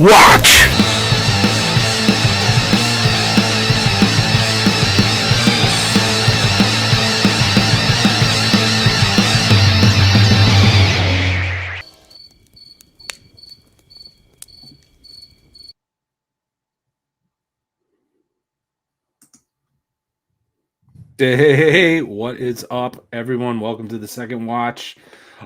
Watch! Hey, what is up, everyone? Welcome to the second watch.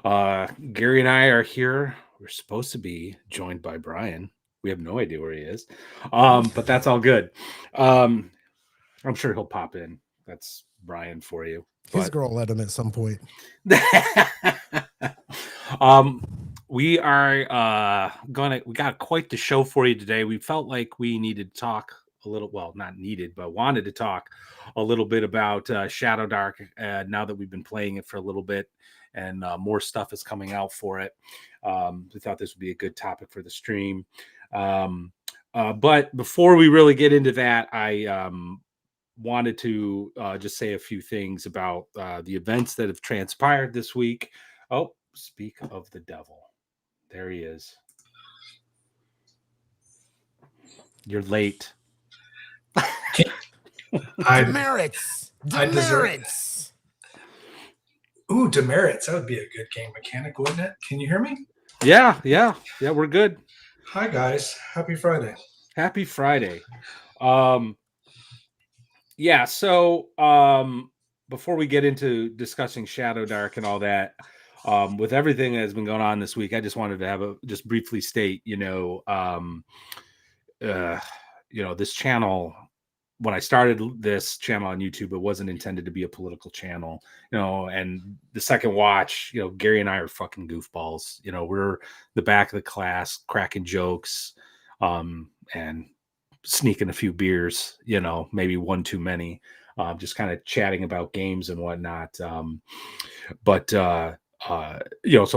Gary and I are here. We're supposed to be joined by Brian. We have no idea where he is, but that's all good. I'm sure he'll pop in. That's Brian for you. His But girl let him at some point. We are we got quite the show for you today. We felt like we needed to talk a little, well, not needed, but wanted to talk a little bit about Shadowdark now that we've been playing it for a little bit and more stuff is coming out for it. We thought this would be a good topic for the stream. But before we really get into that, I wanted to just say a few things about the events that have transpired this week. Oh, speak of the devil. There he is. You're late. Demerits. I deserve- Demerits. Ooh, demerits. That would be a good game mechanic, wouldn't it? Can you hear me? Yeah, we're good. Hi, guys. Happy Friday. Happy Friday. So before we get into discussing Shadowdark and all that, with everything that has been going on this week, I just wanted to just briefly state, this channel, when I started this channel on YouTube, it wasn't intended to be a political channel, and the second watch, Gary and I are fucking goofballs. We're the back of the class, cracking jokes, and sneaking a few beers, maybe one too many, just kind of chatting about games and whatnot. So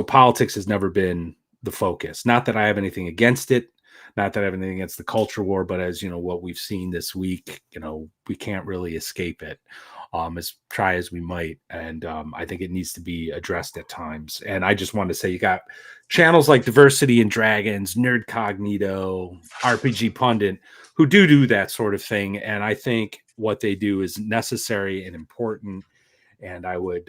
politics has never been the focus. Not that I have anything against it, not that I have anything against the culture war, but as what we've seen this week, we can't really escape it, as try as we might. And I think it needs to be addressed at times. And I just wanted to say, you got channels like Diversity and Dragons, Nerd Cognito, RPG Pundit, who do that sort of thing. And I think what they do is necessary and important. And I would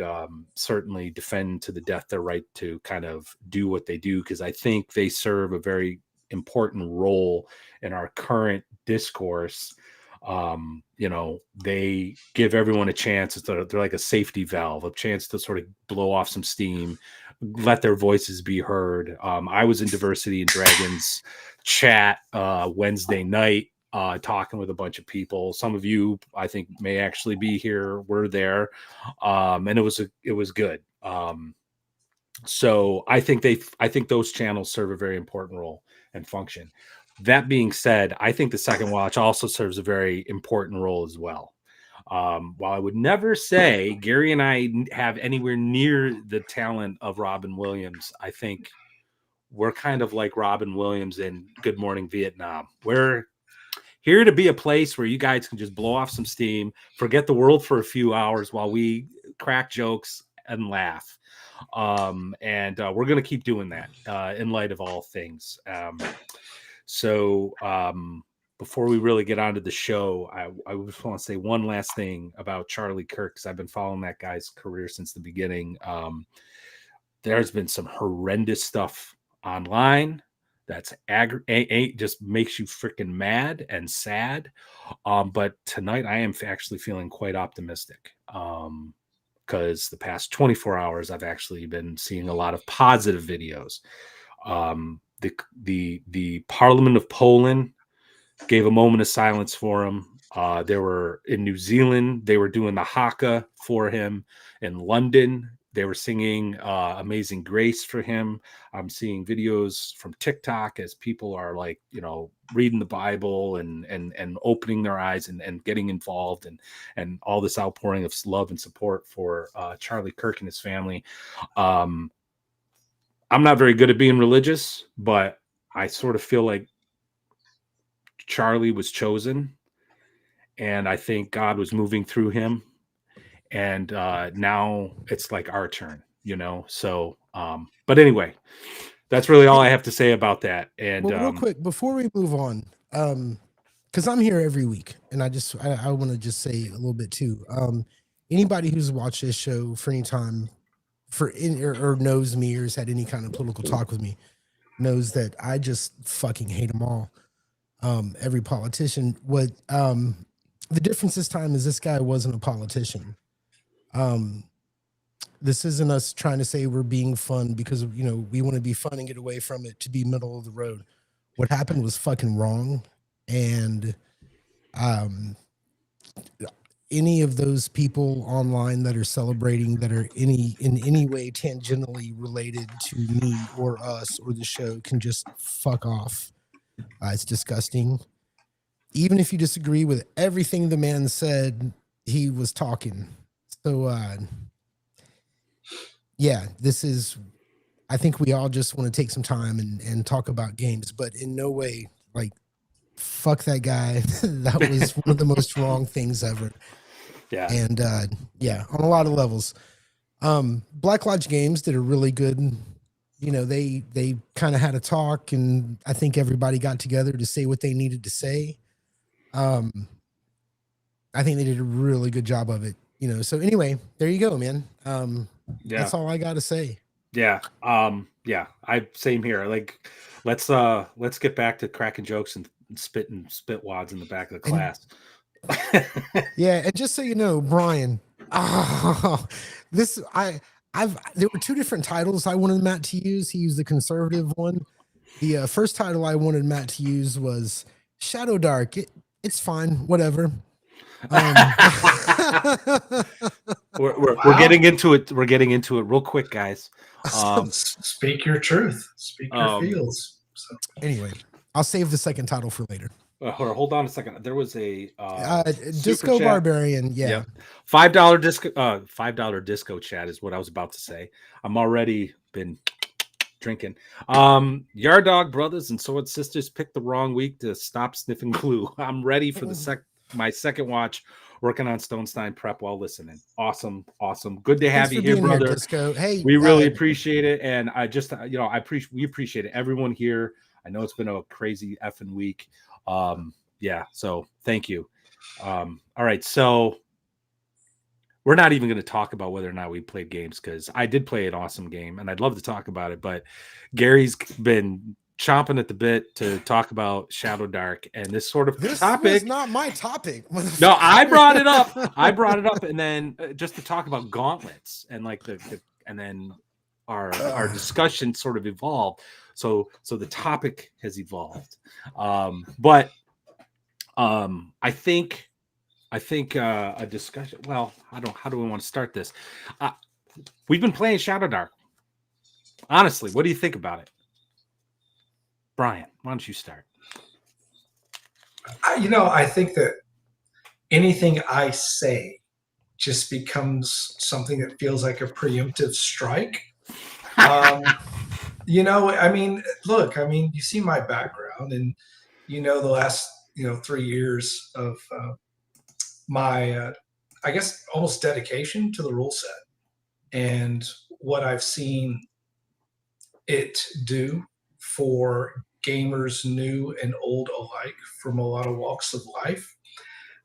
certainly defend to the death their right to kind of do what they do, because I think they serve a very important role in our current discourse. They give everyone a chance. They're like a safety valve, a chance to sort of blow off some steam, let their voices be heard. I was in Diversity and Dragons chat Wednesday night, talking with a bunch of people. Some of you, I think, may actually be here. We're there, and it was good. So I think those channels serve a very important role and function. That being said, I think the second watch also serves a very important role as well. While I would never say Gary and I have anywhere near the talent of Robin Williams, I think we're kind of like Robin Williams in Good Morning Vietnam. We're here to be a place where you guys can just blow off some steam, forget the world for a few hours while we crack jokes and laugh. And we're going to keep doing that in light of all things. So before we really get onto the show, I just want to say one last thing about Charlie Kirk, because I've been following that guy's career since the beginning. There's been some horrendous stuff online that's just makes you freaking mad and sad. But tonight I am actually feeling quite optimistic. Because the past 24 hours, I've actually been seeing a lot of positive videos. The Parliament of Poland gave a moment of silence for him. They were in New Zealand. They were doing the haka for him. In London, they were singing Amazing Grace for him. I'm seeing videos from TikTok as people are like, reading the Bible and opening their eyes and getting involved and all this outpouring of love and support for Charlie Kirk and his family. I'm not very good at being religious, but I sort of feel like Charlie was chosen, and I think God was moving through him. And now it's like our turn, So, but anyway, that's really all I have to say about that. And Well, real quick before we move on, because I'm here every week, and I want to just say a little bit too. Anybody who's watched this show for any time, or knows me or has had any kind of political talk with me, knows that I just fucking hate them all. Every politician. What the difference this time is this guy wasn't a politician. This isn't us trying to say we're being fun because we want to be fun and get away from it to be middle of the road. What happened was fucking wrong, and any of those people online that are celebrating that are in any way tangentially related to me or us or the show can just fuck off. It's disgusting. Even if you disagree with everything the man said, he was talking. So, yeah, I think we all just want to take some time and talk about games, but in no way, like, fuck that guy. That was one of the most wrong things ever. yeah, And, yeah, on a lot of levels. Black Lodge Games did a really good, they kind of had a talk, and I think everybody got together to say what they needed to say. I think they did a really good job of it, so anyway, there you go, man. That's all I got to say. Yeah. Same here. Like, let's get back to cracking jokes and spit wads in the back of the class. Yeah, and just so you know, Brian, there were two different titles I wanted Matt to use. He used the conservative one. The first title I wanted Matt to use was Shadowdark. It's fine, whatever. We're getting into it. We're getting into it real quick, guys. Speak your truth. Speak your feels. So. Anyway, I'll save the second title for later. Hold on a second. There was a Disco Barbarian. Yeah. $5 disco. $5 disco chat is what I was about to say. I'm already been drinking. Yard Dog Brothers and Sword Sisters picked the wrong week to stop sniffing glue. I'm ready for my second watch. Working on Stonestein prep while listening. Awesome. Good to have you here, brother. Disco. Hey, we really appreciate it, and I just we appreciate it. Everyone here. I know it's been a crazy effing week. So thank you. All right, so we're not even going to talk about whether or not we played games, because I did play an awesome game and I'd love to talk about it, but Gary's been chomping at the bit to talk about Shadowdark, and this sort of topic was not my topic. No, I brought it up, and then just to talk about gauntlets, and like and then our discussion sort of evolved. So the topic has evolved, but I think a discussion. Well, how do we want to start this? We've been playing Shadowdark. Honestly, what do you think about it, Brian? Why don't you start? I think that anything I say just becomes something that feels like a preemptive strike. Look, you see my background, and the last 3 years of my I guess almost dedication to the rule set, and what I've seen it do for gamers new and old alike from a lot of walks of life.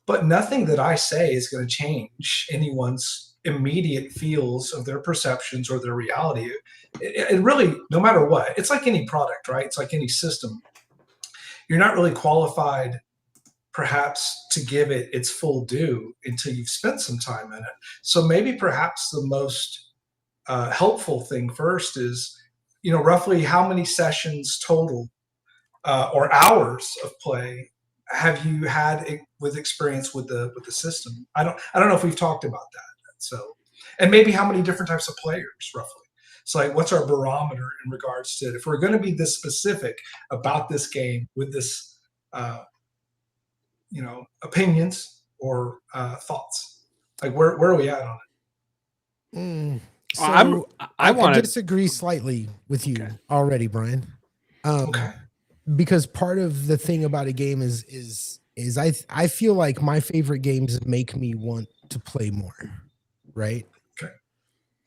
But nothing that I say is going to change anyone's immediate feels of their perceptions or their reality. It really, no matter what, it's like any product, right? It's like any system. You're not really qualified perhaps to give it its full due until you've spent some time in it. So maybe perhaps the most helpful thing first is, roughly how many sessions total or hours of play have you had with experience with the system? I don't know if we've talked about that. So, and maybe how many different types of players roughly. So like, what's our barometer in regards to it? If we're going to be this specific about this game with this, opinions or thoughts, like where are we at on it? So I disagree slightly with you already, Brian. Okay. Because part of the thing about a game is I feel like my favorite games make me want to play more, right? Okay.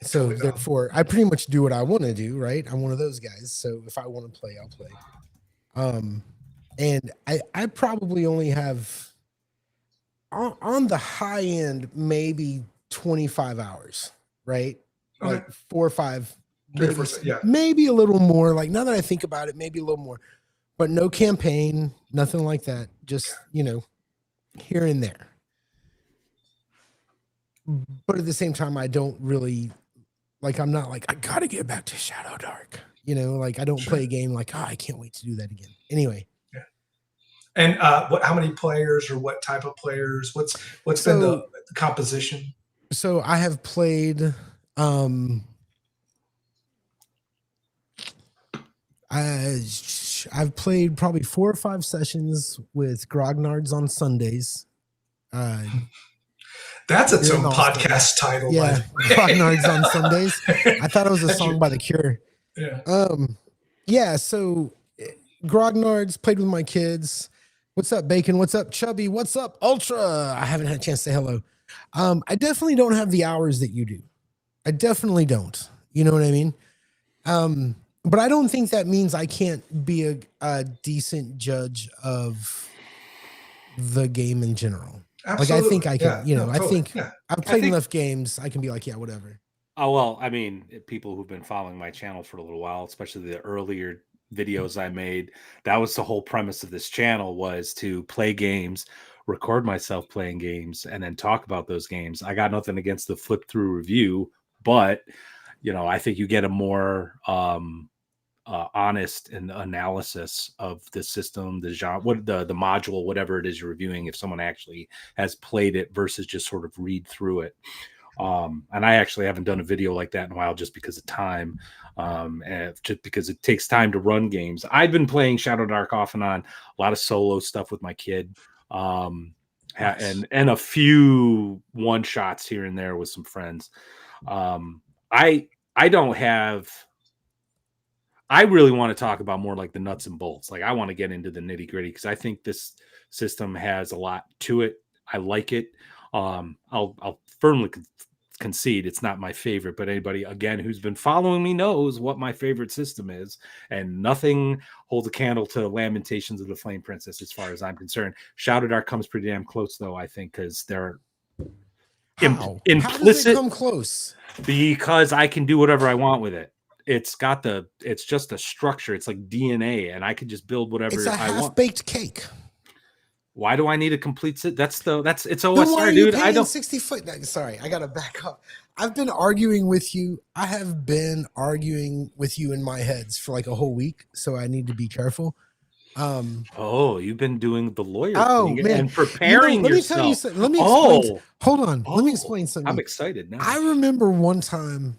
So Totally down. therefore, I pretty much do what I want to do, right? I'm one of those guys. So if I want to play, I'll play. And I probably only have on the high end, maybe 25 hours, right? Okay. Like 4 or 5, 3 or maybe, 4, yeah. maybe a little more. Like now that I think about it, maybe a little more, but no campaign, nothing like that. Just, here and there. But at the same time, I don't really I'm not like, I gotta get back to Shadowdark. Like I don't play a game like, I can't wait to do that again. Anyway. Yeah. And how many players or what type of players? What's been the composition? So I have played I've played probably 4 or 5 sessions with Grognards on Sundays. That's its own podcast title. Yeah, Grognards on Sundays. I thought it was a song by The Cure. Yeah. Yeah. So Grognards, played with my kids. What's up, Bacon? What's up, Chubby? What's up, Ultra? I haven't had a chance to say hello. I definitely don't have the hours that you do. I definitely don't. You know what I mean? But I don't think that means I can't be a decent judge of the game in general. Absolutely. Like I think I can, totally. I think I've played enough games. I can be like, yeah, whatever. Oh, well, I mean, people who've been following my channel for a little while, especially the earlier videos I made, that was the whole premise of this channel, was to play games, record myself playing games, and then talk about those games. I got nothing against the flip through review, but I think you get a more honest and analysis of the system, the genre, the module, whatever it is you're reviewing, if someone actually has played it versus just sort of read through it. And I actually haven't done a video like that in a while, just because of time, and just because it takes time to run games. I've been playing Shadowdark off and on, a lot of solo stuff with my kid, nice. and a few one shots here and there with some friends. I don't have. I really want to talk about more like the nuts and bolts. Like I want to get into the nitty gritty, because I think this system has a lot to it. I like it. I'll firmly concede it's not my favorite, but anybody again who's been following me knows what my favorite system is, and nothing holds a candle to Lamentations of the Flame Princess as far as I'm concerned. Shadowdark comes pretty damn close though, I think, because they're implicit. How does it come close? Because I can do whatever I want with it. It's just a structure. It's like DNA, and I can just build whatever I want. It's a half-baked cake. Why do I need a complete set? It's OSR, then why are you dude. I don't 60 foot. Sorry, I gotta back up. I've been arguing with you. I have been arguing with you in my heads for like a whole week, so I need to be careful. You've been doing the lawyer thing man. and preparing let me yourself. tell you something. Let me explain. Hold on. Let me explain something. I'm excited now. I remember one time.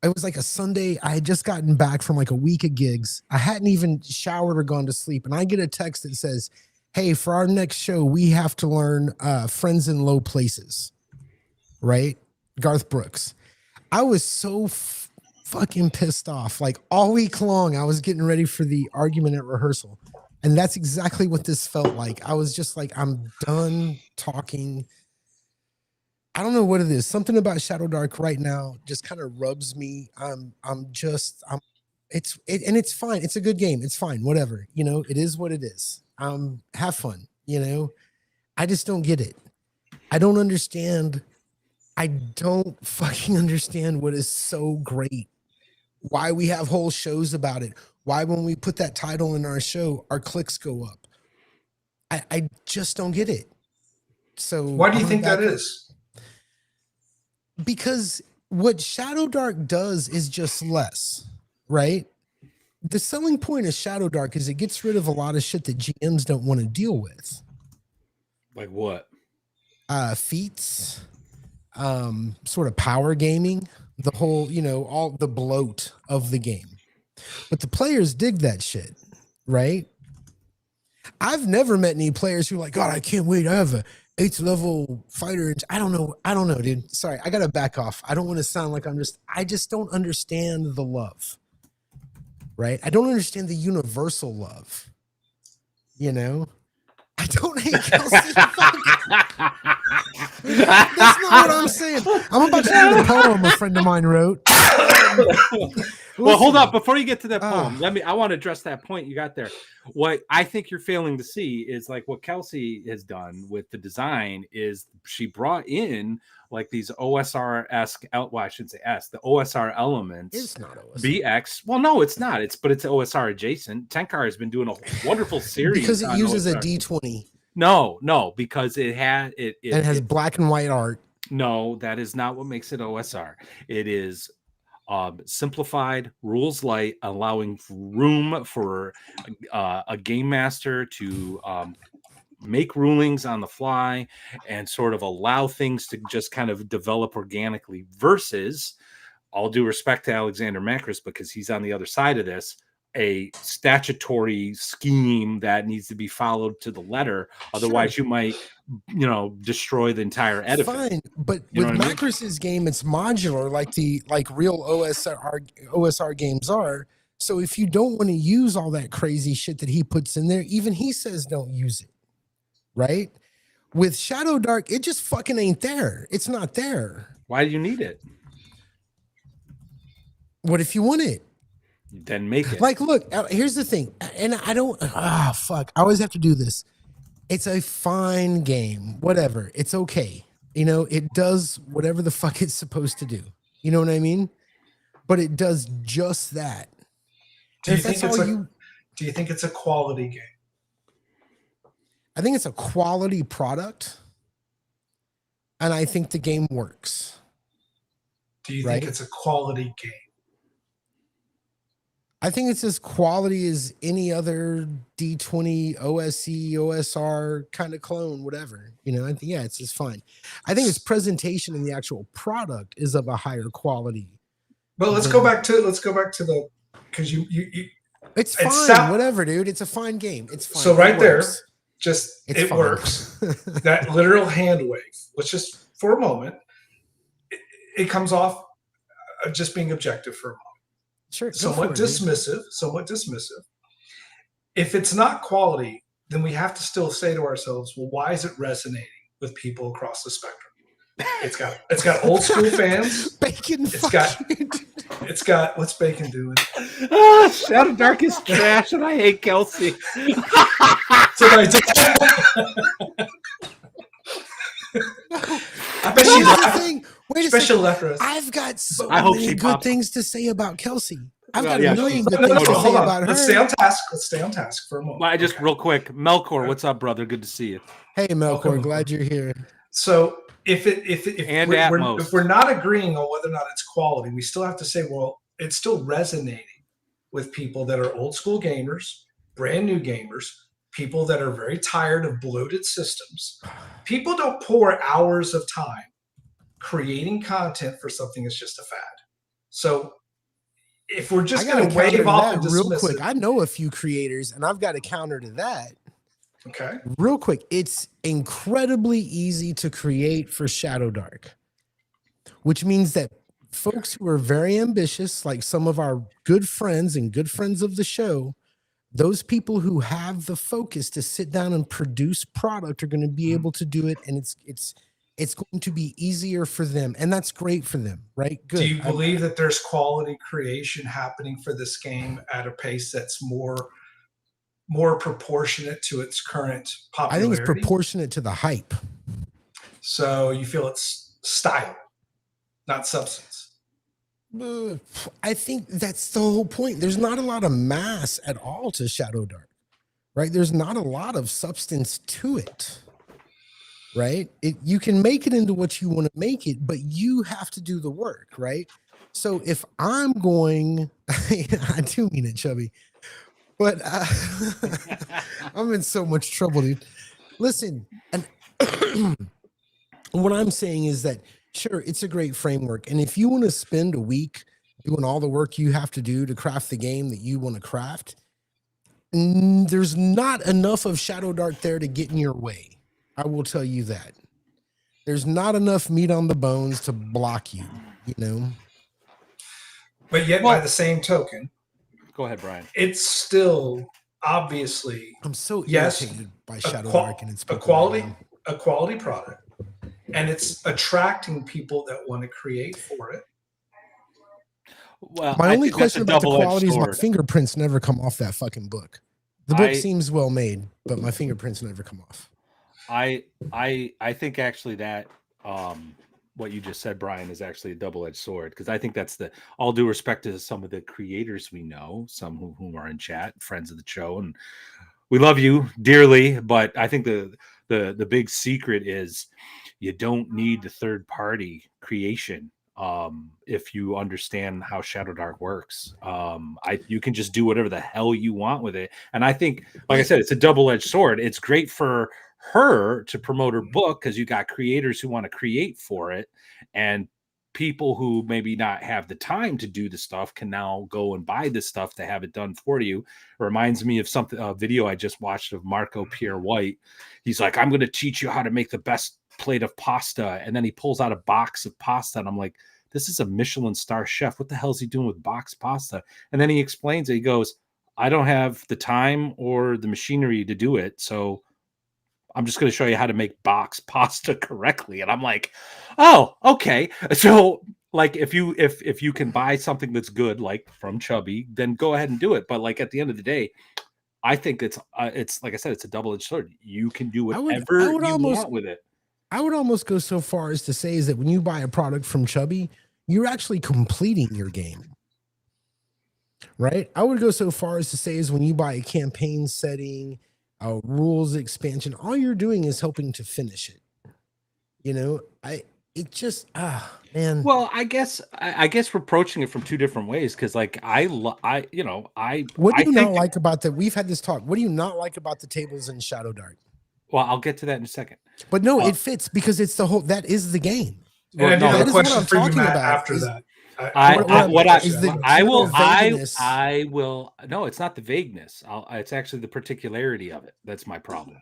It was like a Sunday. I had just gotten back from like a week of gigs. I hadn't even showered or gone to sleep. And I get a text that says, hey, for our next show, we have to learn Friends in Low Places. Right? Garth Brooks. I was so fucking pissed off. Like all week long, I was getting ready for the argument at rehearsal. And that's exactly what this felt like. I was just like, I'm done talking. I don't know what it is. Something about Shadowdark right now just kind of rubs me. It's fine. It's a good game. It's fine. Whatever. It is what it is. Have fun. I just don't get it. I don't understand. I don't fucking understand what is so great. Why we have whole shows about it. Why when we put that title in our show, our clicks go up. I just don't get it. So why do you think that is? Because what Shadowdark does is just less, right? The selling point of Shadowdark is it gets rid of a lot of shit that GMs don't want to deal with. Like what? Feats, sort of power gaming, the whole, all the bloat of the game. But the players dig that shit, right? I've never met any players who are like, God, I can't wait. I have a 8th level fighter. I don't know, dude. Sorry, I gotta back off. I don't want to sound like I just don't understand the love. Right? I don't understand the universal love. I don't hate Kelsey. That's not what I'm saying. I'm about to read a poem a friend of mine wrote. Well, hold Listen, up. Before you get to that poem, I want to address that point you got there. What I think you're failing to see is like what Kelsey has done with the design is she brought in like these OSR-esque, well, I shouldn't say S, the OSR elements. it's not OSR. BX. Well, no, it's not. It's OSR adjacent. Tenkar has been doing a wonderful series because it on uses OSR. a D20. No, because it has it and it has black and white art. No, that is not what makes it OSR. It is simplified, rules light, allowing room for a game master to make rulings on the fly and sort of allow things to just kind of develop organically versus, all due respect to Alexander Macris, because he's on the other side of this, a statutory scheme that needs to be followed to the letter. Otherwise, you might, destroy the entire edifice. Fine, but with Macris's game, it's modular, like real OSR games are. So if you don't want to use all that crazy shit that he puts in there, even he says don't use it, right? With Shadowdark, it just fucking ain't there. It's not there. Why do you need it? What if you want it? Then make it. Like, look, here's the thing, and I don't. Fuck! I always have to do this. It's a fine game, whatever. It's okay. It does whatever the fuck it's supposed to do. You know what I mean? But it does just that. Do you think it's a quality game? I think it's a quality product, and I think the game works. Do you think it's a quality game? I think it's as quality as any other D20 OSE, OSR kind of clone, whatever. I think, it's just fine. I think its presentation in the actual product is of a higher quality. But let's go back to the, because you it's fine, whatever, dude. It's a fine game. It's fine. So right there, it fine. works. That literal hand wave. Let's just for a moment. It comes off just being objective for a moment. Sure, somewhat dismissive. If it's not quality, then we have to still say to ourselves, well, why is it resonating with people across the spectrum? It's got old school fans. Bacon. It's got what's Bacon doing? Shadowdark is trash, and I hate Kelsey. I bet she's laughing. Wait a Special second. left. I've got so many good things to say about Kelsey. I've got a million good things to say about her. Let's stay on task. Let's stay on task for a moment. Well, real quick, Melkor, what's up, brother? Good to see you. Hey, Melkor, glad you're here. So if we're not agreeing on whether or not it's quality, we still have to say, well, it's still resonating with people that are old school gamers, brand new gamers, people that are very tired of bloated systems. People don't pour hours of time creating content for something that's just a fad. So if we're just going to wave off and dismiss real quick, it, I know a few creators, and I've got a counter to that. Okay. Real quick, it's incredibly easy to create for Shadowdark, which means that folks who are very ambitious, like some of our good friends and good friends of the show, those people who have the focus to sit down and produce product are going to be able to do it, and it's going to be easier for them, and that's great for them, right? Good. Do you believe that there's quality creation happening for this game at a pace that's more proportionate to its current popularity? I think it's proportionate to the hype. So you feel it's style, not substance. I think that's the whole point. There's not a lot of mass at all to Shadowdark, right? There's not a lot of substance to it. Right? You can make it into what you want to make it, but you have to do the work, right? So if I'm going, I do mean it, Chubby, but I'm in so much trouble, dude. Listen, and what I'm saying is that, sure, it's a great framework. And if you want to spend a week doing all the work you have to do to craft the game that you want to craft, there's not enough of Shadowdark there to get in your way. I will tell you that. There's not enough meat on the bones to block you, But yet, by the same token, go ahead, Brian. It's still obviously I'm so irritated by Shadowdark and its a quality product. and it's attracting people that want to create for it. Well, My I only think that's a question about the double-edged quality is my sword. fingerprints never come off that fucking book. The book seems well made, but my fingerprints never come off. I think actually that what you just said, Brian, is actually a double-edged sword, because I think that's the all due respect to some of the creators we know, some whom are in chat, friends of the show, and we love you dearly. But I think the big secret is you don't need the third party creation if you understand how Shadowdark works. You can just do whatever the hell you want with it, and I think, like I said, it's a double-edged sword. It's great for her to promote her book because you got creators who want to create for it, and people who maybe not have the time to do the stuff can now go and buy this stuff to have it done for you. It reminds me of a video I just watched of Marco Pierre White. He's like, I'm going to teach you how to make the best plate of pasta, and then he pulls out a box of pasta, and I'm like, this is a Michelin star chef. What the hell is he doing with boxed pasta? And then he explains it. He goes, I don't have the time or the machinery to do it, so I'm just going to show you how to make box pasta correctly. And I'm like, oh, okay. So like if you can buy something that's good, like from Chubby, then go ahead and do it. But like at the end of the day, I think it's like I said, it's a double-edged sword. You can do whatever you want with it. I would almost go so far as to say is that when you buy a product from Chubby, you're actually completing your game. Right? I would go so far as to say is when you buy a campaign setting, a rules expansion, all you're doing is helping to finish it. You know, man. Well, I guess we're approaching it from two different ways, because like what do you not like about that? We've had this talk. What do you not like about the tables in Shadowdark? Well, I'll get to that in a second. But no, it fits because it's the whole, that is the game. And I do have a question for you, Matt, after that. I will. No, it's not the vagueness. It's actually the particularity of it. That's my problem.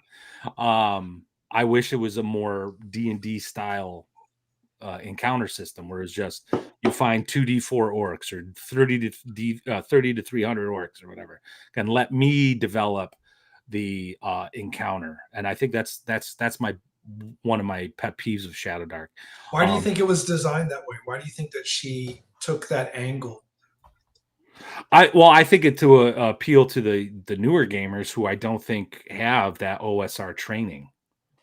I wish it was a more D&D style encounter system, where it's just you find 2d4 orcs or 30 to 300 orcs or whatever, and let me develop the encounter. And I think that's my one of my pet peeves of Shadowdark. Why do you think it was designed that way? Why do you think that she took that angle? I think it to appeal to the newer gamers who I don't think have that OSR training,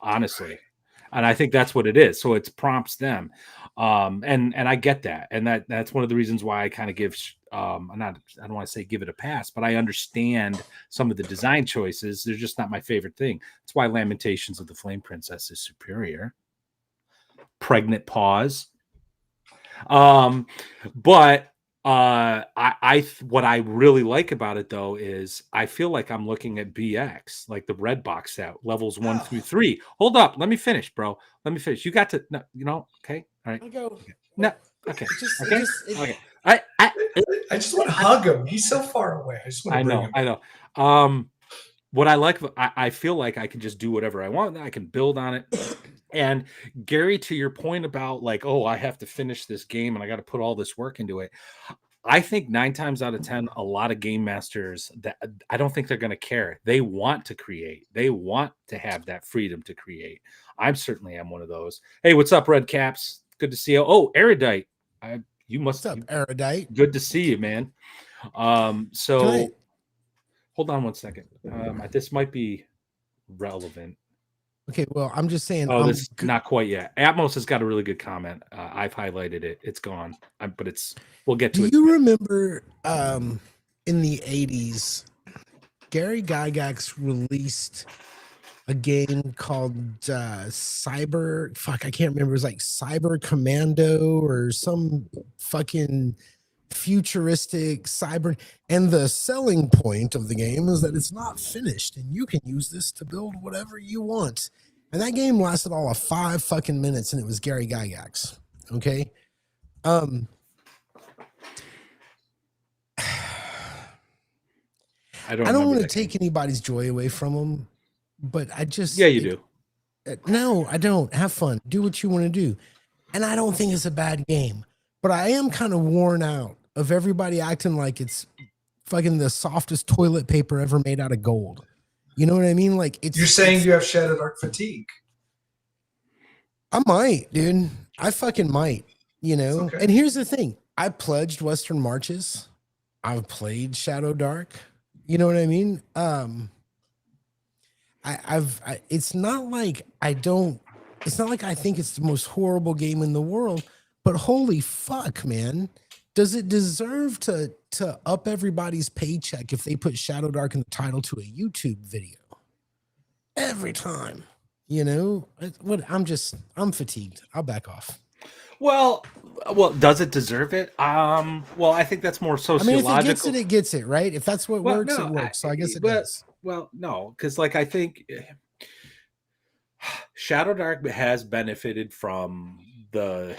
honestly. And I think that's what it is. So it prompts them. And I get that. And that's one of the reasons why I kind of give I don't want to say give it a pass, but I understand some of the design choices. They're just not my favorite thing. That's why Lamentations of the Flame Princess is superior. Pregnant pause. But what I really like about it though is I feel like I'm looking at BX, like the red box set, levels 1 through 3. Hold up, let me finish, bro. Let me finish. You got to, no, okay, all right. Go. Okay. No, okay, okay. I just want to hug him. He's so far away. I just want to bring him. I know. What I like, I feel like I can just do whatever I want. I can build on it. And Gary, to your point about like, oh, I have to finish this game and I got to put all this work into it. I think 9 times out of 10, a lot of game masters, that I don't think they're going to care. They want to create. They want to have that freedom to create. I certainly am one of those. Hey, what's up, Red Caps? Good to see you. Oh, Erudite. You must. What's up, Erudite? Good to see you, man. So hold on one second. This might be relevant. Okay, well, I'm just saying. Oh, this not quite yet. Atmos has got a really good comment. I've highlighted it. It's gone, but we'll get to it. Do you remember in the 80s, Gary Gygax released a game called Cyber? Fuck, I can't remember. It was like Cyber Commando or some fucking futuristic cyber. And the selling point of the game is that it's not finished and you can use this to build whatever you want. And that game lasted all of 5 fucking minutes, and it was Gary Gygax. Okay. I don't want to take anybody's joy away from them, but I just you do. No, I don't. Have fun. Do what you want to do. And I don't think it's a bad game, but I am kind of worn out of everybody acting like it's fucking the softest toilet paper ever made out of gold. You know what I mean? Like you're saying you have Shadowdark fatigue. I might, dude. I fucking might, you It's know. okay. And here's the thing: I pledged Western Marches. I've played Shadowdark. You know what I mean? It's not like I don't. It's not like I think it's the most horrible game in the world. But holy fuck, man! Does it deserve to up everybody's paycheck if they put Shadowdark in the title to a YouTube video every time? You know what? I'm fatigued. I'll back off. Well, does it deserve it? Well, I think that's more I mean, if it gets sociological. it, it gets it, right? If that's what Well, works, it no, works. So I guess it but does. no, because like I think Shadow Dark has benefited from the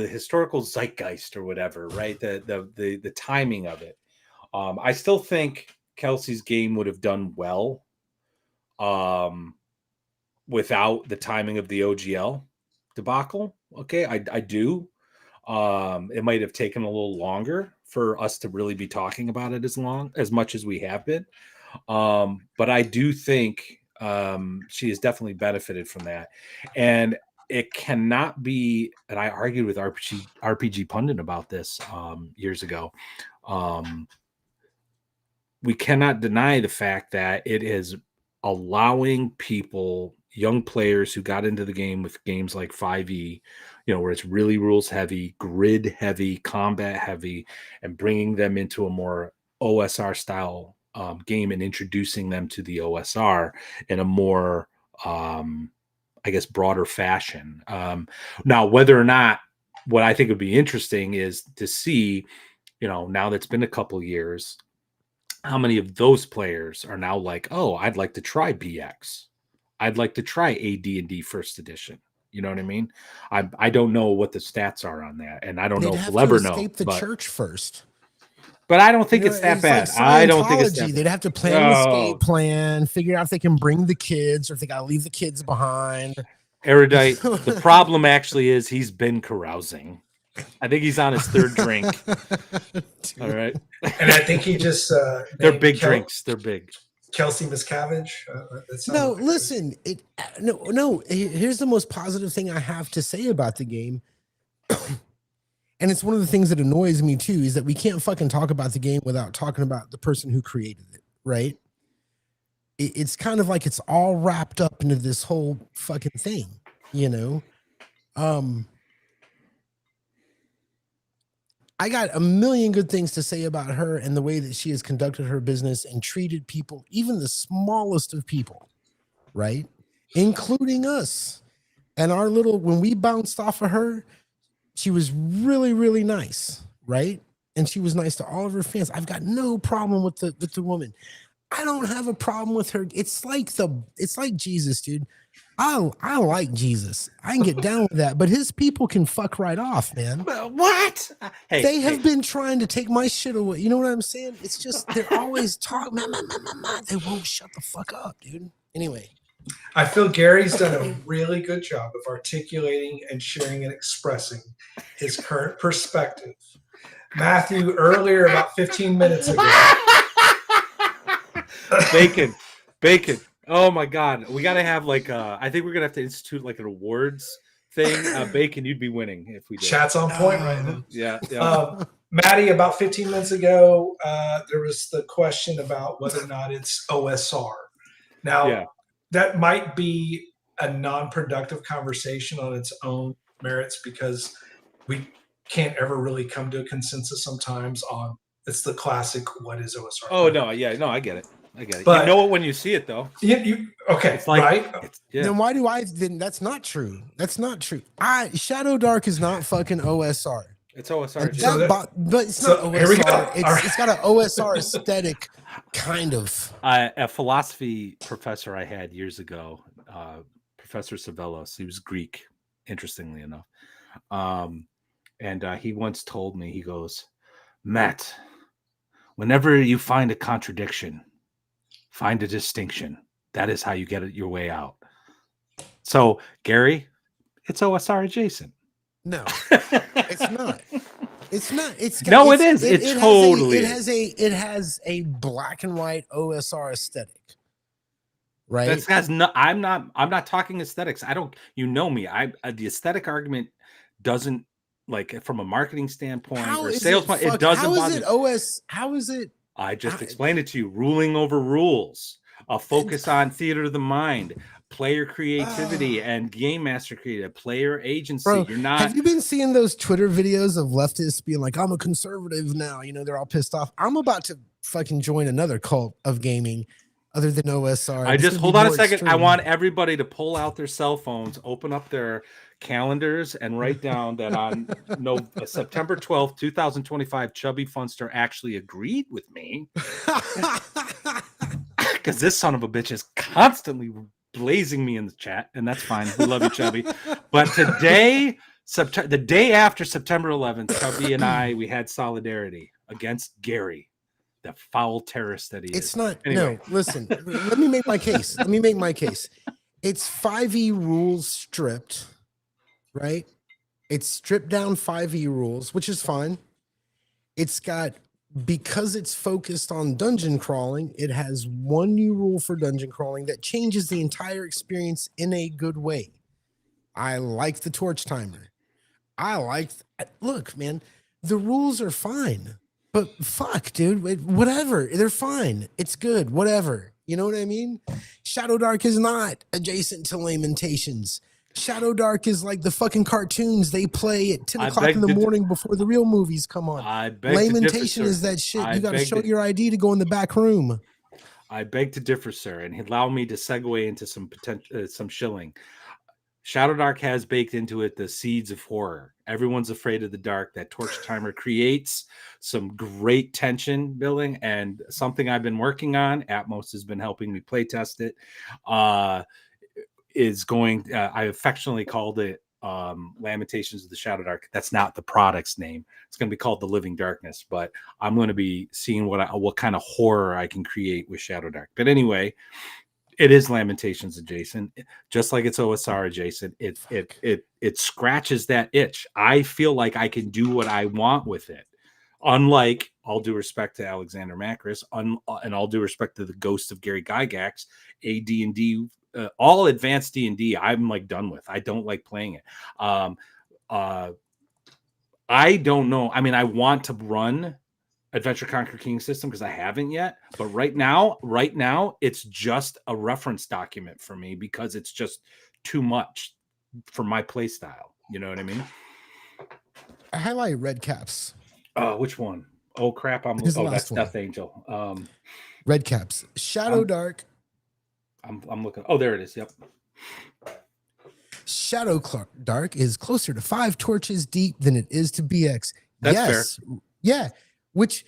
historical zeitgeist or whatever, right? The timing of it. I still think Kelsey's game would have done well um, without the timing of the OGL debacle. Okay, I do. It might have taken a little longer for us to really be talking about it as much as we have been. But I do think she has definitely benefited from that. And it cannot be, and I argued with RPG Pundit about this years ago. We cannot deny the fact that it is allowing people, young players who got into the game with games like 5e, where it's really rules heavy, grid heavy, combat heavy, and bringing them into a more OSR style game and introducing them to the OSR in a more, I guess, broader fashion. Now, whether or not, what I think would be interesting is to see, now that's been a couple years, how many of those players are now like, oh, I'd like to try BX. I'd like to try AD&D first edition. You know what I mean? I don't know what the stats are on that, and I don't They'd know if have we'll to ever know. escape the church first. But I don't You think know, it's that it's like bad. I don't think it's that Scientology. bad. They'd have to plan an escape plan, figure out if they can bring the kids or if they got to leave the kids behind. Erudite. The problem actually is he's been carousing. I think he's on his third drink. All right. And I think he just They're big drinks. They're big. Kelsey Miscavige. No, listen. No. Here's the most positive thing I have to say about the game. And it's one of the things that annoys me too, is that we can't fucking talk about the game without talking about the person who created it, right? It's kind of like it's all wrapped up into this whole fucking thing, you know? I got a million good things to say about her and the way that she has conducted her business and treated people, even the smallest of people, right? Including us. And our little, when we bounced off of her, she was really, really nice, right? And she was nice to all of her fans. I've got no problem with the woman. I don't have a problem with her. It's like Jesus, dude. I like Jesus. I can get down with that, but his people can fuck right off, man. What? Hey, they have been trying to take my shit away. You know what I'm saying? It's just they're always talking. They won't shut the fuck up, dude. Anyway. I feel Gary's done a really good job of articulating and sharing and expressing his current perspective. Matthew, earlier, about 15 minutes ago. Bacon. Oh my God. We got to have I think we're going to have to institute like an awards thing. Bacon, you'd be winning if we did. Chat's on point right now. Yeah. Maddie, about 15 minutes ago, there was the question about whether or not it's OSR. Now, that might be a non-productive conversation on its own merits because we can't ever really come to a consensus sometimes on it's the classic what is OSR. Oh no, I get it. But, you know it when you see it though. Okay, it's like, right? Then why do I then that's not true. That's not true. Shadowdark is not fucking OSR. It's OSR. But it's not OSR. It's got an OSR aesthetic, kind of. A philosophy professor I had years ago, Professor Savelos, he was Greek, interestingly enough. And he once told me, he goes, Matt, whenever you find a contradiction, find a distinction. That is how you get your way out. So, Gary, it's OSR adjacent. No, it's not. It's not. It is. It totally It has a black and white OSR aesthetic. right? I'm not talking aesthetics. I don't, you know me. The aesthetic argument doesn't, like, from a marketing standpoint How or is sales it point, it fuck? How doesn't is bother it me. OS? How is it? I just I, explained it to you. Ruling over rules, a focus on theater of the mind, player creativity, and game master creative, player agency. bro, You're not. have you been seeing those Twitter videos of leftists being like, "I'm a conservative now"? You know, they're all pissed off. I'm about to fucking join another cult of gaming, other than OSR, I and it's just gonna be hold on a more second. I extreme. want everybody to pull out their cell phones, open up their calendars, and write down that on September 12th, 2025, Chubby Funster actually agreed with me, because this son of a bitch is constantly blazing me in the chat, and that's fine. We love you, Chubby. But today, the day after September 11th, Chubby and we had solidarity against Gary, the foul terrorist that he is. It's not. Anyway. No, listen. Let me make my case. Let me make my case. It's 5e rules stripped, right? It's stripped down 5e rules, which is fine. It's got, because it's focused on dungeon crawling, it has one new rule for dungeon crawling that changes the entire experience in a good way. I like the torch timer. Look, man, the rules are fine, but fuck, dude, whatever. They're fine. It's good, whatever. You know what I mean? Shadowdark is not adjacent to Lamentations. Shadowdark is like the fucking cartoons they play at 10 o'clock in the morning before the real movies come on. Lamentation is that shit. You got to show your ID to go in the back room. I beg to differ, sir, and allow me to segue into some potential, some shilling. Shadowdark has baked into it the seeds of horror. Everyone's afraid of the dark. That torch timer creates some great tension building, and something I've been working on. Atmos has been helping me play test it. Is going. I affectionately called it Lamentations of the Shadowdark. That's not the product's name. It's going to be called The Living Darkness. But I'm going to be seeing what kind of horror I can create with Shadowdark. But anyway. It is Lamentations adjacent, just like it's OSR adjacent. It scratches that itch. I feel like I can do what I want with it. Unlike, all due respect to Alexander Macris, and all due respect to the ghost of Gary Gygax, a D&D, all advanced D&D, I'm like done with. I don't like playing it. I don't know. I mean, I want to run Adventure Conquer King system because I haven't yet, but right now it's just a reference document for me because it's just too much for my play style. You know what I mean? I highlight red caps. Which one? Oh crap! That's Death Angel. Red caps. Shadowdark. I'm looking. Oh, there it is. Yep. Shadowdark is closer to 5 torches deep than it is to BX. That's fair. Yeah. Which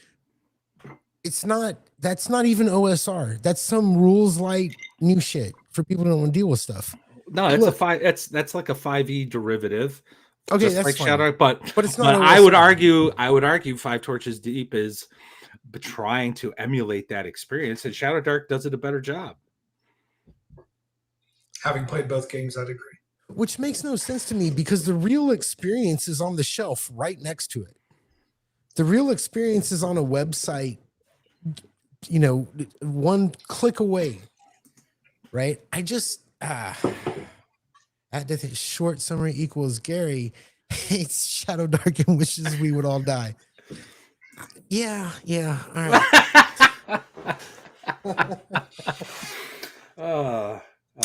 that's not even OSR. That's some rules light new shit for people who don't want to deal with stuff. No, it's that's like a 5e derivative. Okay, that's like fine. Shadowdark, but it's not. I would argue 5 Torches Deep is trying to emulate that experience, and Shadowdark does it a better job. Having played both games, I'd agree. Which makes no sense to me because the real experience is on the shelf right next to it. The real experience is on a website, you know, one click away, right? I just, at the short summary equals Gary hates Shadowdark and wishes we would all die. Yeah, all right. All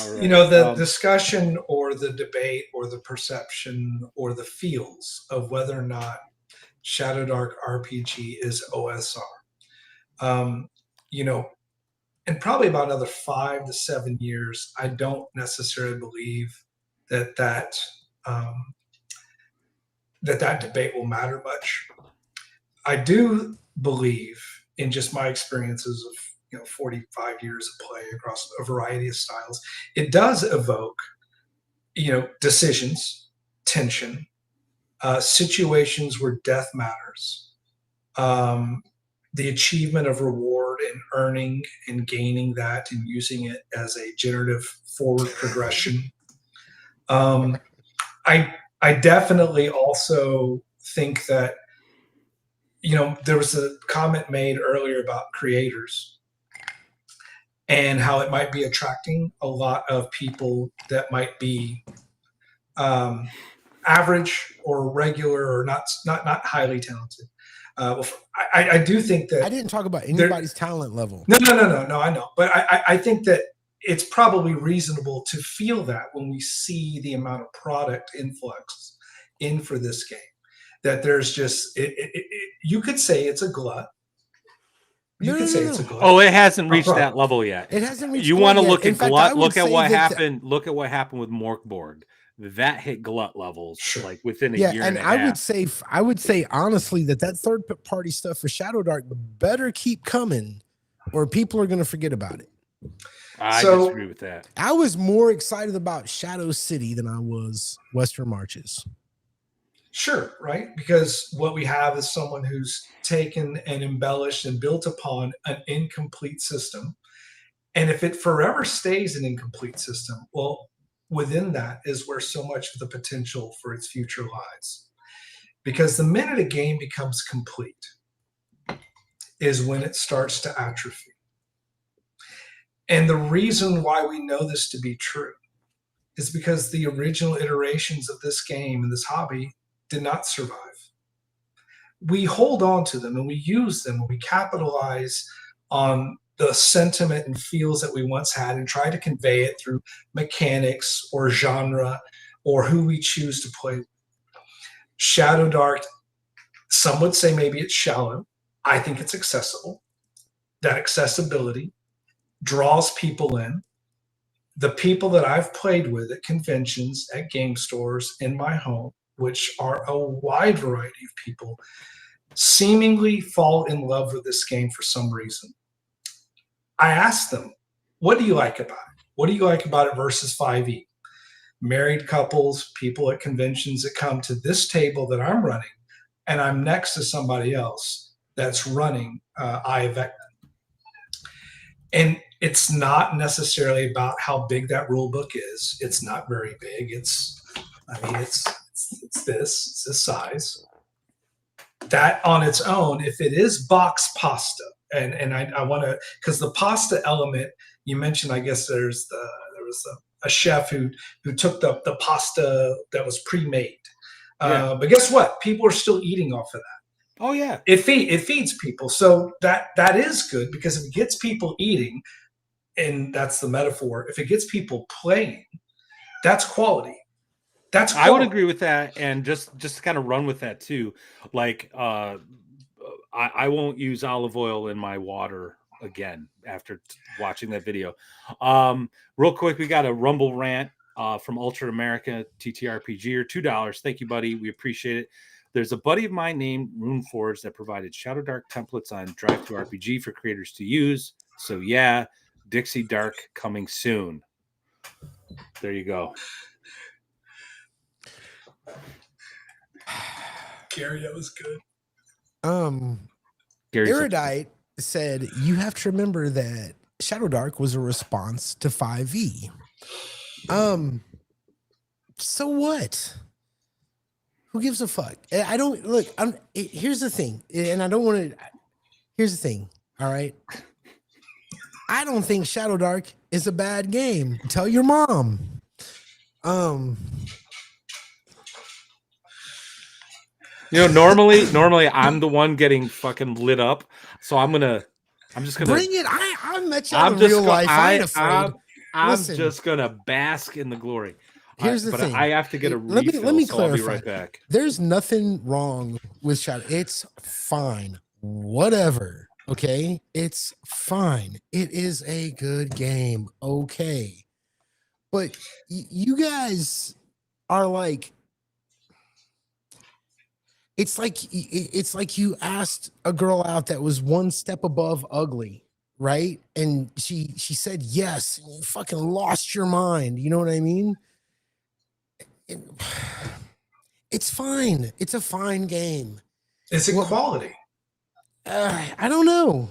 right. You know, the discussion or the debate or the perception or the feels of whether or not Shadowdark RPG is OSR. You know, in probably about another 5 to 7 years, I don't necessarily believe that debate will matter much. I do believe, in just my experiences of 45 years of play across a variety of styles, it does evoke decisions, tension, situations where death matters, the achievement of reward and earning and gaining that and using it as a generative forward progression. I definitely also think that, there was a comment made earlier about creators. and how it might be attracting a lot of people that might be average or regular or not highly talented. I do think that I didn't talk about anybody's talent level. No. I know, but I think that it's probably reasonable to feel that when we see the amount of product influx in for this game, that there's just you could say it's a glut. You could say it's a glut. Oh, it hasn't reached that level yet. It hasn't reached. You want to look at glut? Look at what happened. Look at what happened with Morkborg. That hit glut levels like within a year and a half. I would say honestly that third party stuff for Shadowdark better keep coming, or people are going to forget about it. I disagree with that. I was more excited about Shadow City than I was Western Marches. Sure, right? Because what we have is someone who's taken and embellished and built upon an incomplete system. And if it forever stays an incomplete system, well, within that is where so much of the potential for its future lies. Because the minute a game becomes complete is when it starts to atrophy. And the reason why we know this to be true is because the original iterations of this game and this hobby did not survive. We hold on to them and we use them and we capitalize on the sentiment and feels that we once had and try to convey it through mechanics or genre or who we choose to play. Shadowdark, some would say maybe it's shallow. I think it's accessible. That accessibility draws people in. The people that I've played with at conventions, at game stores, in my home, which are a wide variety of people, seemingly fall in love with this game for some reason. I asked them, what do you like about it? What do you like about it versus 5e? Married couples, people at conventions that come to this table that I'm running, and I'm next to somebody else that's running Eye of Vecna. And it's not necessarily about how big that rule book is. It's not very big. It's this size. That on its own, if it is box pasta, and I want to, because the pasta element you mentioned, I guess there was a chef who took the pasta that was pre-made. But guess what? People are still eating off of that. Oh yeah, it feeds people, so that is good, because if it gets people eating, and that's the metaphor, if it gets people playing, that's quality. That's quality. I would agree with that, and just to kind of run with that too. Like I won't use olive oil in my water again after watching that video. Real quick, we got a Rumble rant from Ultra America TTRPG, or $2. Thank you, buddy. We appreciate it. There's a buddy of mine named Runeforge that provided Shadowdark templates on Drive-to-RPG for creators to use. So yeah, Dixie Dark coming soon. There you go. Gary, that was good. Erudite said, you have to remember that Shadowdark was a response to 5e. So what? Who gives a fuck? I don't look. Here's the thing, and I don't want to. Here's the thing. All right. I don't think Shadowdark is a bad game. Tell your mom. Normally I'm the one getting fucking lit up, so I'm just gonna bring it. I met you in real life. I ain't afraid. I'm just gonna bask in the glory. Here's the thing. I have to get a refill, let me so clarify. I'll be right back. There's nothing wrong with Shadow. It's fine. Whatever. Okay? It's fine. It is a good game. Okay. But you guys are like, it's like you asked a girl out that was one step above ugly, right? And she said yes, and you fucking lost your mind. You know what I mean? It's fine. It's a fine game. Is it quality? I don't know.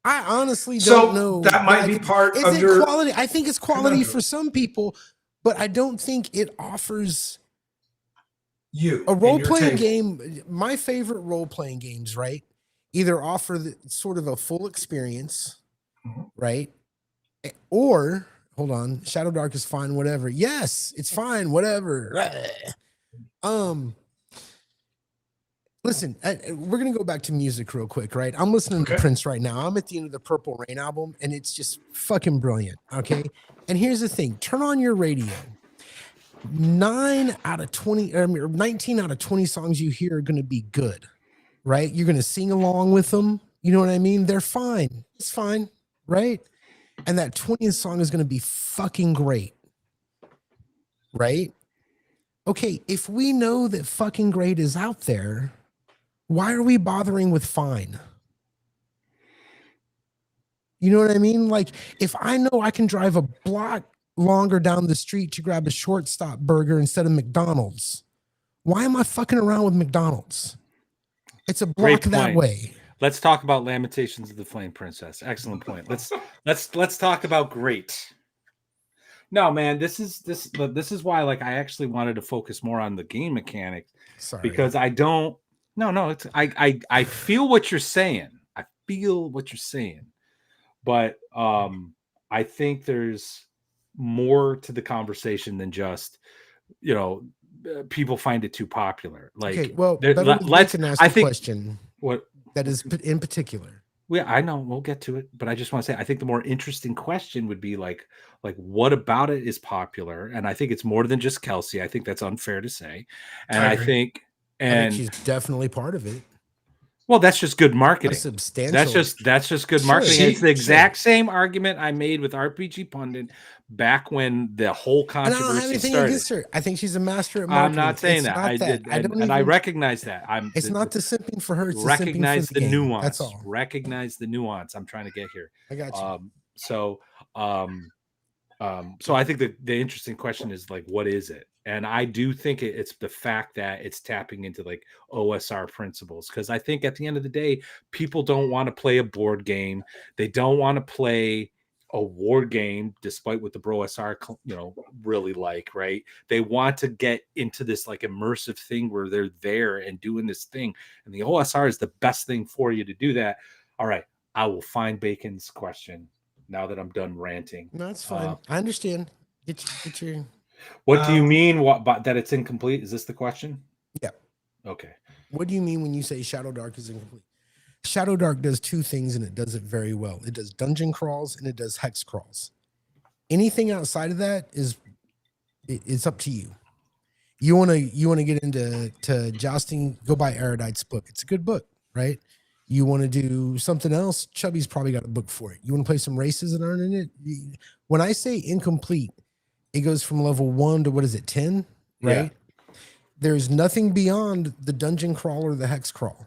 I honestly don't know. That might be part of your quality. I think it's quality for some people, but I don't think it offers you a role-playing game. My favorite role-playing games, right, either offer sort of a full experience, right, Or hold on, Shadowdark is fine, whatever. Yes, it's fine, whatever. Listen, we're gonna go back to music real quick, right? I'm listening to Okay. Prince right now. I'm at the end of the Purple Rain album, and it's just fucking brilliant. Okay, and here's the thing: turn on your radio. 9 out of 20, or 19 out of 20 songs you hear are gonna be good, right? You're gonna sing along with them. You know what I mean? They're fine. It's fine, right? And that 20th song is gonna be fucking great, right? Okay, if we know that fucking great is out there, why are we bothering with fine? You know what I mean? Like, if I know I can drive a block longer down the street to grab a shortstop burger instead of McDonald's, why am I fucking around with McDonald's? It's a block that way. Let's talk about Lamentations of the Flame Princess. Excellent point. Let's talk about great. No, man, this is why, like, I actually wanted to focus more on the game mechanics. Sorry. Because I don't. No, it's I feel what you're saying. I feel what you're saying, but I think there's more to the conversation than just, you know, people find it too popular. Like, okay, well, let's ask a question what that is in particular. Yeah, I know. We'll get to it, but I just want to say I think the more interesting question would be like what about it is popular? And I think it's more than just Kelsey. I think that's unfair to say, and I I agree. think she's definitely part of it. Well, that's just good marketing. Substantial. That's just good marketing. It's the exact same argument I made with RPG Pundit back when the whole controversy and I don't have anything started. Against her. I think she's a master at marketing. I'm not saying it's that. Not I that. did, and I recognize that. It's not the simping for her. It's recognize the nuance. Game. That's all. Recognize the nuance. I'm trying to get here. I got you. So I think that the interesting question is like, what is it? And I do think it's the fact that it's tapping into like OSR principles, because I think at the end of the day, people don't want to play a board game. They don't want to play a war game, despite what the Bro SR, really like, right? They want to get into this like immersive thing where they're there and doing this thing. And the OSR is the best thing for you to do that. All right. I will find Bacon's question now that I'm done ranting. No, that's fine. I understand. Get your. What do you mean? That it's incomplete? Is this the question? Yeah. Okay. What do you mean when you say Shadowdark is incomplete? Shadowdark does two things, and it does it very well. It does dungeon crawls and it does hex crawls. Anything outside of that it's up to you. You want to get into jousting? Go buy Erudite's book. It's a good book, right? You want to do something else? Chubby's probably got a book for it. You want to play some races and earn in it? When I say incomplete, it goes from level 1 to, what is it, 10, right? Yeah. There's nothing beyond the dungeon crawl or the hex crawl.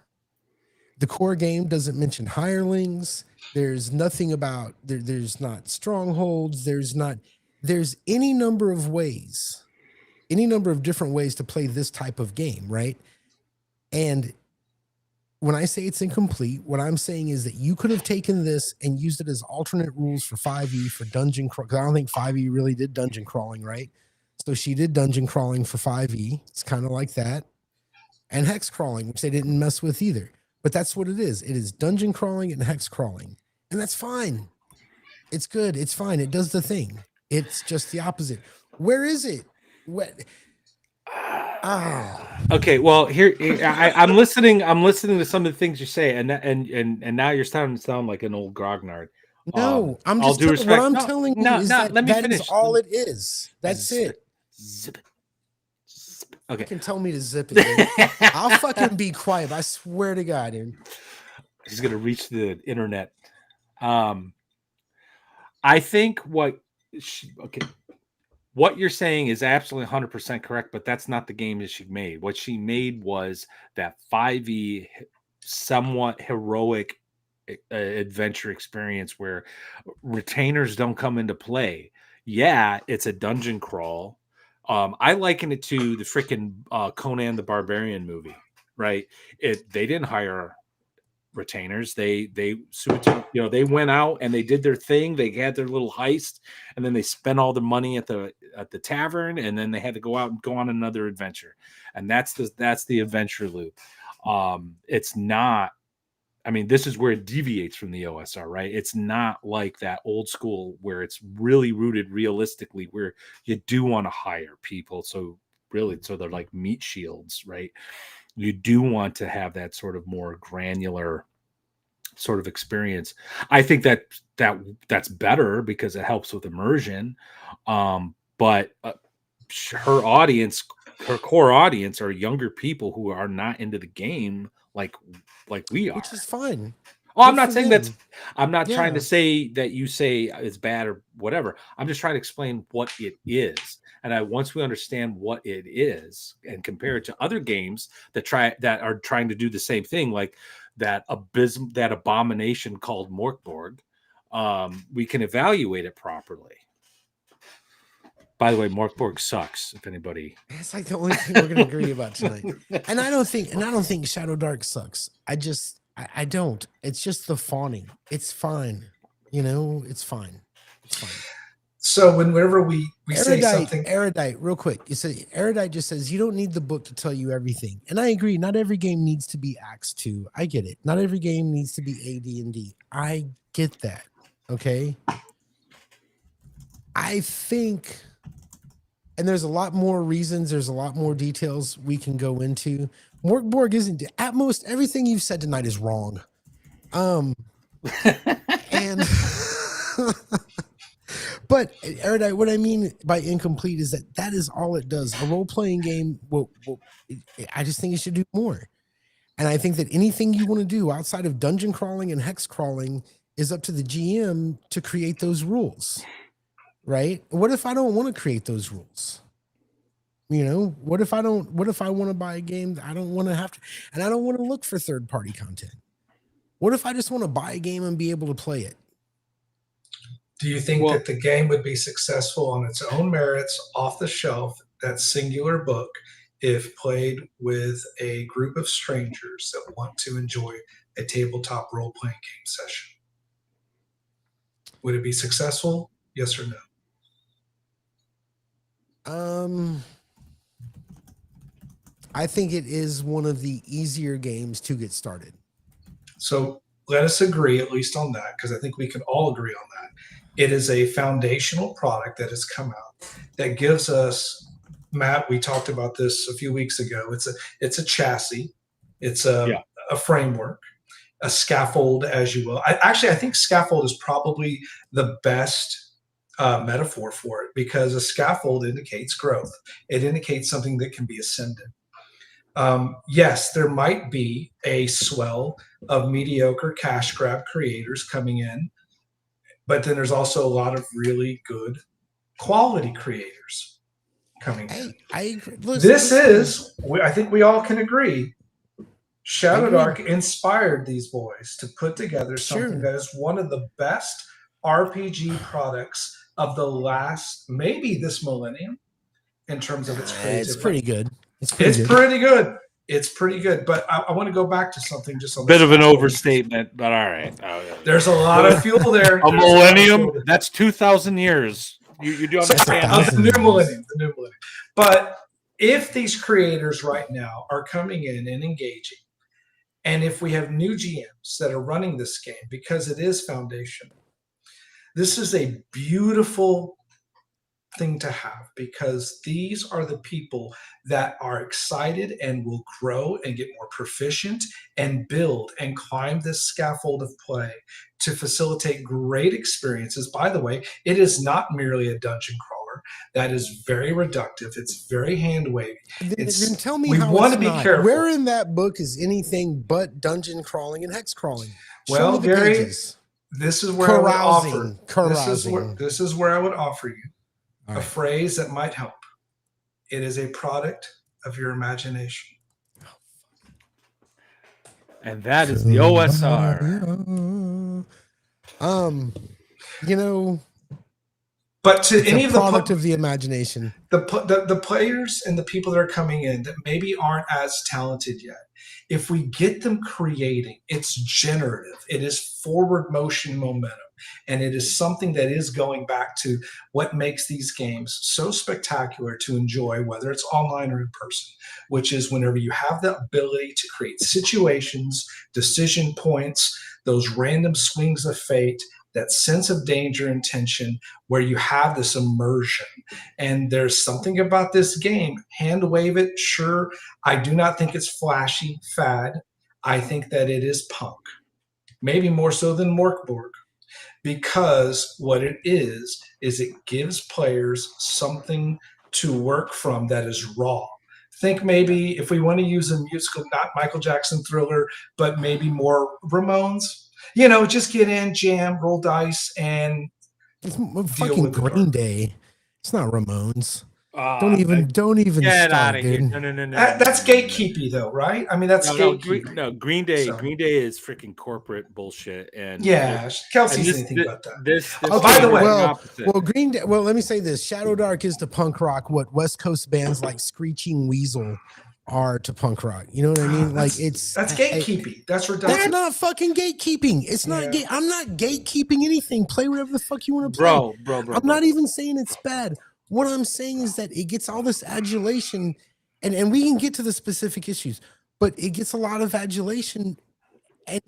The core game doesn't mention hirelings. There's nothing about there's not strongholds. There's any number of ways, any number of different ways to play this type of game, right? And when I say it's incomplete, what I'm saying is that you could have taken this and used it as alternate rules for 5e for dungeon crawl. Because I don't think 5e really did dungeon crawling, right? So she did dungeon crawling for 5e. It's kind of like that. And hex crawling, which they didn't mess with either. But that's what it is. It is dungeon crawling and hex crawling. And that's fine. It's good. It's fine. It does the thing. It's just the opposite. Where is it? What? Okay, well, here I'm listening. I'm listening to some of the things you say, and now you're starting to sound like an old grognard. No, I'm just what I'm telling you is that is all it is. That's it. Zip it. Okay, you can tell me to zip it. I'll fucking be quiet. I swear to God, dude. He's gonna reach the internet. I think what you're saying is absolutely 100% correct, but that's not the game that she made. What she made was that 5e somewhat heroic adventure experience where retainers don't come into play. Yeah, it's a dungeon crawl. I liken it to the freaking Conan the Barbarian movie, right? They didn't hire retainers. They went out and they did their thing. They had their little heist, and then they spent all the money at the tavern, and then they had to go out and go on another adventure. And that's the adventure loop. It's not I mean, this is where it deviates from the OSR, right? It's not like that old school where it's really rooted realistically, where you do want to hire people. So they're like meat shields, right? You do want to have that sort of more granular sort of experience. I think that's better because it helps with immersion. But her audience, her core audience, are younger people who are not into the game like we are, which is fine. Oh, I'm Good not for saying them. that's. I'm not trying to Yeah. say that you say it's bad or whatever. I'm just trying to explain what it is. And once we understand what it is and compare it to other games that are trying to do the same thing, like that abomination called Morkborg, we can evaluate it properly. By the way, Morkborg sucks. If anybody, That's like the only thing we're gonna agree about tonight. And I don't think Shadowdark sucks. I don't. It's just the fawning. It's fine. You know, it's fine. It's fine. So whenever we say something, Erudite, real quick. You say Erudite just says you don't need the book to tell you everything. And I agree, not every game needs to be Acts 2. I get it. Not every game needs to be AD&D. I get that. Okay. I think, and there's a lot more reasons, there's a lot more details we can go into. Morkborg isn't, at most everything you've said tonight is wrong. And but Erudite, what I mean by incomplete is that is all it does. A role-playing game I just think it should do more. And I think that anything you want to do outside of dungeon crawling and hex crawling is up to the GM to create those rules. Right? What if I don't want to create those rules? You know, what if I want to buy a game that I don't want to have to, and I don't want to look for third-party content? What if I just want to buy a game and be able to play it? Do you think that the game would be successful on its own merits, off the shelf, that singular book, if played with a group of strangers that want to enjoy a tabletop role-playing game session? Would it be successful? Yes or no? I think it is one of the easier games to get started. So let us agree at least on that, because I think we can all agree on that. It is a foundational product that has come out that gives us, Matt, we talked about this a few weeks ago. It's a chassis. It's a framework, a scaffold, as you will. I think scaffold is probably the best metaphor for it, because a scaffold indicates growth. It indicates something that can be ascended. Yes, there might be a swell of mediocre cash grab creators coming in, but then there's also a lot of really good quality creators coming in. I think we all can agree, Shadowdark inspired these boys to put together something that is one of the best RPG products of the last, maybe this millennium, in terms of its creativity. It's pretty good. It's pretty good. It's pretty good. But I want to go back to something just on bit of an overstatement, but all right. There's a lot of fuel there. A millennium? That's 2,000 years. You do understand the new millennium. But if these creators right now are coming in and engaging, and if we have new GMs that are running this game, because it is foundational, this is a beautiful thing to have, because these are the people that are excited and will grow and get more proficient and build and climb this scaffold of play to facilitate great experiences. By the way, it is not merely a dungeon crawler. That is very reductive. It's very hand wavy. Then tell me how it's not. Careful. Where in that book is anything but dungeon crawling and hex crawling? Well, Gary, this is where I would offer. This is where I would offer you a phrase that might help. It is a product of your imagination. And that is the OSR. You know, but to any of the product of the imagination, the players and the people that are coming in that maybe aren't as talented yet, if we get them creating, it's generative. It is forward motion momentum. And it is something that is going back to what makes these games so spectacular to enjoy, whether it's online or in person, which is whenever you have the ability to create situations, decision points, those random swings of fate, that sense of danger and tension, where you have this immersion. And there's something about this game. Hand wave it, sure. I do not think it's flashy fad. I think that it is punk, maybe more so than Morkborg, because what it is it gives players something to work from that is raw. Think maybe if we want to use a musical, not Michael Jackson Thriller, but maybe more Ramones. Just get in, jam, roll dice, and It's deal fucking with the Green dark. Day. It's not Ramones. Uh, Don't even get start, out of here. dude. No. That's gatekeepy, though, right? I mean, that's gatekeepy. No, Green Day. So. Green Day is freaking corporate bullshit. And Yeah, Kelsey's this, anything but that. This Oh, by the way, well, Green Day. Well, let me say this: Shadowdark is to punk rock what West Coast bands like Screeching Weasel are to punk rock. You know what I mean? Like that's gatekeeping. That's redundant. That's not fucking gatekeeping. It's not. I'm not gatekeeping anything. Play whatever the fuck you want to play, bro. I'm not even saying it's bad. What I'm saying is that it gets all this adulation, and we can get to the specific issues, but it gets a lot of adulation.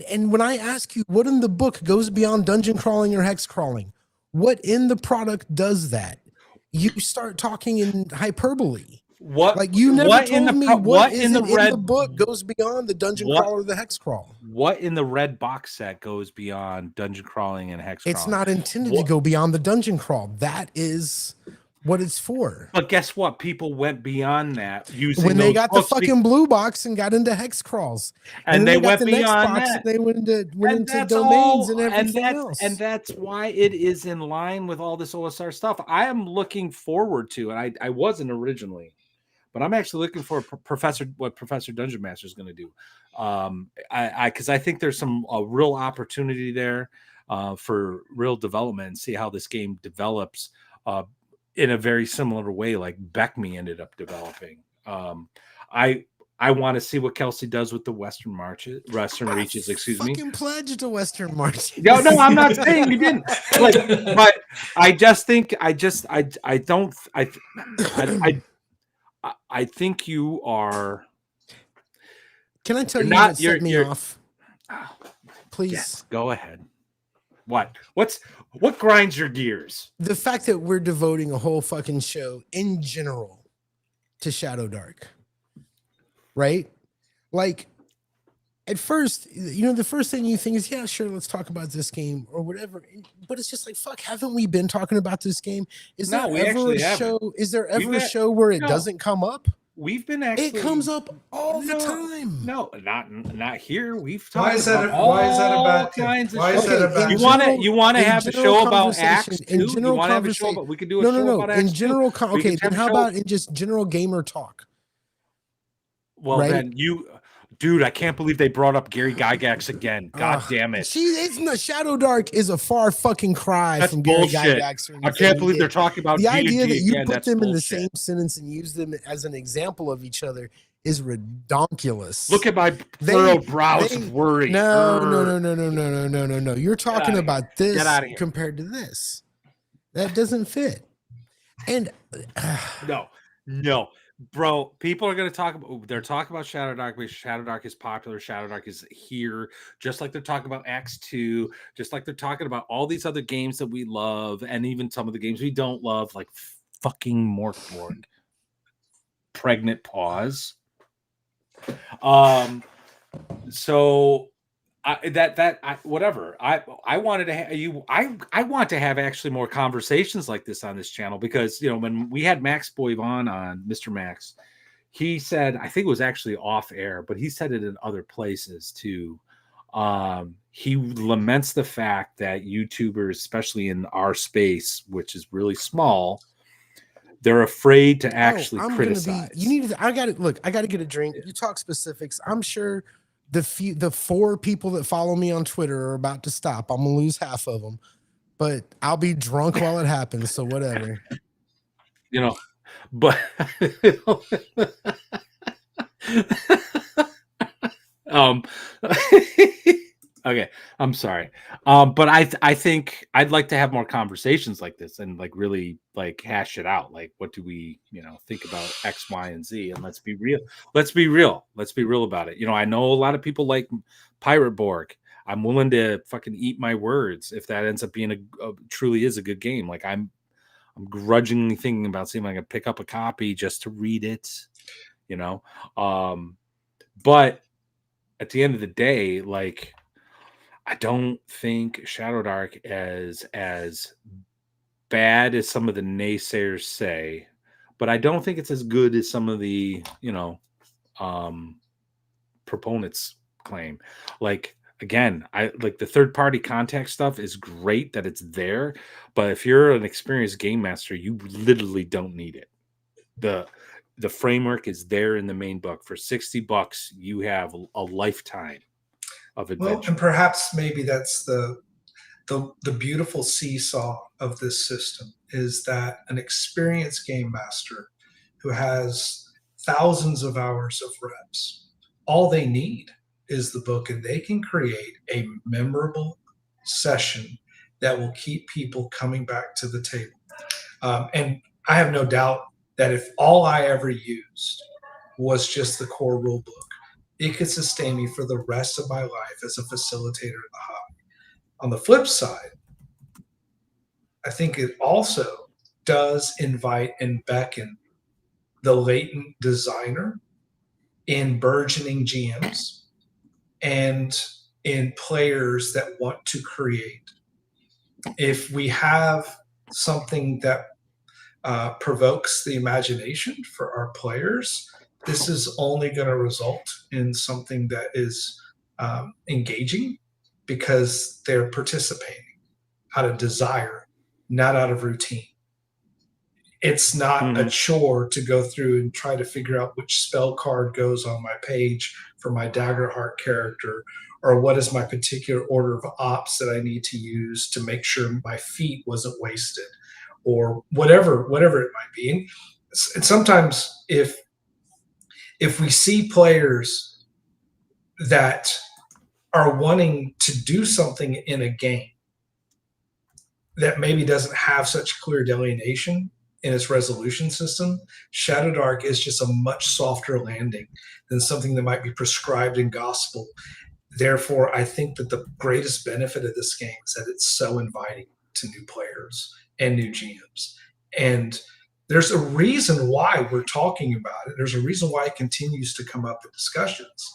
And when I ask you what in the book goes beyond dungeon crawling or hex crawling, what in the product does that? You start talking in hyperbole. What? Like you never told me what in the book goes beyond the dungeon crawl or the hex crawl. What in the red box set goes beyond dungeon crawling and hex crawling? It's not intended to go beyond the dungeon crawl. That is what it's for. But guess what? People went beyond that using when they got the fucking blue box and got into hex crawls, and they went beyond that. And they went into domains and everything else. And that's why it is in line with all this OSR stuff. I am looking forward to, and I wasn't originally, but I'm actually looking for what Professor Dungeon Master is going to do. Because I think there's a real opportunity there for real development and see how this game develops. In a very similar way, like Beckme ended up developing. I want to see what Kelsey does with the Western Reaches. Excuse me. Fucking pledge to Western Marches. No, I'm not saying you didn't. But I just think I think you are. Can I tell you what set me off? Please yes, go ahead. What grinds your gears? The fact that we're devoting a whole fucking show in general to Shadowdark, right? Like at first, the first thing you think is, yeah, sure, let's talk about this game or whatever. But it's just like, fuck, haven't we been talking about this game? Is there ever a show where it doesn't come up? We've been actually. It comes up all the time. No, not here. We've talked. Why is that a bad thing? Why is that a bad thing? You want to have a show about Axe too? You want to have a show, but we could do a show about Axe. In general, okay. Then how about in just general gamer talk? Well, then dude, I can't believe they brought up Gary Gygax again. God damn it! Shadowdark is a far fucking cry from bullshit. Gary Gygax. I can't believe they're talking about the idea that you again, put them in the same sentence and use them as an example of each other is redonkulous. Look at my furrowed brows of worry. No. You're talking about this compared to this. That doesn't fit. And no. Bro, people are going to talk about, they're talking about Shadowdark because Shadowdark is popular. Shadowdark is here, just like they're talking about X2, just like they're talking about all these other games that we love, and even some of the games we don't love, like fucking Morkborg. Pregnant pause. So whatever. I wanted to I want to have actually more conversations like this on this channel because when we had Max Boyvon on, Mr. Max, he said, I think it was actually off air, but he said it in other places too. He laments the fact that YouTubers, especially in our space, which is really small, they're afraid to actually criticize. I got to get a drink. You talk specifics. I'm sure the 4 people that follow me on Twitter are about to stop. I'm gonna lose half of them, but I'll be drunk while it happens. So whatever. But Okay, I'm sorry. But I think I'd like to have more conversations like this and like really like hash it out. Like, what do we, think about X, Y, and Z? And let's be real. Let's be real. Let's be real about it. I know a lot of people like Pirate Borg. I'm willing to fucking eat my words if that ends up being a truly is a good game. Like I'm grudgingly thinking about seeing if I can pick up a copy just to read it. You know, but at the end of the day, like. I don't think Shadowdark is as bad as some of the naysayers say, but I don't think it's as good as some of the, um, proponents claim. Like again, I like the third party contact stuff is great that it's there, but if you're an experienced game master, you literally don't need it. The the framework is there in the main book. For $60, you have a lifetime of Well, adventure. and perhaps maybe that's the beautiful seesaw of this system is that an experienced game master who has thousands of hours of reps, all they need is the book, and they can create a memorable session that will keep people coming back to the table. And I have no doubt that if all I ever used was just the core rule book, it could sustain me for the rest of my life as a facilitator of the hobby. On the flip side, I think it also does invite and beckon the latent designer in burgeoning GMs and in players that want to create. If we have something that provokes the imagination for our players, this is only going to result in something that is engaging because they're participating out of desire, not out of routine. It's not a chore to go through and try to figure out which spell card goes on my page for my Daggerheart character, or what is my particular order of ops that I need to use to make sure my feat wasn't wasted, or whatever it might be. And sometimes if we see players that are wanting to do something in a game that maybe doesn't have such clear delineation in its resolution system, Shadowdark is just a much softer landing than something that might be prescribed in gospel. Therefore, I think that the greatest benefit of this game is that it's so inviting to new players and new GMs. And there's a reason why we're talking about it. There's a reason why it continues to come up in discussions.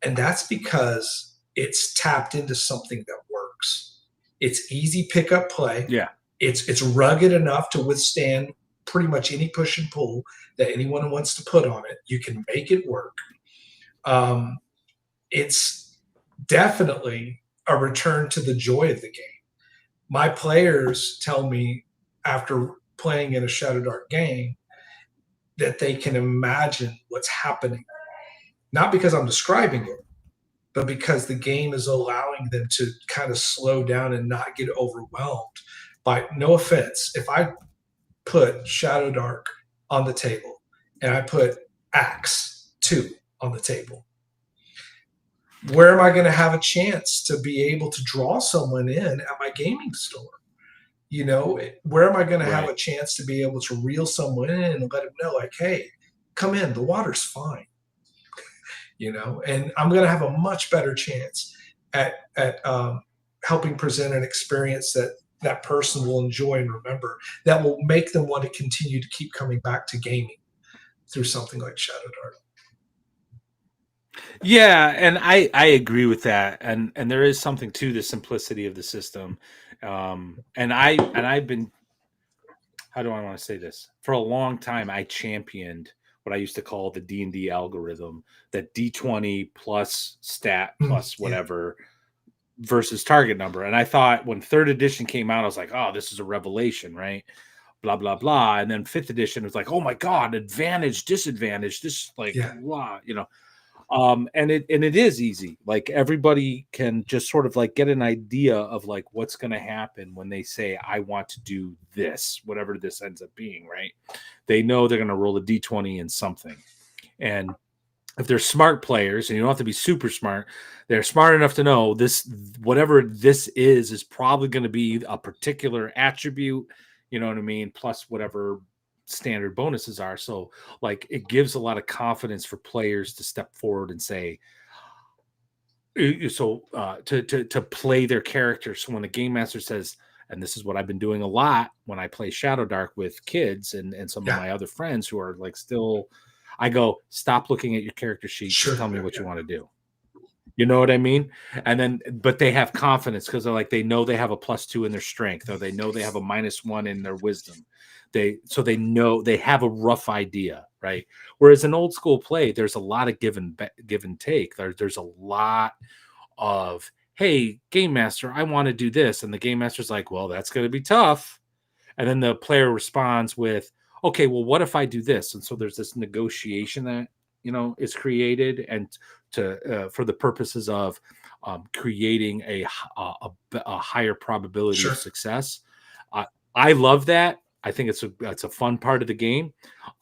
And that's because it's tapped into something that works. It's easy pickup play. Yeah. It's rugged enough to withstand pretty much any push and pull that anyone wants to put on it. You can make it work. It's definitely a return to the joy of the game. My players tell me after playing in a Shadowdark game that they can imagine what's happening. Not because I'm describing it, but because the game is allowing them to kind of slow down and not get overwhelmed by, no offense, if I put Shadowdark on the table and I put Axe 2 on the table, where am I going to have a chance to be able to draw someone in at my gaming store? Where am I going to have a chance to be able to reel someone in and let them know, like, hey, come in, the water's fine. And I'm going to have a much better chance at helping present an experience that person will enjoy and remember, that will make them want to continue to keep coming back to gaming through something like Shadowdark. Yeah, and I agree with that, and there is something to the simplicity of the system, and I've been, how do I want to say this, for a long time I championed what I used to call the D&D algorithm, that D20 plus stat plus whatever versus target number, and I thought when third edition came out, I was like, oh, this is a revelation, right? Blah blah blah, and then fifth edition was like, oh my god, advantage, disadvantage, this like blah, and it is easy. Like everybody can just sort of like get an idea of like what's going to happen when they say, I want to do this, whatever this ends up being, right? They know they're going to roll a D20 and something. And if they're smart players, and you don't have to be super smart, they're smart enough to know this, whatever this is probably going to be a particular attribute, you know what I mean, plus whatever standard bonuses are. So like it gives a lot of confidence for players to step forward and say, to play their character. So when the game master says, and this is what I've been doing a lot when I play Shadowdark with kids and some of Yeah. my other friends who are like still, I go, stop looking at your character sheet. Sure. Just tell me what you want to do. You know what I mean? And then, but they have confidence because they're like, they know they have a +2 in their strength, or they know they have a -1 in their wisdom. So they know, they have a rough idea, right? Whereas in old school play, there's a lot of give and take. There's a lot of, hey, game master, I want to do this. And the game master's like, well, that's going to be tough. And then the player responds with, okay, well, what if I do this? And so there's this negotiation that, is created, and for the purposes of creating a higher probability of success. I love that. I think it's a fun part of the game.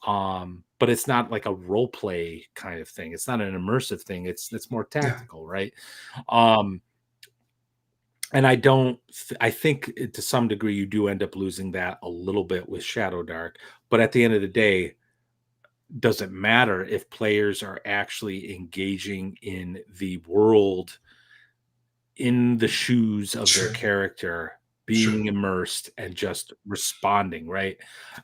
But it's not like a role play kind of thing. It's not an immersive thing. It's more tactical, right? And I think to some degree you do end up losing that a little bit with Shadowdark. But at the end of the day, doesn't matter if players are actually engaging in the world, in the shoes of their character, being immersed and just responding, right?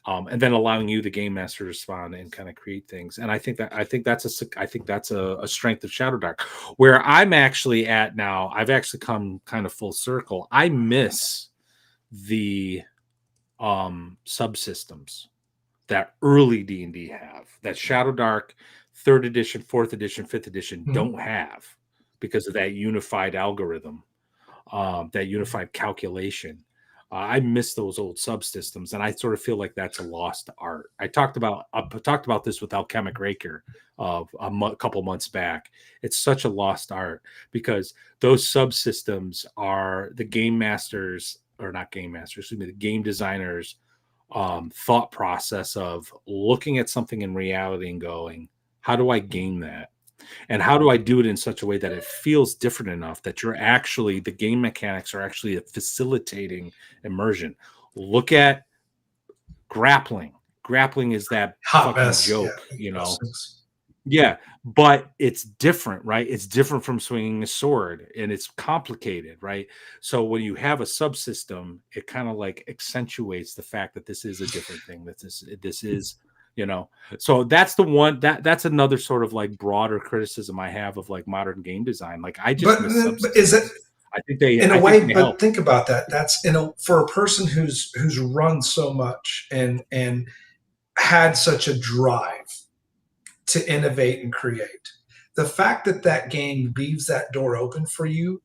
And then allowing you, the game master, to respond and kind of create things. And I think that's a strength of Shadowdark. Where I'm actually at now, I've actually come kind of full circle. I miss the subsystems that early D&D have, that Shadowdark 3rd edition, 4th edition, 5th edition don't have, because of that unified algorithm, that unified calculation. I miss those old subsystems, and I sort of feel like that's a lost art. I talked about this with Alchemic Raker a couple months back. It's such a lost art because those subsystems are the game masters, or not game masters, excuse me, the game designers thought process of looking at something in reality and going, how do I game that? And how do I do it in such a way that it feels different enough that the game mechanics are actually facilitating immersion? Look at grappling. Grappling is that fucking joke, Yeah, but it's different, right? It's different from swinging a sword, and it's complicated, right? So when you have a subsystem, it kind of like accentuates the fact that this is a different thing. That this is, So that's the one that's another sort of like broader criticism I have of like modern game design. Like I just miss subsystems. Is it? I think they in a way, but help. Think about that. That's for a person who's run so much and had such a drive to innovate and create. The fact that game leaves that door open for you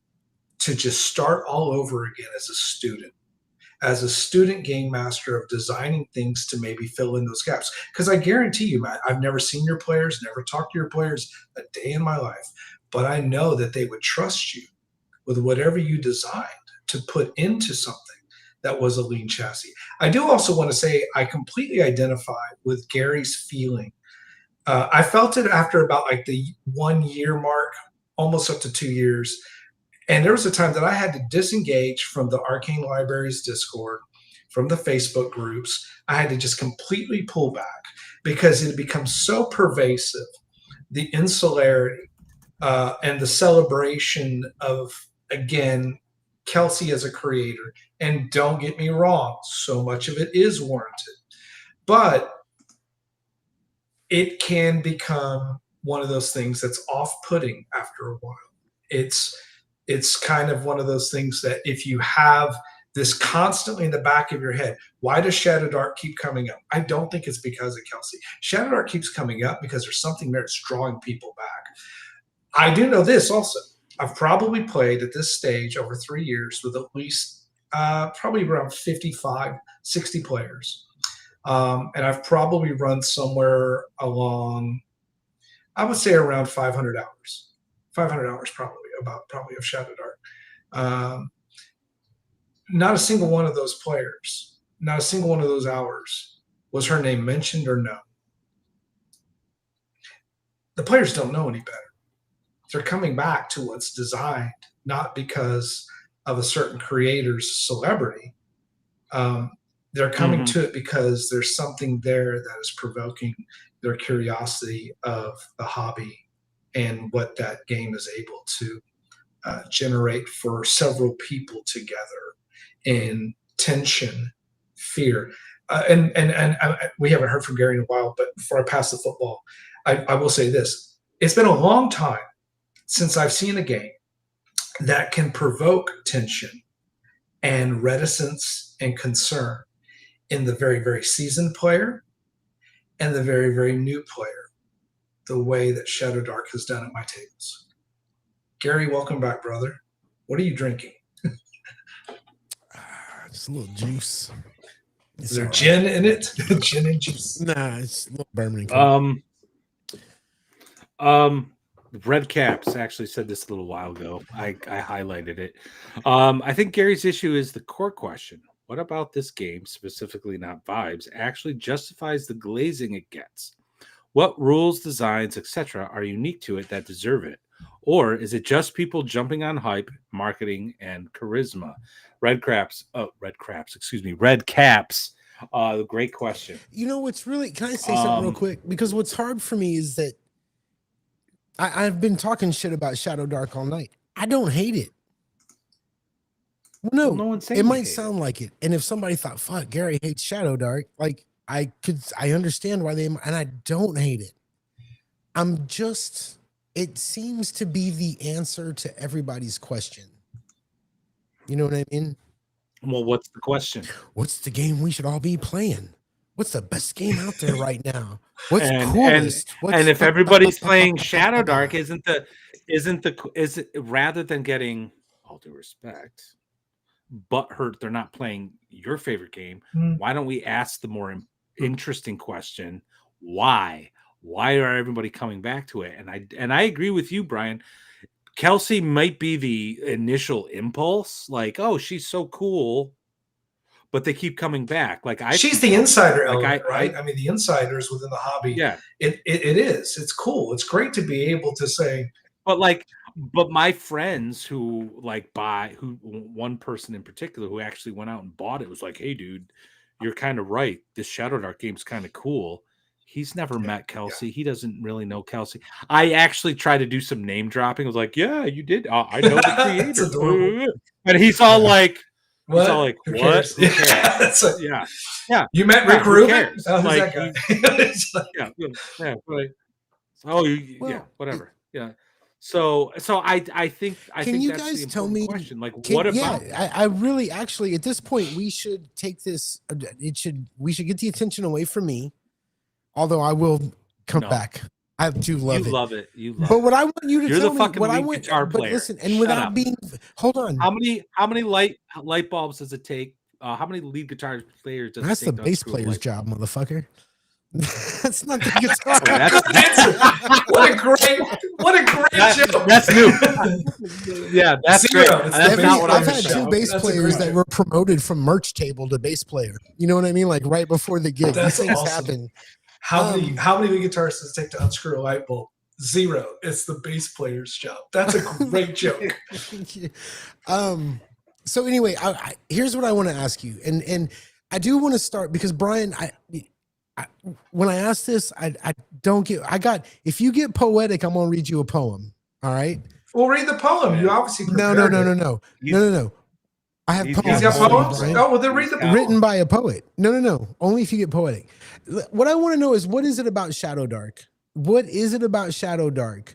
to just start all over again as a student game master of designing things to maybe fill in those gaps. Because I guarantee you, Matt, I've never seen your players, never talked to your players a day in my life, but I know that they would trust you with whatever you designed to put into something that was a lean chassis. I do also want to say I completely identify with Gary's feeling. I felt it after about like the 1 year mark, almost up to 2 years. And there was a time that I had to disengage from the Arcane Libraries Discord, from the Facebook groups. I had to just completely pull back because it had become so pervasive, the insularity and the celebration of, again, Kelsey as a creator. And don't get me wrong, so much of it is warranted. But it can become one of those things that's off-putting after a while. It's kind of one of those things that if you have this constantly in the back of your head, why does Shadowdark keep coming up? I don't think it's because of Kelsey. Shadowdark keeps coming up because there's something there that's drawing people back. I do know this also. I've probably played at this stage over 3 years with at least probably around 55, 60 players. And I've probably run somewhere along, I would say around 500 hours. 500 hours probably of Shadowdark. Not a single one of those players, not a single one of those hours was her name mentioned or known. The players don't know any better. They're coming back to what's designed, not because of a certain creator's celebrity. They're coming to it because there's something there that is provoking their curiosity of the hobby and what that game is able to generate for several people together in tension, fear. And we haven't heard from Gary in a while, but before I pass the football, I will say this. It's been a long time since I've seen a game that can provoke tension and reticence and concern in the very, very seasoned player and the very, very new player, the way that Shadowdark has done at my tables. Gary, welcome back, brother. What are you drinking? Just a little juice. Is there gin in it? Gin and juice? Nah, it's a little bourbon. Red Caps actually said this a little while ago. I highlighted it. I think Gary's issue is the core question. What about this game, specifically not vibes, actually justifies the glazing it gets? What rules, designs, etc. are unique to it that deserve it? Or is it just people jumping on hype, marketing, and charisma? Red Caps. Great question. You know what's really? Can I say something real quick? Because what's hard for me is that I've been talking shit about Shadowdark all night. I don't hate it. No, it might sound like it. And if somebody thought, "Fuck, Gary hates Shadowdark," like I understand why they, and I don't hate it. I'm just. It seems to be the answer to everybody's question. You know what I mean? Well, what's the question? What's the game we should all be playing? What's the best game out there right now? What's coolest? And if everybody's playing Shadowdark, is it rather than getting all due respect, butthurt they're not playing your favorite game? Why don't we ask the more interesting question? Why? Why are everybody coming back to it? And I agree with you, Brian. Kelsey might be the initial impulse, like, oh, she's so cool, but they keep coming back. Like she's the insider element, right? I mean, the insiders within the hobby. Yeah, it is. It's cool. It's great to be able to say. But my friends who one person in particular who actually went out and bought it was like, hey, dude, you're kind of right. This Shadowdark game's kind of cool. He's never met Kelsey. He doesn't really know Kelsey. I actually tried to do some name dropping. I was like, yeah, you did. I know the creator. And he's all like, what? He's all like, who what? Cares? Who cares? Yeah. You met Rick Rubin? Oh, who's like, that guy? Whatever. Yeah. So I think you that's guys the tell me question. Like, what about? Yeah, I really actually at this point we should take this. We should get the attention away from me. Although I will come back. I do love it. You love it. You love but what I want you to tell me, what I want, guitar player. But listen, and without being, hold on. How many light bulbs does it take? How many lead guitar players does That's it take? That's the bass player's job, motherfucker. That's not the guitar. What a great joke. That's new. Yeah, that's great. That's not what I've had two bass players that were promoted from merch table to bass player. You know what I mean? Like right before the gig. These things happen. How many guitarists does it take to unscrew a light bulb? 0. It's the bass player's job. That's a great joke. So anyway, here's what I want to ask you, and I do want to start because Brian, when I ask this, I don't get. If you get poetic, I'm gonna read you a poem. All right. Well, read the poem. You obviously no. I have poems. He's got poems. Brian. Oh, well, then read the poem. Written by a poet. No. Only if you get poetic. What I want to know is what is it about Shadowdark? What is it about Shadowdark?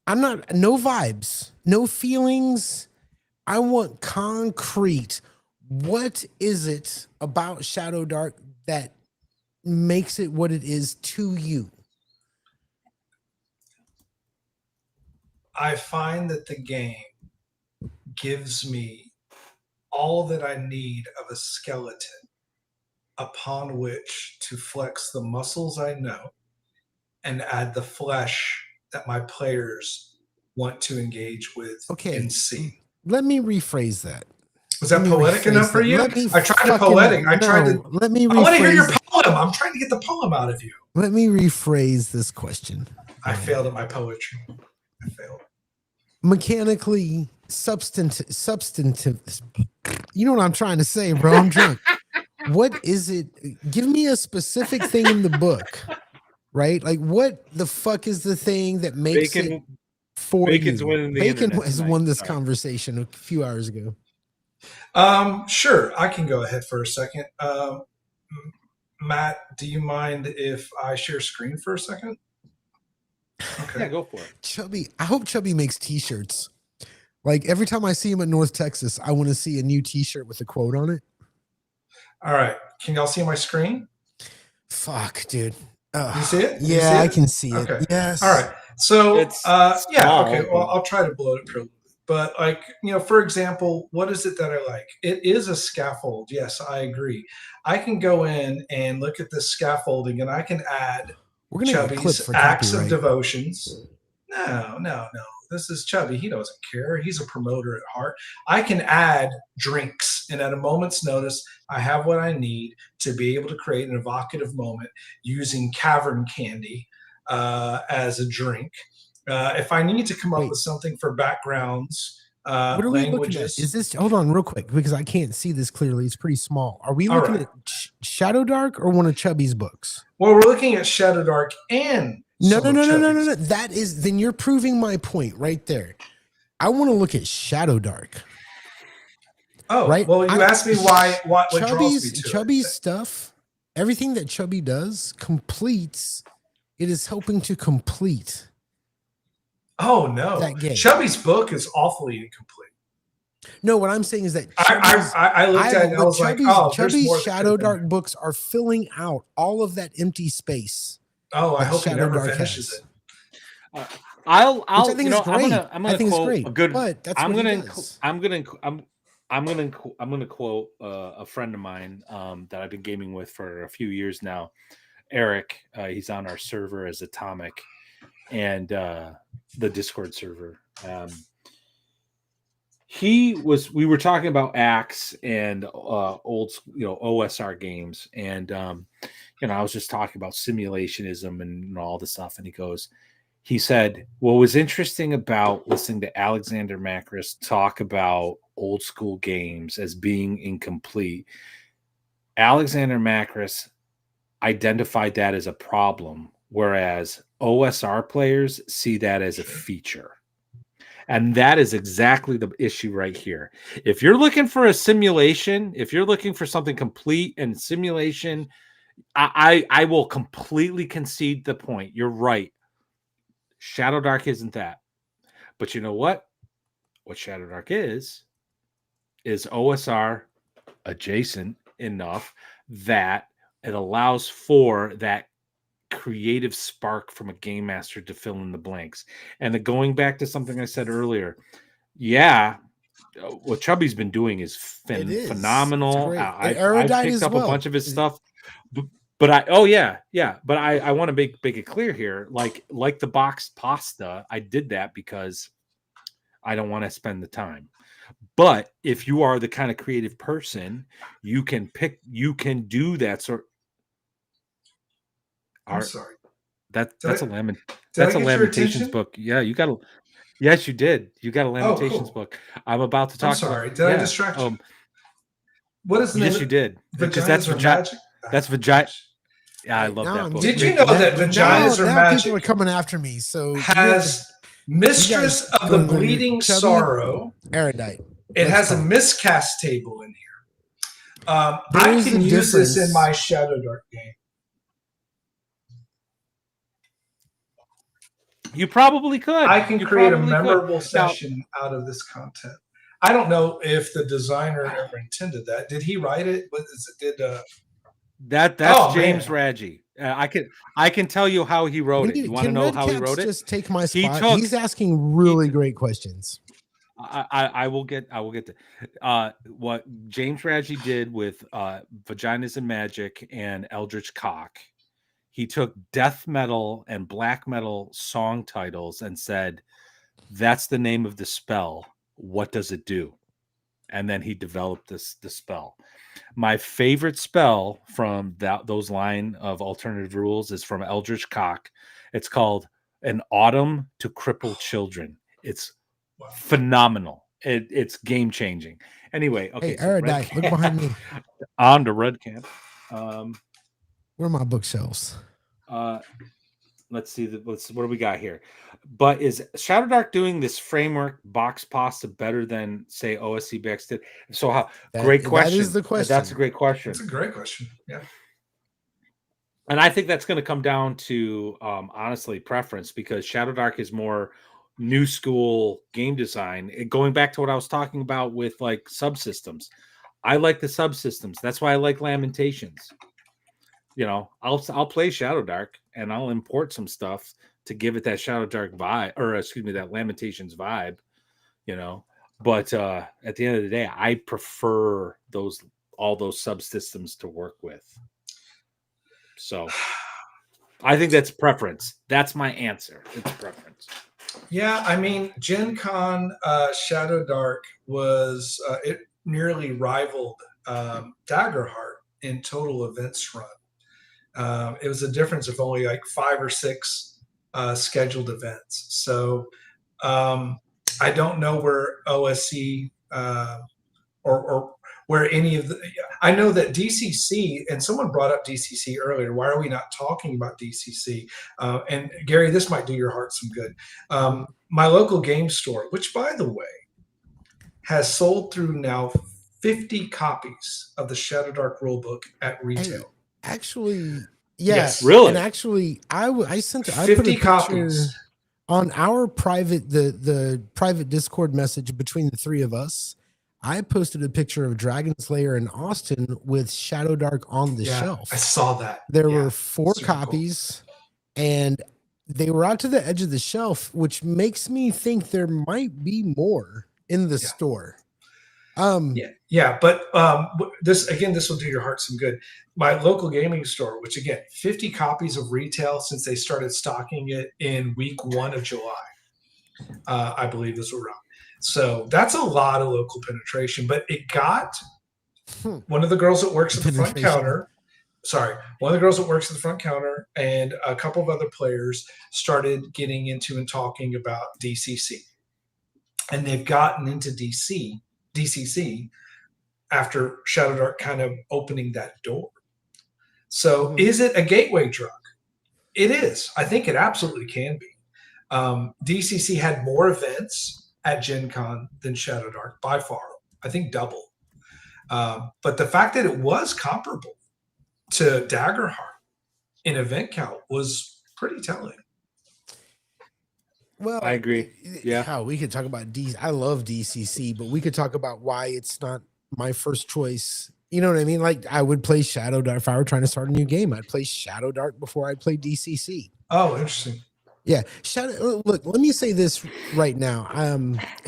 No vibes, no feelings. I want concrete. What is it about Shadowdark that makes it what it is to you? I find that the game gives me all that I need of a skeleton upon which to flex the muscles I know and add the flesh that my players want to engage with and see. Let me rephrase that. Was that poetic enough for you? I tried to poetic. I want to hear your poem. I'm trying to get the poem out of you. Let me rephrase this question. I failed at my poetry. I failed. Mechanically substantive. You know what I'm trying to say, bro? I'm drunk. What is it? Give me a specific thing in the book, right? Like, what the fuck is the thing that makes it for Bacon's you? winning the Bacon internet has tonight. won this Sorry. conversation a few hours ago. Sure, I can go ahead for a second. Matt, do you mind if I share screen for a second? Okay. Yeah, go for it. Chubby, I hope Chubby makes t-shirts. Like every time I see him in North Texas, I want to see a new t-shirt with a quote on it. All right. Can y'all see my screen? Fuck, dude. You see it? Yeah, see it? I can see it. Okay. Yes. All right. So, yeah, okay. Well, but... I'll try to blow it up. But, like, for example, what is it that I like? It is a scaffold. Yes, I agree. I can go in and look at this scaffolding, and I can add Chubby's acts of devotions. No. This is Chubby. He doesn't care. He's a promoter at heart. I can add drinks, and at a moment's notice, I have what I need to be able to create an evocative moment using cavern candy as a drink. If I need to come up with something for backgrounds, what are we looking at? Is this, hold on real quick, because I can't see this clearly. It's pretty small. Are we looking at Shadowdark or one of Chubby's books? Well, we're looking at Shadowdark and No. That is, then you're proving my point right there. I want to look at Shadowdark. Oh, right. Well, you asked me what draws me to Chubby's stuff. Everything that Chubby does completes. It is helping to complete. Oh no, Chubby's book is awfully incomplete. No, what I'm saying is that I looked at it and I was Chubby's, like, oh, Chubby's Shadowdark books are filling out all of that empty space. Oh, I hope he never finishes it. I'll I think it's great. I'm gonna quote great. A good. But that's I'm what gonna quote a friend of mine that I've been gaming with for a few years now, Eric. He's on our server as Atomic, and the Discord server. We were talking about acts and old, OSR games, and I was just talking about simulationism and all the stuff, and he said, what was interesting about listening to Alexander Macris talk about old school games as being incomplete, Alexander Macris identified that as a problem, whereas OSR players see that as a feature. And that is exactly the issue right here. If you're looking for a simulation, if you're looking for something complete and simulation, I will completely concede the point. You're right. Shadowdark isn't that. But you know what? What Shadowdark is OSR adjacent enough that it allows for that creative spark from a game master to fill in the blanks. And going back to something I said earlier, what Chubby's been doing is phenomenal. I picked up a bunch of his stuff, but I want to make it clear here, like the boxed pasta, I did that because I don't want to spend the time. But if you are the kind of creative person, you can do that sort. I'm sorry. That's a Lamentations book. Yeah, you got to. Yes, you did. You got a Lamentations book. I'm about to talk. I'm sorry. Did I distract you? What is the name? Yes, you did. Because that's magic. That's vagina. Yeah, I love that book. Did you know that vaginas are magic? People are coming after me. So has Mistress of the Bleeding Sorrow. Erudite. It has a miscast table in here. I can use this in my Shadowdark game. You probably could. I can create a memorable session out of this content. I don't know if the designer ever intended that. Did he write it? That's James Raggi. I can tell you how he wrote it. You want to know how he wrote it? Just take my spot. He's asking really great questions. I will get to what James Raggi did with Vaginas and Magic and Eldritch Cock. He took death metal and black metal song titles and said, that's the name of the spell. What does it do? And then he developed the spell. My favorite spell from those line of alternative rules is from Eldritch Cock. It's called an autumn to cripple children. It's Wow. phenomenal. It's game changing. Anyway, okay. Hey, So Red Erudite, look behind me. on to Red Camp. Where are my bookshelves? Let's see. What do we got here? But is Shadowdark doing this framework box pasta better than say OSC Bex did? So how? Great question. That is the question. That's a great question. That's a great question. Yeah. And I think that's going to come down to honestly preference, because Shadowdark is more new school game design. Going back to what I was talking about with like subsystems, I like the subsystems. That's why I like Lamentations. You know, I'll play Shadowdark and I'll import some stuff to give it that Shadowdark vibe, or excuse me, that Lamentations vibe. You know, but at the end of the day, I prefer all those subsystems to work with. So I think that's preference. That's my answer. It's preference. Yeah, I mean, Gen Con Shadowdark was it nearly rivaled Daggerheart in total events run. It was a difference of only like 5 or 6 scheduled events. So I don't know where OSC or where any of the. I know that DCC, and someone brought up DCC earlier. Why are we not talking about DCC? And Gary, this might do your heart some good. My local game store, which by the way, has sold through now 50 copies of the Shadowdark rulebook at retail. Hey, actually, yeah, yes, really. And actually, I put a picture copies on our private the private Discord message between the three of us. I posted a picture of Dragon Slayer in Austin with Shadowdark on the shelf. I saw that. There were 4 copies, and they were out to the edge of the shelf, which makes me think there might be more in the store. But this will do your heart some good. My local gaming store, which again, 50 copies of retail since they started stocking it in week 1 of July, I believe is around. So that's a lot of local penetration, but it got one of the girls that works at the front counter. One of the girls that works at the front counter and a couple of other players started getting into and talking about DCC. And they've gotten into DCC after Shadowdark kind of opening that door. So is it a gateway drug? It is. I think it absolutely can be. DCC had more events at Gen Con than Shadowdark by far. I think double. But the fact that it was comparable to Daggerheart in event count was pretty telling. Well, I agree. Yeah. How we could talk about I love DCC, but we could talk about why it's not my first choice. You know what I mean? Like I would play Shadowdark if I were trying to start a new game. I'd play Shadowdark before I'd play DCC. Oh, interesting. Yeah. Look, let me say this right now.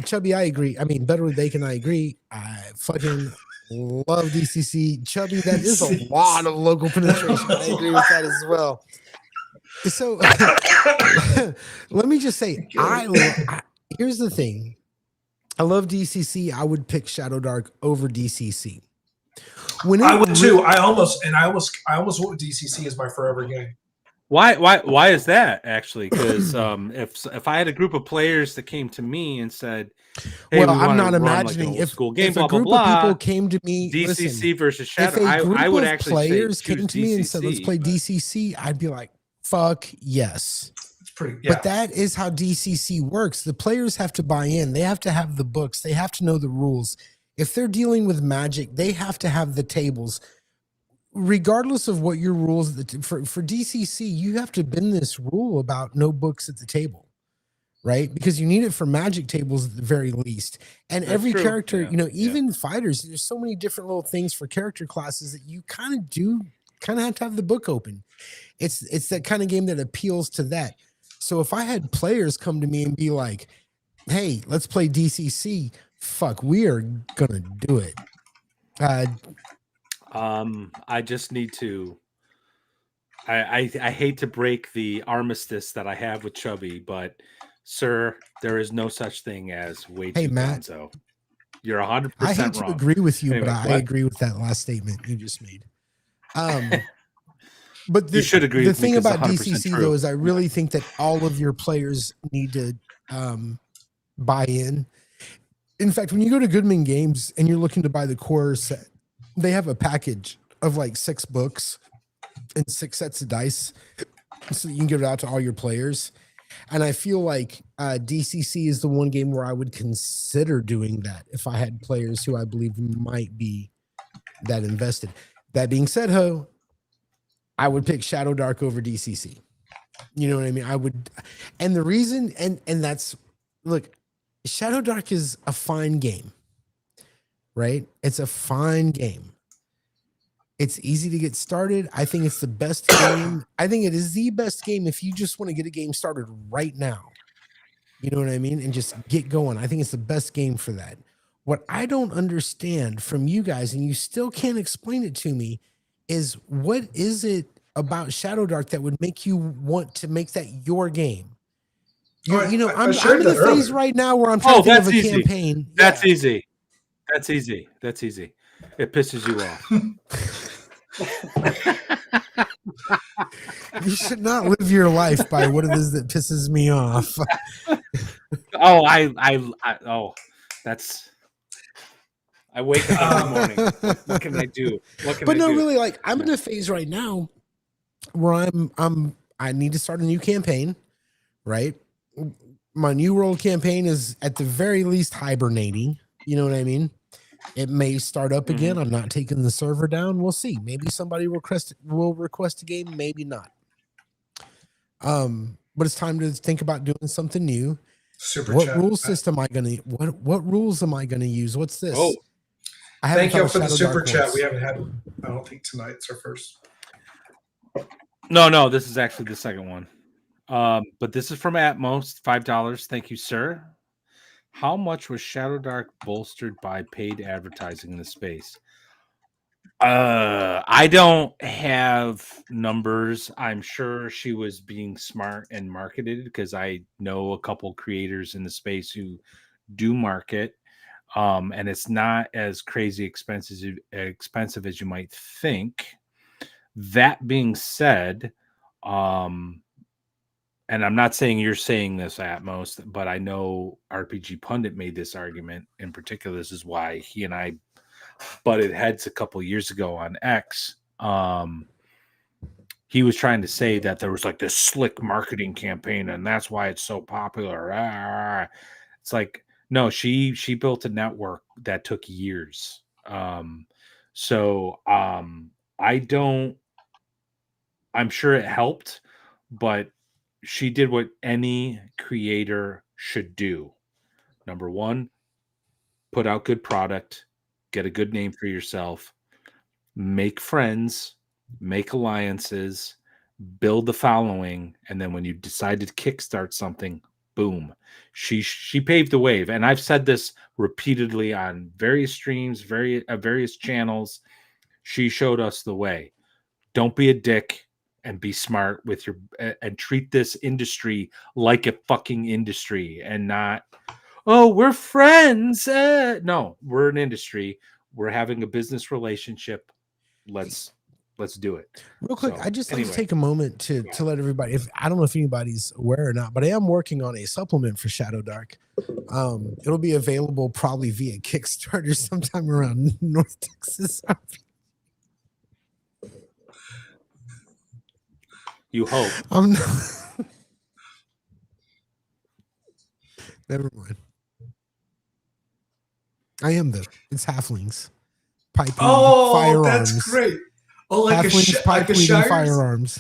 Chubby, I agree. I mean, Better with Bacon, I agree. I fucking love DCC. Chubby, that is a lot of local penetration. I agree with that as well. So let me just say, here's the thing. I love DCC. I would pick Shadowdark over DCC. I would too. I almost went with DCC as my forever game. Why is that actually? Because if I had a group of players that came to me and said, "Hey, well, I'm not imagining like if game, a blah, group blah, of blah, people came to me, DCC versus Shadow, if a group I would of actually players say came to me and said, "Let's play DCC," I'd be like, "Fuck yes." It's pretty. Yeah. But that is how DCC works. The players have to buy in. They have to have the books. They have to know the rules. If they're dealing with Magic, they have to have the tables. Regardless of what your rules for DCC, you have to bend this rule about no books at the table, right? Because you need it for Magic tables at the very least. And That's every true. character, even fighters, there's so many different little things for character classes that you kind of have to have the book open. It's that kind of game that appeals to that. So if I had players come to me and be like, "Hey, let's play DCC," fuck, we are gonna do it. I just need to. I hate to break the armistice that I have with Chubby, but sir, there is no such thing as way too Matt. gonzo. You're 100% I hate wrong. to agree with you, Anyway, but I agree with that last statement you just made. But You should agree the with me thing 'cause it's about 100% DCC true. though is I really think that all of your players need to buy in. In fact, when you go to Goodman Games and you're looking to buy the core set, they have a package of like 6 books and 6 sets of dice, so you can give it out to all your players. And I feel like DCC is the one game where I would consider doing that if I had players who I believe might be that invested. That being said, I would pick Shadowdark over DCC. You know what I mean? I would, and the reason, and that's, look, Shadowdark is a fine game, right? It's a fine game. It's easy to get started. I think it's the best game. I think it is the best game if you just want to get a game started right now. You know what I mean? And just get going. I think it's the best game for that. What I don't understand from you guys, and you still can't explain it to me, is what is it about Shadowdark that would make you want to make that your game? I'm in a phase right now where I'm trying to think of a campaign. That's easy. That's easy. That's easy. It pisses you off. You should not live your life by what it is that pisses me off. I wake up in the morning. What can I do? Really, like I'm in a phase right now where I need to start a new campaign, right? My new world campaign is at the very least hibernating. You know what I mean? It may start up again. I'm not taking the server down. We'll see. Maybe somebody will request a game, maybe not. But it's time to think about doing something new. What rule system am I gonna what rules am I gonna use? What's this? Oh, thank you for the super chat. We haven't had, I don't think tonight. It's our first. No, this is actually the second one. But this is from Atmos, $5. Thank you, sir. How much was Shadowdark bolstered by paid advertising in the space? I don't have numbers. I'm sure she was being smart and marketed because I know a couple creators in the space who do market. And it's not as crazy expensive as you might think. That being said, and I'm not saying you're saying this at most, but I know RPG Pundit made this argument in particular. This is why he and I butted heads a couple years ago on X. He was trying to say that there was like this slick marketing campaign, and that's why it's so popular. It's like, no, she built a network that took years. I'm sure it helped, but she did what any creator should do. Number one, put out good product, get a good name for yourself, make friends, make alliances, build the following, and then when you decide to kickstart something, boom. She paved the wave, and I've said this repeatedly on various streams, various channels. She showed us the way. Don't be a dick and be smart with your and treat this industry like a fucking industry and not, oh, we're friends. No, we're an industry. We're having a business relationship. Let's do it. Real quick, I just like to take a moment to let everybody, if I don't know if anybody's aware or not, but I am working on a supplement for Shadowdark. It'll be available probably via Kickstarter sometime around North Texas. You hope. I'm not. Never mind. I am though. It's halflings. Piping firearms. That's great. Oh, like halflings, pipe leading firearms.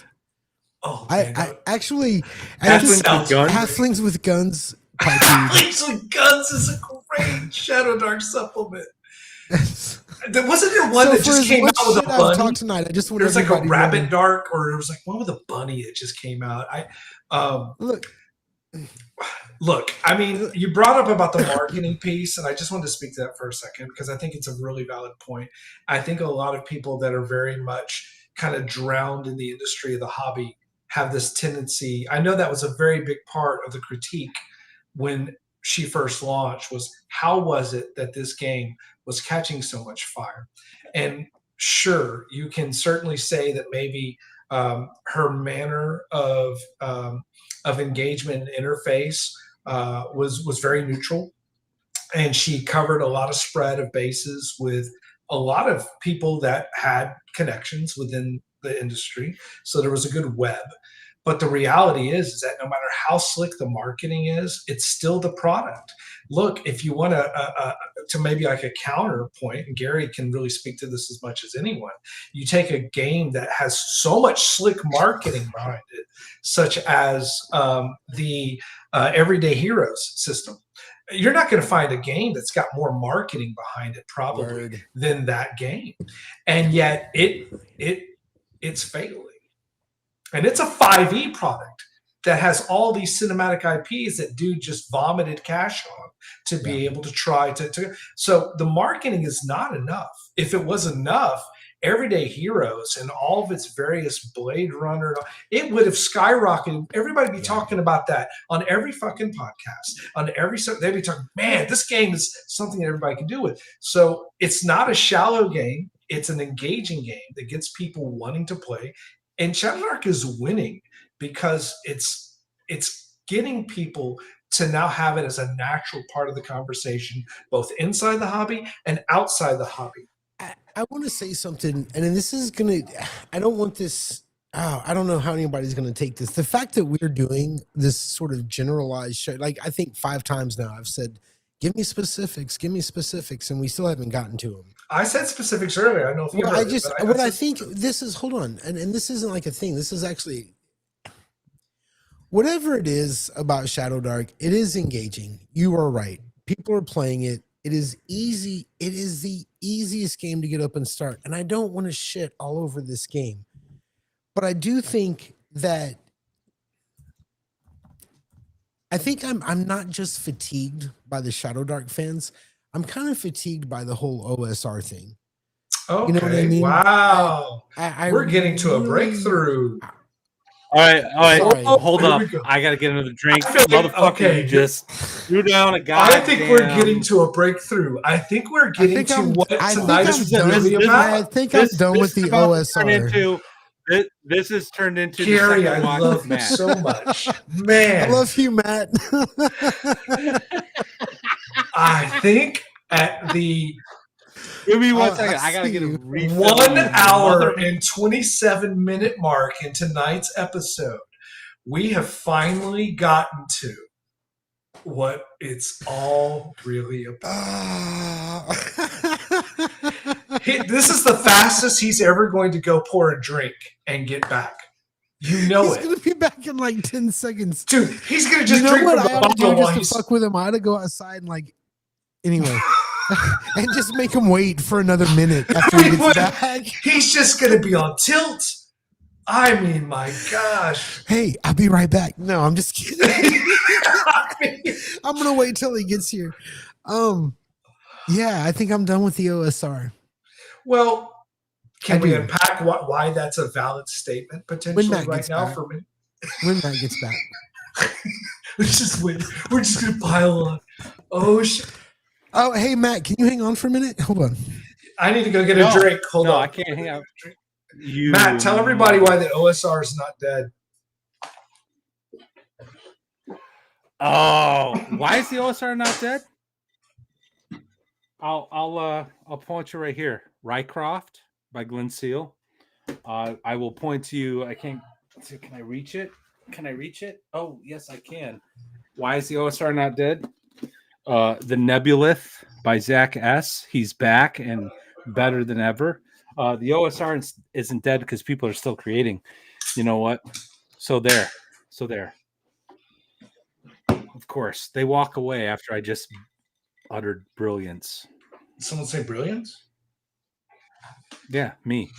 Oh, I actually halflings with guns. Halflings with guns is a great Shadowdark supplement. Wasn't there one that just came out with a bunny? Talked tonight. I just there was like a rabbit dark, or there was like one with a bunny that just came out. Look. I mean, you brought up about the marketing piece, and I just wanted to speak to that for a second because I think it's a really valid point. I think a lot of people that are very much kind of drowned in the industry of the hobby have this tendency. I know that was a very big part of the critique when she first launched was how was it that this game was catching so much fire? And sure, you can certainly say that maybe Her manner of engagement and interface was very neutral, and she covered a lot of spread of bases with a lot of people that had connections within the industry. So there was a good web. But the reality is that no matter how slick the marketing is, it's still the product. Look, if you want to maybe like a counterpoint, and Gary can really speak to this as much as anyone, you take a game that has so much slick marketing behind it, such as the Everyday Heroes system. You're not going to find a game that's got more marketing behind it probably than that game, and yet it's failing. And it's a 5e product that has all these cinematic IPs that dude just vomited cash on to be able to try to. So the marketing is not enough. If it was enough, Everyday Heroes and all of its various Blade Runner, it would have skyrocketed. Everybody be talking about that on every fucking podcast. They'd be talking, man, this game is something that everybody can do with. So it's not a shallow game. It's an engaging game that gets people wanting to play. And Shadowdark is winning because it's getting people to now have it as a natural part of the conversation, both inside the hobby and outside the hobby. I want to say something, and then this is going to, I don't want this, I don't know how anybody's going to take this. The fact that we're doing this sort of generalized show, like I think 5 times now I've said, give me specifics, and we still haven't gotten to them. I said specifics earlier. I don't know if you heard it, I think this is, hold on, and this isn't like a thing. This is actually, whatever it is about Shadowdark, it is engaging. You are right. People are playing it. It is easy. It is the easiest game to get up and start. And I don't want to shit all over this game. But I do think that I'm not just fatigued by the Shadowdark fans. I'm kind of fatigued by the whole OSR thing. Okay. You know what I mean? Wow. We're getting to a breakthrough. All right. Hold up. I got to get another drink. Motherfucker, you just threw down a guy. I think we're getting to a breakthrough. I think we're getting to what tonight is really about. I think I'm done with the OSR. This has turned into Gary, I love you so much. Man. I love you, Matt. I think at the give me 1 second. I gotta get a 1 hour and 27-minute mark in tonight's episode. We have finally gotten to what it's all really about. This is the fastest he's ever going to go pour a drink and get back. You know he's going to be back in like 10 seconds. Dude, he's going to just drink from the bottle while he's... to fuck with him. I had to go outside and like... Anyway. And just make him wait for another minute after he gets back. He's just going to be on tilt. I mean, my gosh. Hey, I'll be right back. No, I'm just kidding. I'm going to wait till he gets here. Yeah, I think I'm done with the OSR. Well, can we unpack why that's a valid statement potentially right now for me? When Matt gets back. Let's just wait. We're just going to pile on. Oh, shit. Oh, hey, Matt, can you hang on for a minute? Hold on. I need to go get a drink. Hold on. I can't hang out. Matt, tell everybody why the OSR is not dead. Oh, why is the OSR not dead? I'll point you right here. Rycroft by Glenn Seal. I will point to you. I can't. Can I reach it? Can I reach it? Oh, yes, I can. Why is the OSR not dead? The Nebulith by Zach S. He's back and better than ever. The OSR isn't dead because people are still creating. You know what? So there. Of course, they walk away after I just uttered brilliance. Did someone say brilliance? Yeah, me.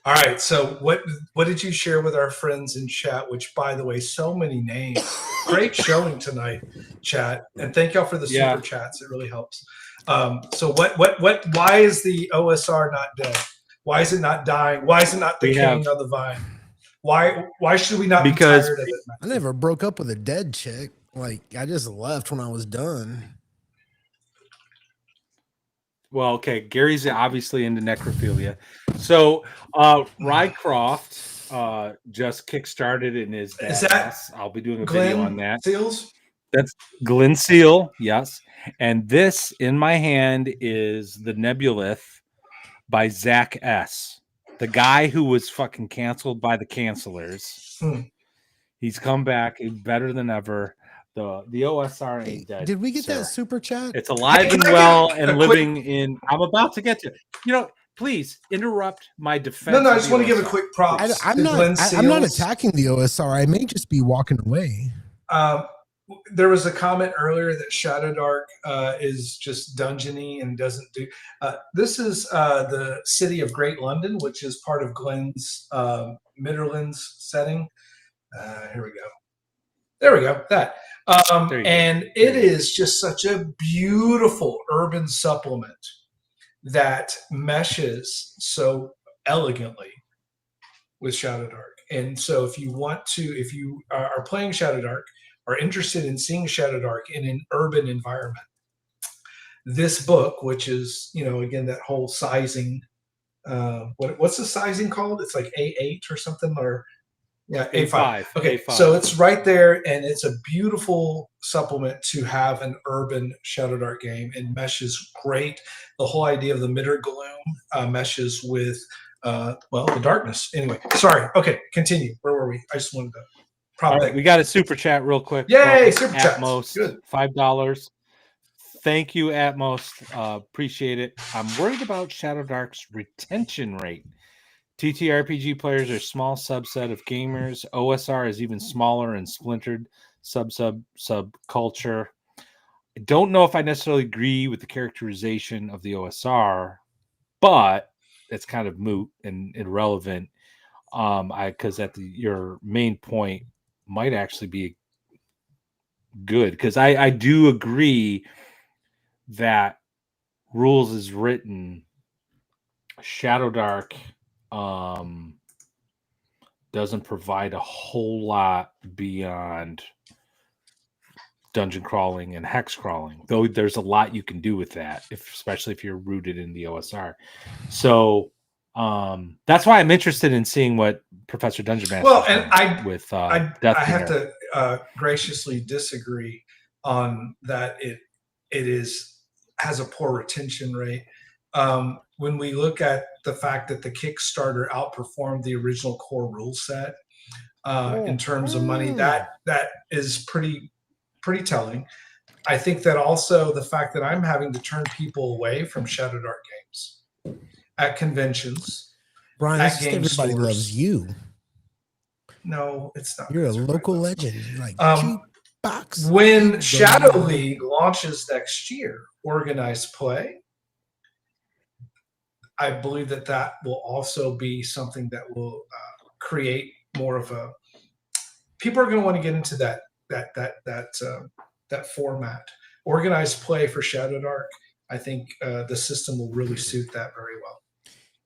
All right. So what did you share with our friends in chat? Which, by the way, so many names. Great showing tonight, chat, and thank y'all for the super chats. It really helps. So why is the OSR not dead? Why is it not dying? Why is it not decaying on the vine? Why should we not be tired of it? I never broke up with a dead chick. Like I just left when I was done. Well, okay. Gary's obviously into necrophilia. So Rycroft just kickstarted and is Is that badass. I'll be doing a video on Glenn that. Seals? That's Glen Seal, yes. And this in my hand is the Nebulith by Zach S. The guy who was fucking canceled by the cancelers. He's come back better than ever. The OSR ain't dead. Did we get sir. that super chat? It's alive and well and living in. I'm about to get to. Please interrupt my defense. No, I just want to give a quick props. I'm not attacking the OSR. I may just be walking away. There was a comment earlier that Shadowdark is just dungeony and doesn't do. This is the city of Great London, which is part of Glenn's Midlands setting. Here we go. There we go. That. And it is just such a beautiful urban supplement that meshes so elegantly with Shadowdark. And so if you are playing Shadowdark, are interested in seeing Shadowdark in an urban environment, this book, which is, again, that whole sizing, what's the sizing called? It's like A8 or something, or A5. Okay, A5. So it's right there, and it's a beautiful supplement to have an urban Shadowdark game. It meshes great. The whole idea of the Midgard meshes with, the darkness. Anyway, sorry. Okay, continue. Where were we? I just wanted to... All right, we got a super chat real quick. Yay, super chat. Atmos, good. $5. Thank you, Atmos. Appreciate it. I'm worried about Shadowdark's retention rate. TTRPG players are a small subset of gamers. OSR is even smaller and splintered subculture. I don't know if I necessarily agree with the characterization of the OSR, but it's kind of moot and irrelevant. Because your main point might actually be good, because I do agree that rules is written, Shadowdark doesn't provide a whole lot beyond dungeon crawling and hex crawling, though there's a lot you can do with that, especially if you're rooted in the OSR. So that's why I'm interested in seeing what Professor Dungeon Master. Well, and I have to graciously disagree on that. It has a poor retention rate. When we look at the fact that the Kickstarter outperformed the original core rule set in terms of money, that is pretty telling. I think that also the fact that I'm having to turn people away from Shadowdark games at conventions. Brian, everybody loves you. No, it's not. You're a local legend. Like box. When Shadow League launches next year, organized play, I believe that will also be something that will create more of a. People are going to want to get into that format. Organized play for Shadowdark. I think the system will really suit that very well.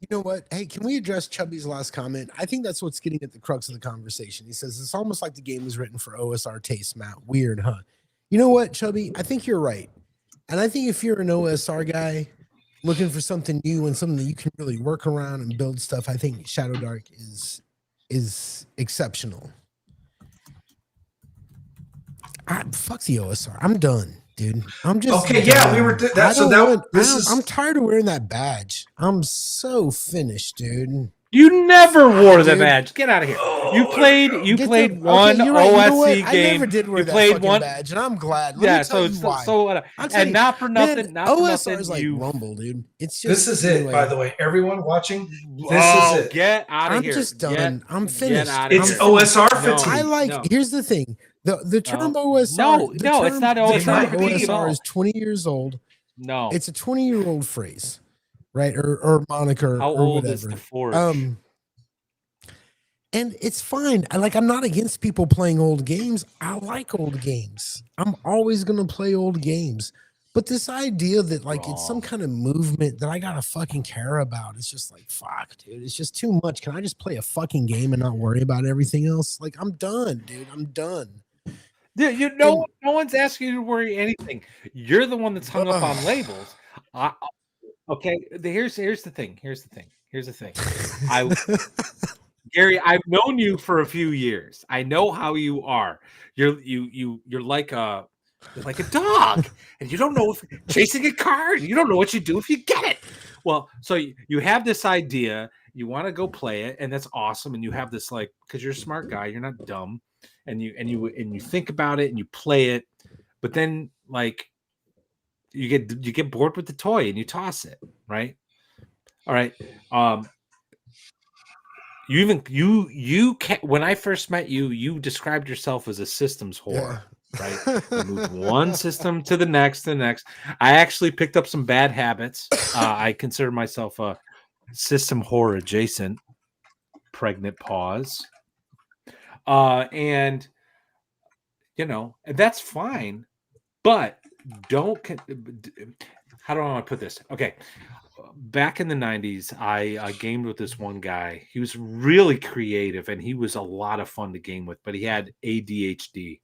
You know what? Hey, can we address Chubby's last comment? I think that's what's getting at the crux of the conversation. He says it's almost like the game was written for OSR taste, Matt. Weird, huh? You know what, Chubby? I think you're right. And I think if you're an OSR guy looking for something new and something that you can really work around and build stuff, I think Shadowdark is exceptional. Fuck the OSR. I'm done, dude. I'm just okay. done. Yeah, we were. I'm tired of wearing that badge. I'm so finished, dude. You never wore the badge. Get out of here. You played one OSC game. I never did wear that fucking badge, and I'm glad. Let me tell you why. And not for nothing. Not for OSR nothing. is like Rumble, dude. It's just this is it. By the way, everyone watching, this is it. Get out of here. I'm just done. I'm finished. It's OSR fatigue. Here's the thing. The term OSR. No, it's not OSR. The term OSR is 20 years old. No, it's a 20-year-old phrase, right? Or moniker. How or old whatever. is the Forge? And it's fine. I'm not against people playing old games. I like old games. I'm always gonna play old games. But this idea that it's some kind of movement that I gotta fucking care about, it's just like, fuck, dude. It's just too much. Can I just play a fucking game and not worry about everything else? Like, I'm done, dude. I'm done. Yeah, no one's asking you to worry anything. You're the one that's hung up on labels. Okay, here's the thing. Here's the thing. I Gary, I've known you for a few years. I know how you are. You're like a dog, and you don't know if chasing a car. You don't know what you do if you get it. Well, so you have this idea, you want to go play it, and that's awesome. And you have this like because you're a smart guy, you're not dumb, and you think about it and you play it, but then like you get bored with the toy and you toss it, right? All right. You can when I first met you, you described yourself as a systems whore, right? You moved one system to the next. I actually picked up some bad habits. I consider myself a system whore adjacent. Pregnant pause. And that's fine, but how do I want to put this? Okay. Back in the 90s, I gamed with this one guy. He was really creative and he was a lot of fun to game with, but he had ADHD.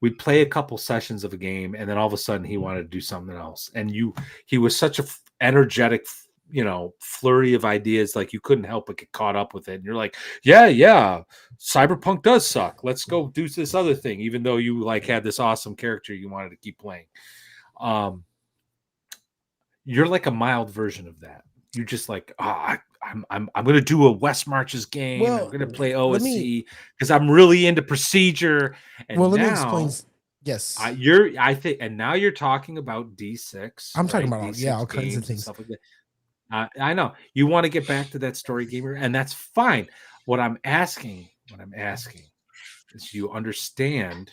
We'd play a couple sessions of a game and then all of a sudden he wanted to do something else. And he was such a energetic, flurry of ideas, like you couldn't help but get caught up with it. And you're like, yeah, Cyberpunk does suck. Let's go do this other thing, even though you like had this awesome character you wanted to keep playing. You're like a mild version of that. You're just like, I'm going to do a West Marches game. Well, I'm going to play OSE because I'm really into procedure. And let me explain. Yes, I think, and now you're talking about D6. I'm talking about D6 all kinds of things. Stuff like that. I know you want to get back to that story gamer, and that's fine. What I'm asking is you understand.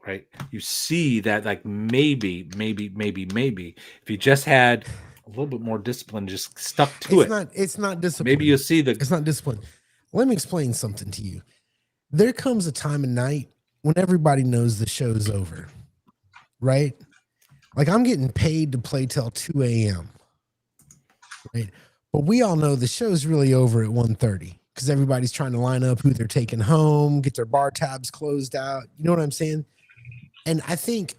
Right, you see that like maybe if you just had a little bit more discipline, just stuck to it. It's not discipline. Maybe you'll see it's not discipline. Let me explain something to you. There comes a time of night when everybody knows the show's over, right? Like I'm getting paid to play till 2 a.m. Right, but we all know the show's really over at 1:30 because everybody's trying to line up who they're taking home, get their bar tabs closed out. You know what I'm saying? And I think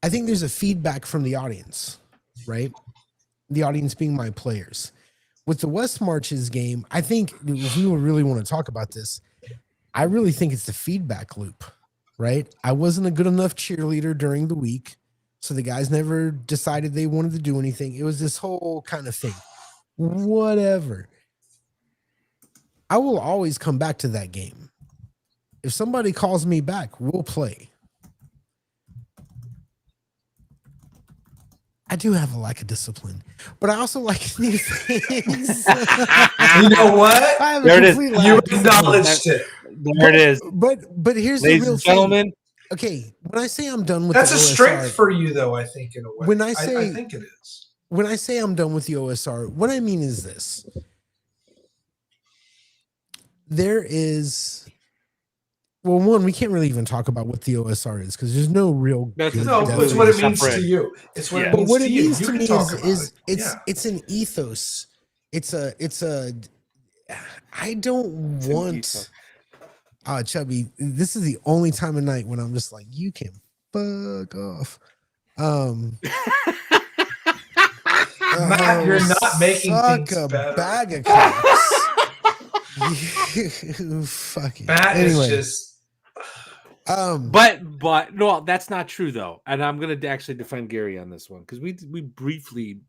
there's a feedback from the audience, right? The audience being my players. With the West Marches game, I think if we really want to talk about this, I really think it's the feedback loop, right? I wasn't a good enough cheerleader during the week, so the guys never decided they wanted to do anything. It was this whole kind of thing. Whatever. I will always come back to that game. If somebody calls me back, we'll play. I do have a lack of discipline, but I also like new things. You know what? There it is. You acknowledged it. There it is. But here's ladies the real and gentlemen. thing. Okay, when I say I'm done with that's the a OSR, strength for you, though. I think in a way. When I say, I think it is. When I say I'm done with the OSR, what I mean is this: there is. Well, one, we can't really even talk about what the OSR is because there's no real. It's what it means to you. It's what it means to you. But what it means to me is it's an ethos. It's a. I don't want. Chubby, this is the only time of night when I'm just like, you can fuck off. Matt, you're not making things better. Bag of cocks. You fucking. Matt is just. But no, that's not true though, and I'm gonna actually defend Gary on this one because we briefly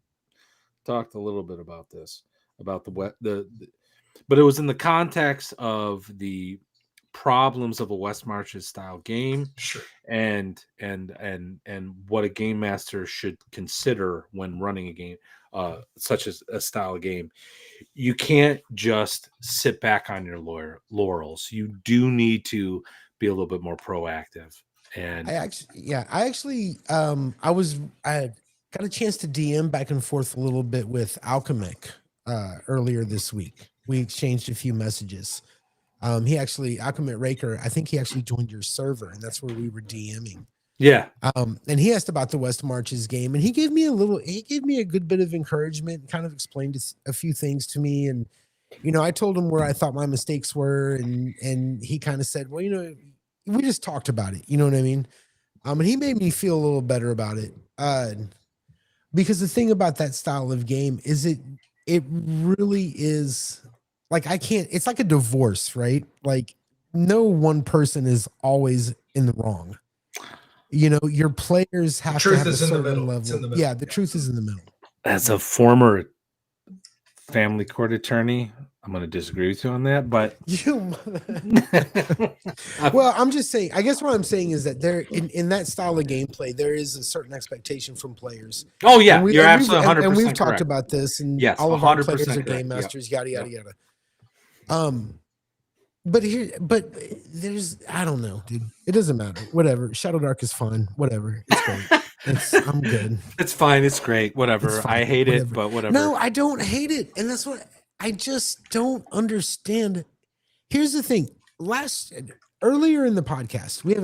talked a little bit about this but it was in the context of the problems of a West Marches style game, sure, and what a game master should consider when running a game such as a style game. You can't just sit back on your laurels. You do need to be a little bit more proactive. And I got a chance to DM back and forth a little bit with Alchemic earlier this week. We exchanged a few messages. Alchemic Raker, I think he actually joined your server, and that's where we were DMing. Yeah. And he asked about the West Marches game, and he gave me a good bit of encouragement, kind of explained a few things to me. And, I told him where I thought my mistakes were. And he kind of said, well, we just talked about it. You know what I mean? And he made me feel a little better about it. Because the thing about that style of game is it really is like I can't. It's like a divorce, right? Like no one person is always in the wrong. You know, your players The have to truth have a is in the certain middle. It's in level. the middle. Yeah, the truth is in the middle. As a former family court attorney, I'm going to disagree with you on that, but You, well, I'm just saying. I guess what I'm saying is that there, in that style of gameplay, there is a certain expectation from players. oh yeah, And you're absolutely and we've 100% talked correct. about this, and Yes, all of our players 100% are game correct. masters, yada yada yada. But there's, I don't know, dude. It doesn't matter. Whatever. Shadowdark is fine. Whatever. It's great. I'm good. It's fine. It's great. Whatever. It's fine. I hate Whatever. it, but whatever. No, I don't hate it, and that's what I just don't understand. Here's the thing. Earlier in the podcast, we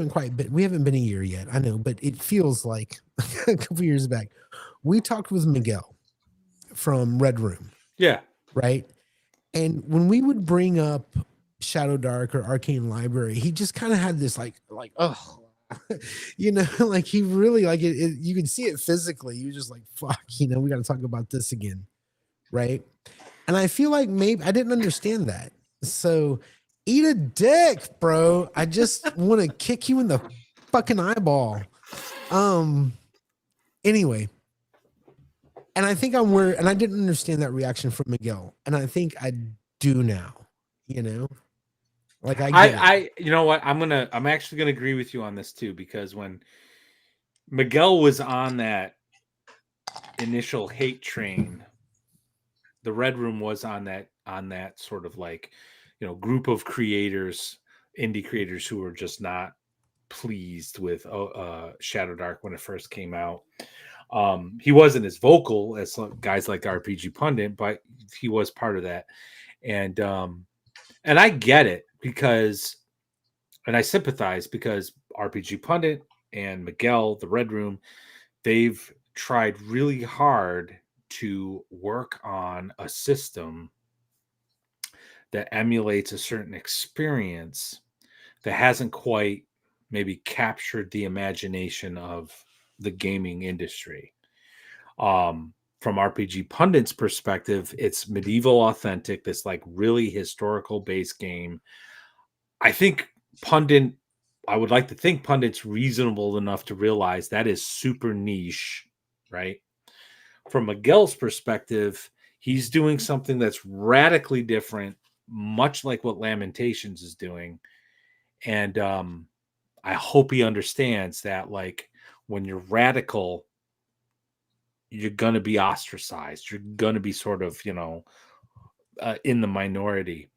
haven't been a year yet. I know, but it feels like a couple years back. We talked with Miguel from Red Room. Yeah. Right. And when we would bring up Shadowdark or Arcane Library, he just kind of had this like, oh, you know, like he really like it. You can see it physically. You're just like, fuck, you know, we got to talk about this again. Right. And I feel like maybe I didn't understand that. So eat a dick, bro. I just want to kick you in the fucking eyeball. Anyway. And I think and I didn't understand that reaction from Miguel. And I think I do now, you know, like I you know what? I'm actually going to agree with you on this too, because when Miguel was on that initial hate train, the Red Room was on that sort of like, you know, group of creators, indie creators who were just not pleased with Shadowdark when it first came out. He wasn't as vocal as guys like RPG Pundit, but he was part of that. And I get it and I sympathize because RPG Pundit and Miguel, the Red Room, they've tried really hard to work on a system that emulates a certain experience that hasn't quite maybe captured the imagination of the gaming industry. From RPG Pundit's perspective, it's medieval authentic, this like really historical base game. I would like to think Pundit's reasonable enough to realize that is super niche, right? From Miguel's perspective, he's doing something that's radically different, much like what Lamentations is doing. And I hope he understands that, like, when you're radical, you're going to be ostracized. You're going to be sort of, you know, in the minority.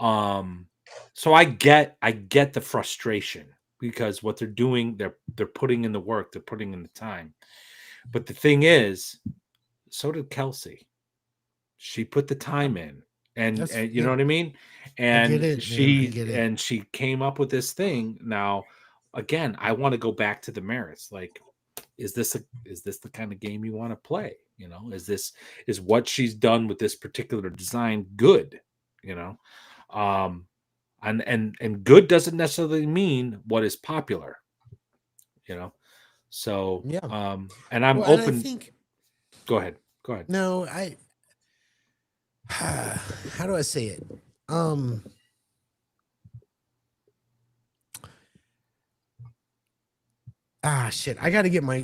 So I get the frustration because what they're doing, they're putting in the work, they're putting in the time. But the thing is, so did Kelsey. She put the time in, and you know what I mean? And she came up with this thing. Now, again, I want to go back to the merits. Like, is this the kind of game you want to play? You know, is what she's done with this particular design good? You know, and good doesn't necessarily mean what is popular. You know, so yeah. And I'm open. open. I think, go ahead. No, how do I say it? Shit. I gotta get my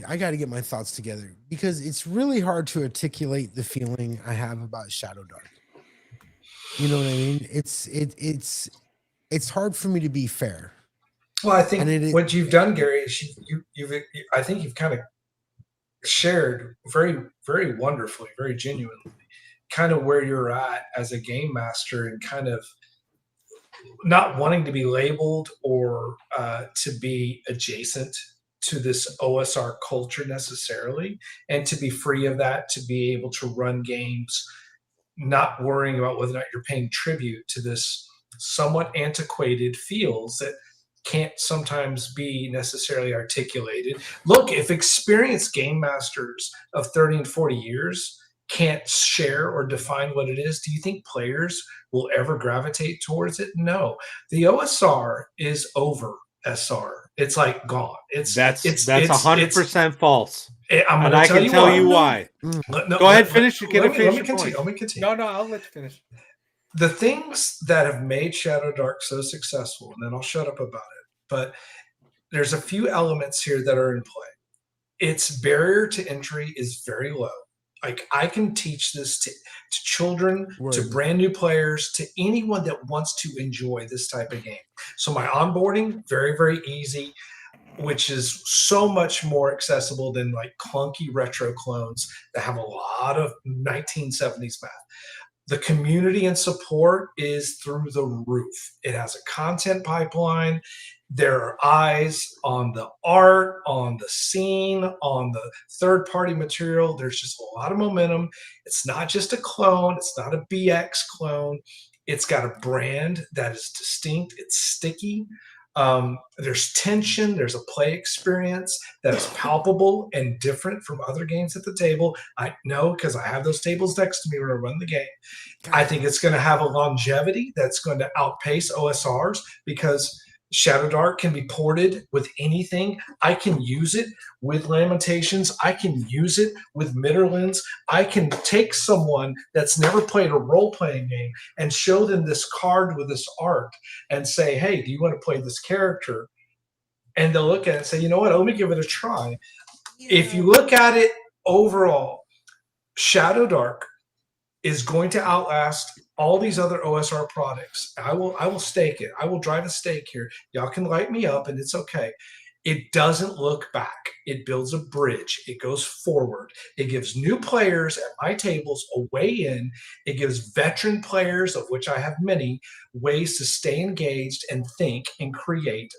thoughts together because it's really hard to articulate the feeling I have about Shadowdark. You know what I mean? It's hard for me to be fair. Well, I think what you've done, Gary, is you've I think you've kind of shared very, very wonderfully, very genuinely, kind of where you're at as a game master and kind of not wanting to be labeled or to be adjacent to this OSR culture necessarily, and to be free of that, to be able to run games, not worrying about whether or not you're paying tribute to this somewhat antiquated feels that can't sometimes be necessarily articulated. Look, if experienced game masters of 30 and 40 years can't share or define what it is, do you think players will ever gravitate towards it? No. The OSR is over SR It's like gone. That's 100% false. I'm And going I to tell can you tell why. you why. No, Go ahead, finish. let me finish your continue. point. Let me continue. No, I'll let you finish. The things that have made Shadowdark so successful, and then I'll shut up about it, but there's a few elements here that are in play. Its barrier to entry is very low. Like I can teach this to children, to brand new players, to anyone that wants to enjoy this type of game. So my onboarding, very, very easy, which is so much more accessible than like clunky retro clones that have a lot of 1970s math. The community and support is through the roof. It has a content pipeline. There are eyes on the art, on the scene, on the third party material. There's just a lot of momentum. It's not just a clone, it's not a BX clone. It's got a brand that is distinct, it's sticky. There's tension, there's a play experience that is palpable and different from other games at the table. I know because I have those tables next to me when I run the game. I think it's going to have a longevity that's going to outpace OSRs because Shadowdark can be ported with anything. I can use it with Lamentations. I can use it with Mitterlands. I can take someone that's never played a role-playing game and show them this card with this art and say, hey, do you want to play this character? And they'll look at it and say, you know what, let me give it a try. If you look at it overall, Shadowdark is going to outlast all these other OSR products. I will stake it. I will drive a stake here. Y'all can light me up and it's okay. It doesn't look back. It builds a bridge. It goes forward. It gives new players at my tables a way in. It gives veteran players, of which I have many, ways to stay engaged and think and create.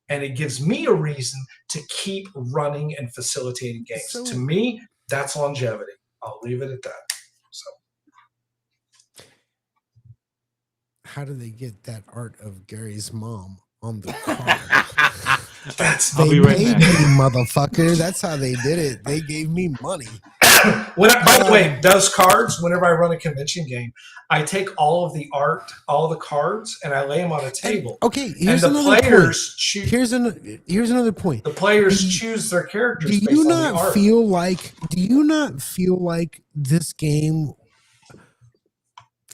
And it gives me a reason to keep running and facilitating games. So, to me, that's longevity. I'll leave it at that. So. How do they get that art of Gary's mom on the card? I'll be right back. Me, motherfucker. That's how they did it. They gave me money. By the way, those cards, whenever I run a convention game, I take all of the art, all the cards, and I lay them on a table. Here's another point. Here's another point. The players choose their characters. Do you not feel like this game,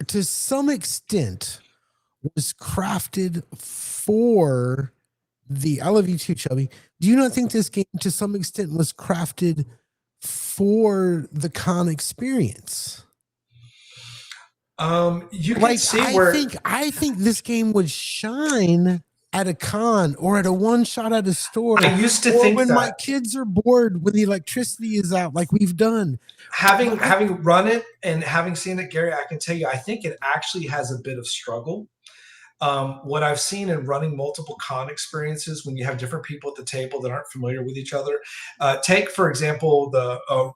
to some extent, was crafted for the? I love you too, Chubby. Do you not think this game, to some extent, was crafted for the con experience? You can see where I think this game would shine at a con or at a one shot at a store. I used to think when that my kids are bored, when the electricity is out, like we've done. Having run it and having seen it, Gary, I can tell you, I think it actually has a bit of struggle. What I've seen in running multiple con experiences, when you have different people at the table that aren't familiar with each other, take for example the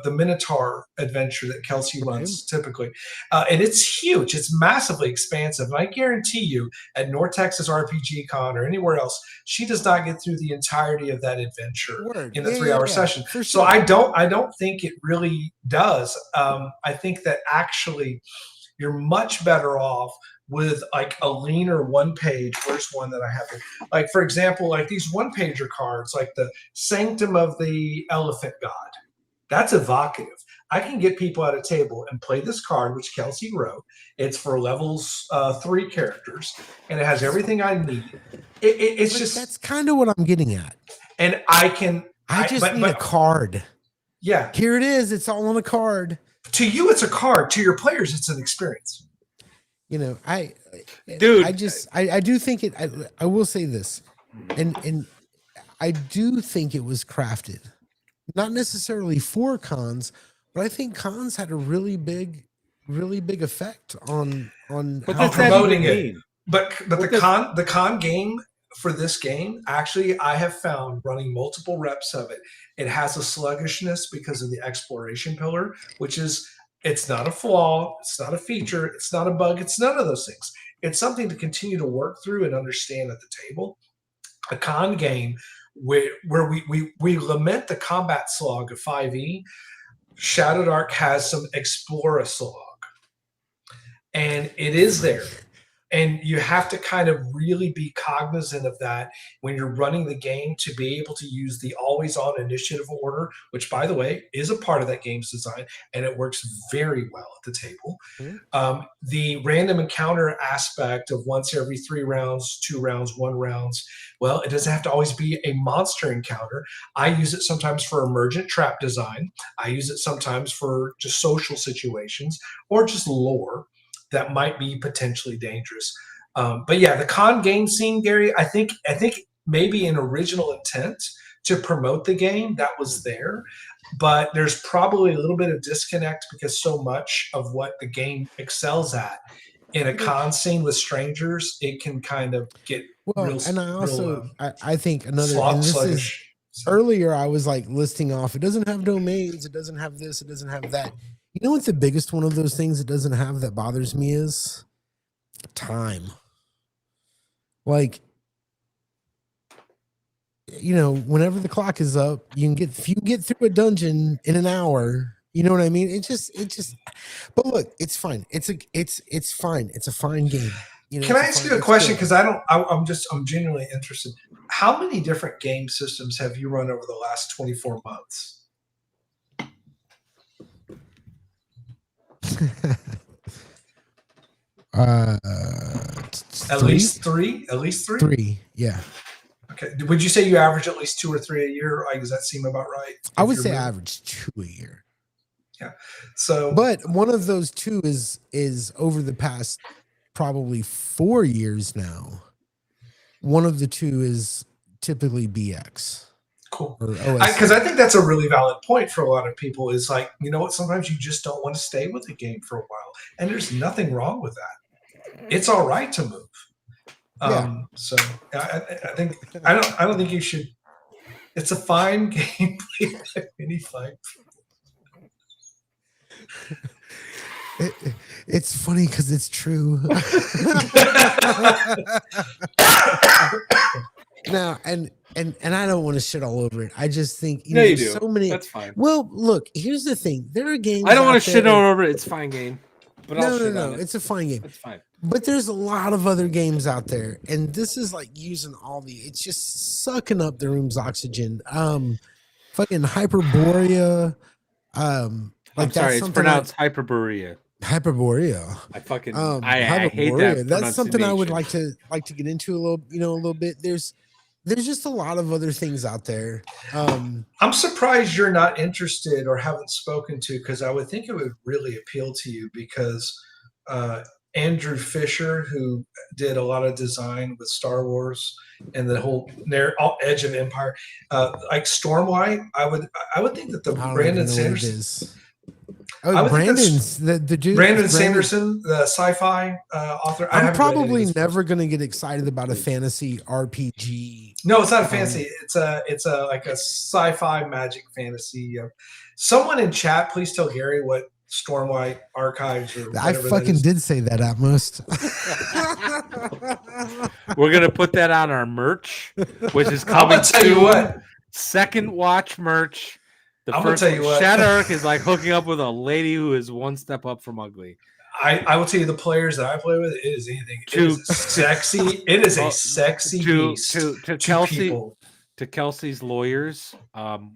Minotaur adventure that Kelsey runs typically, and it's huge. It's massively expansive, and I guarantee you, at North Texas RPG Con or anywhere else, she does not get through the entirety of that adventure in the 3-hour session. Sure. So I don't think it really does. I think that actually you're much better off with like a leaner one page. Where's one that I have here? Like, for example, like these one pager cards, like the Sanctum of the Elephant God. That's evocative. I can get people at a table and play this card, which Kelsey wrote. It's for levels 3 characters, and it has everything I need. It's just that's kind of what I'm getting at. And I just need a card. Yeah, here it is. It's all on a card. To you, it's a card. To your players, it's an experience. You know, I do think it. I will say this, and I do think it was crafted, not necessarily for cons, but I think cons had a really big effect on how promoting it. But the con game for this game, actually, I have found running multiple reps of it, it has a sluggishness because of the exploration pillar, which is. It's not a flaw. It's not a feature. It's not a bug. It's none of those things. It's something to continue to work through and understand at the table. A con game where we lament the combat slog of 5e. Shadowdark has some Explora slog, and it is there. And you have to kind of really be cognizant of that when you're running the game, to be able to use the always on initiative order, which, by the way, is a part of that game's design, and it works very well at the table. The random encounter aspect of once every 3 rounds, 2 rounds, 1 rounds, well, it doesn't have to always be a monster encounter. I use it sometimes for emergent trap design. I use it sometimes for just social situations or just lore that might be potentially dangerous. But yeah, the con game scene, Gary, I think maybe an original intent to promote the game that was there, but there's probably a little bit of disconnect because so much of what the game excels at in a con scene with strangers, it can kind of get Well, and I also I think another, and this sluggish. is earlier I was like listing off, it doesn't have domains, it doesn't have this, it doesn't have that. You know what the biggest one of those things it doesn't have that bothers me is? Time. Like, you know, whenever the clock is up, you can get through a dungeon in an hour. You know what I mean? It just but look, it's fine. It's fine. It's a fine game. You know, can I ask you a question? Because I'm genuinely interested. How many different game systems have you run over the last 24 months? At least three. Three, yeah. Okay. Would you say you average at least 2 or 3 a year? Does that seem about right? I would say average 2 a year. Yeah. So, but one of those 2 is over the past probably 4 years now. One of the 2 is typically BX. Cool. Because I think that's a really valid point for a lot of people, is like, you know what, sometimes you just don't want to stay with the game for a while. And there's nothing wrong with that. It's all right to move. So I think I don't think you should. It's a fine game. Any fine. It's funny because it's true. Now, and I don't want to shit all over it. I just think you do. So many. That's fine. Well, look, here's the thing. There are games. I don't want to shit all over it. It's a fine game. But no. It's a fine game. It's fine. But there's a lot of other games out there, and this is like using all the. It's just sucking up the room's oxygen. Fucking Hyperborea. I'm sorry, it's pronounced Hyperborea. Hyperborea. I fucking I hate that. That's something I would like to get into a little bit. There's just a lot of other things out there. I'm surprised you're not interested or haven't spoken to, because I would think it would really appeal to you, because Andrew Fisher, who did a lot of design with Star Wars and the whole Edge of Empire, like Stormlight, I would think that the Brandon Sanderson. Brandon's the dude. Brandon Sanderson, the sci-fi author. I'm probably never going to get excited about a fantasy RPG. No, it's not a fantasy. It's a like a sci-fi magic fantasy. Someone in chat, please tell Gary what Stormlight Archives or I fucking did say that at most. We're gonna put that on our merch, which is coming. I'm gonna tell you what. Second watch merch. I'm gonna tell you what. Shadowdark is like hooking up with a lady who is one step up from ugly. I will tell you, the players that I play with, it is anything. It is sexy. It is a sexy beast. To Kelsey. People. To Kelsey's lawyers,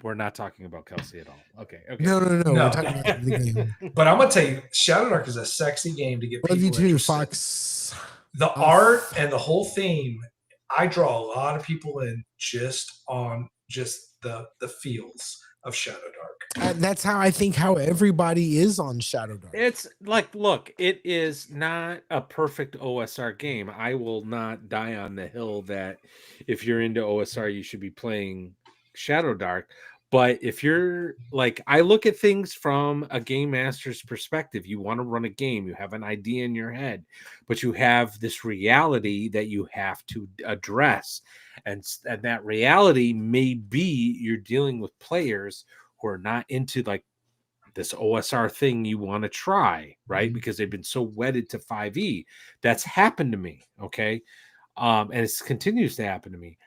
we're not talking about Kelsey at all. Okay. No. We're talking about the game. But I'm gonna tell you, Shadowdark is a sexy game to get people interested. Love you too, Fox. The art and the whole theme, I draw a lot of people in just on the feels of Shadowdark. That's how I think how everybody is on Shadowdark. It's like, look, it is not a perfect OSR game. I will not die on the hill that if you're into OSR, you should be playing Shadowdark. But if you're like, I look at things from a game master's perspective. You want to run a game, you have an idea in your head, but you have this reality that you have to address. And that reality may be you're dealing with players who are not into like this OSR thing you want to try, right? Mm-hmm. Because they've been so wedded to 5e. That's happened to me, okay? And it continues to happen to me.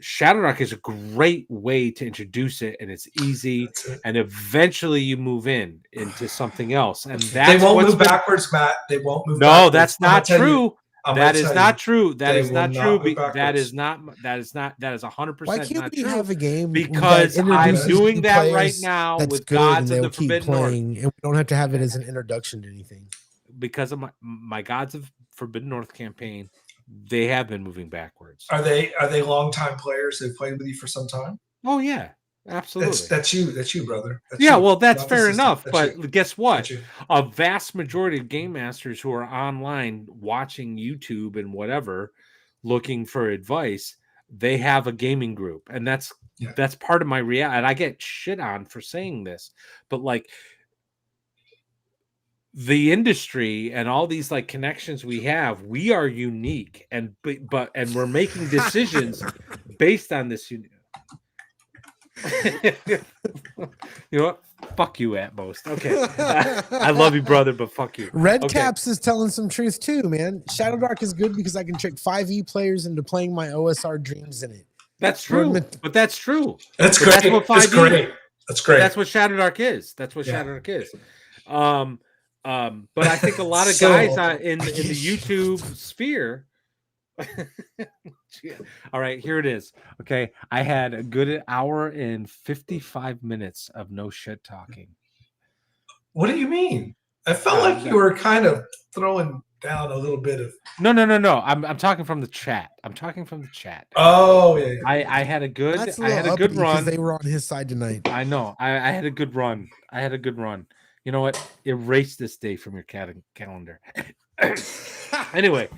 Shadowdark is a great way to introduce it, and it's easy, and eventually you move into something else. And that's they won't move backwards, Matt. They won't move. No, backwards. That's not true. I'm That gonna is tell not you, true. That they is will not not true. move That is backwards. not. That is not. That is Why 100% can't not we true. have a game that Because I'm introduces bet. doing new that right players now that's with good Gods and of they'll the keep Forbidden North. playing, and we don't have to have it as an introduction to anything? Because of my Gods of Forbidden North campaign, they have been moving backwards. Are they longtime players? They've played with you for some time. Oh yeah, absolutely. That's you, brother. That's Yeah, you, well, that's not the fair system. enough. That's But you. guess what? That's you. A vast majority of game masters who are online watching YouTube and whatever, looking for advice, they have a gaming group, and that's Yeah. part of my reality. And I get shit on for saying this, but like the industry and all these like connections we have, we are unique, and and we're making decisions based on this. You know what? Fuck you at most. Okay. I love you, brother, but fuck you. Red Okay. Caps is telling some truth too, man. Shadowdark is good because I can trick 5e players into playing my OSR dreams in it. That's true. But that's true. That's But great. that's what That's 5e great. That's great. That's what Shadowdark is. That's what Yeah. Shadowdark is. But I think a lot of So- guys in the YouTube sphere. All right, here it is. Okay, I had a good hour and 55 minutes of no shit talking. What do you mean? I felt like you were kind of throwing down a little bit of. No. I'm talking from the chat. I'm talking from the chat. Oh yeah. I had a good. That's a I had a little good uppity because run. they were on his side tonight. I know. I had a good run. You know what? Erase this day from your calendar. Anyway,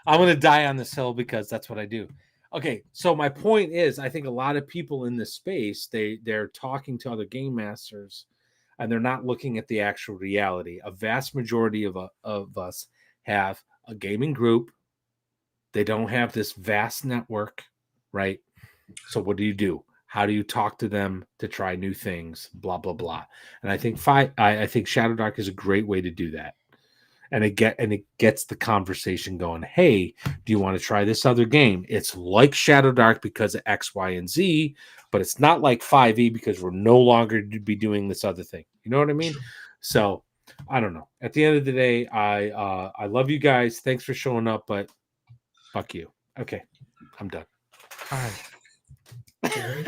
I'm going to die on this hill because that's what I do. Okay, so my point is, I think a lot of people in this space, they're talking to other game masters, and they're not looking at the actual reality. A vast majority of us have a gaming group. They don't have this vast network, right? So what do? How do you talk to them to try new things? Blah blah blah. And I think I think Shadowdark is a great way to do that. And it gets the conversation going. Hey, do you want to try this other game? It's like Shadowdark because of X, Y, and Z, but it's not like 5e because we're no longer to be doing this other thing. You know what I mean? So I don't know. At the end of the day, I love you guys. Thanks for showing up, but fuck you. Okay, I'm done. All right. Gary?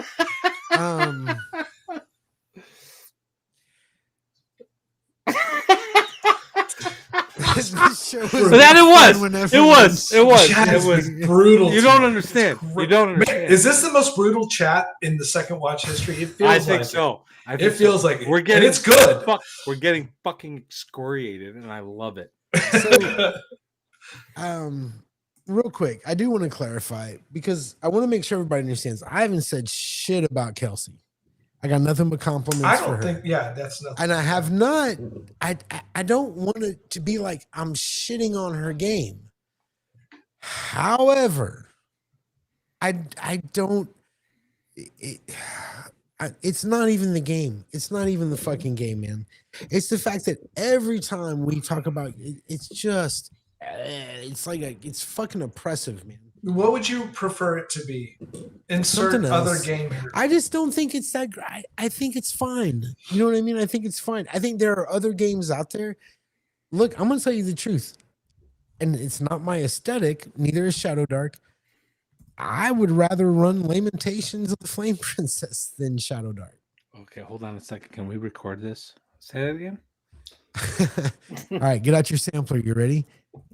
This show was But that it was brutal. You don't understand. You don't understand. Is this the most brutal chat in the Second Watch history? It feels I think like so. It feels like it. We're getting And it's good. We're getting fucking excoriated, and I love it. So, real quick, I do want to clarify because I want to make sure everybody understands. I haven't said shit about Kelsey. I got nothing but compliments I for don't her. think, yeah, that's nothing. And I have not. I don't want it to be like I'm shitting on her game. However, I don't. It's not even the game. It's not even the fucking game, man. It's the fact that every time we talk about it, it's just. It's like it's fucking oppressive, man. What would you prefer it to be? Insert Something other else. game here. I just don't think it's that. I think it's fine. You know what I mean? I think it's fine. I think there are other games out there. Look, I'm gonna tell you the truth, and it's not my aesthetic. Neither is Shadowdark. I would rather run Lamentations of the Flame Princess than Shadowdark. Okay, hold on a second. Can we record this? Say that again. All right, get out your sampler. You ready?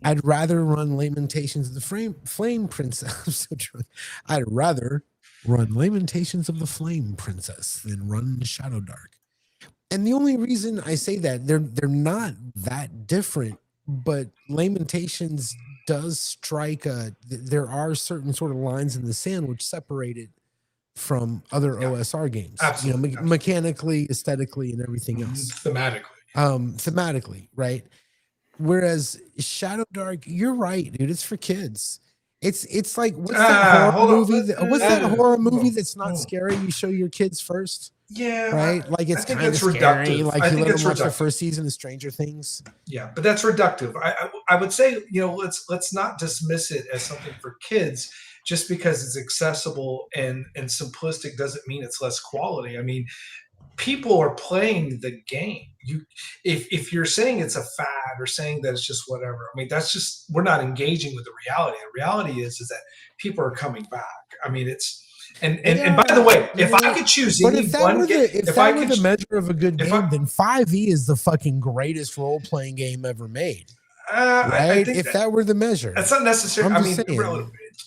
I'd rather run Lamentations of the Flame Princess. I'm so drunk. I'd rather run Lamentations of the Flame Princess than run Shadowdark. And the only reason I say that they're not that different, but Lamentations does strike there are certain sort of lines in the sand which separate it from other OSR games. Absolutely, you know, mechanically, aesthetically, and everything else. Thematically, right? Whereas Shadowdark, you're right, dude. It's for kids. It's like what's that horror movie? What's that horror movie that's not scary? You show your kids first. Yeah, right. Like it's kind of scary. Reductive. Like you let them watch the first season of Stranger Things. Yeah, but that's reductive. I would say, you know, let's not dismiss it as something for kids just because it's accessible and simplistic doesn't mean it's less quality. I mean, people are playing the game. If you're saying it's a fad or saying that it's just whatever, I mean, that's just, we're not engaging with the reality. The reality is that people are coming back. I mean, it's, and by the way, if I could choose but any if that one were game, the, if that were the measure of a good game, then 5e is the fucking greatest role playing game ever made. Right? I think if that were the measure, that's not necessary. I mean,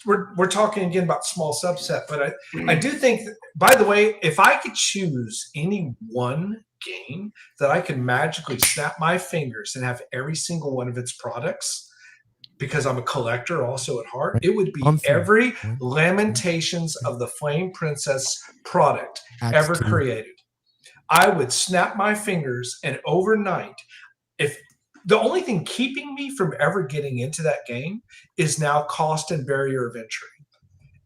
we're talking again about small subset, but I do think that, by the way, if I could choose any one game that I could magically snap my fingers and have every single one of its products, because I'm a collector also at heart, it would be every Lamentations of the Flame Princess product ever created. I would snap my fingers, and overnight, if the only thing keeping me from ever getting into that game is now cost and barrier of entry.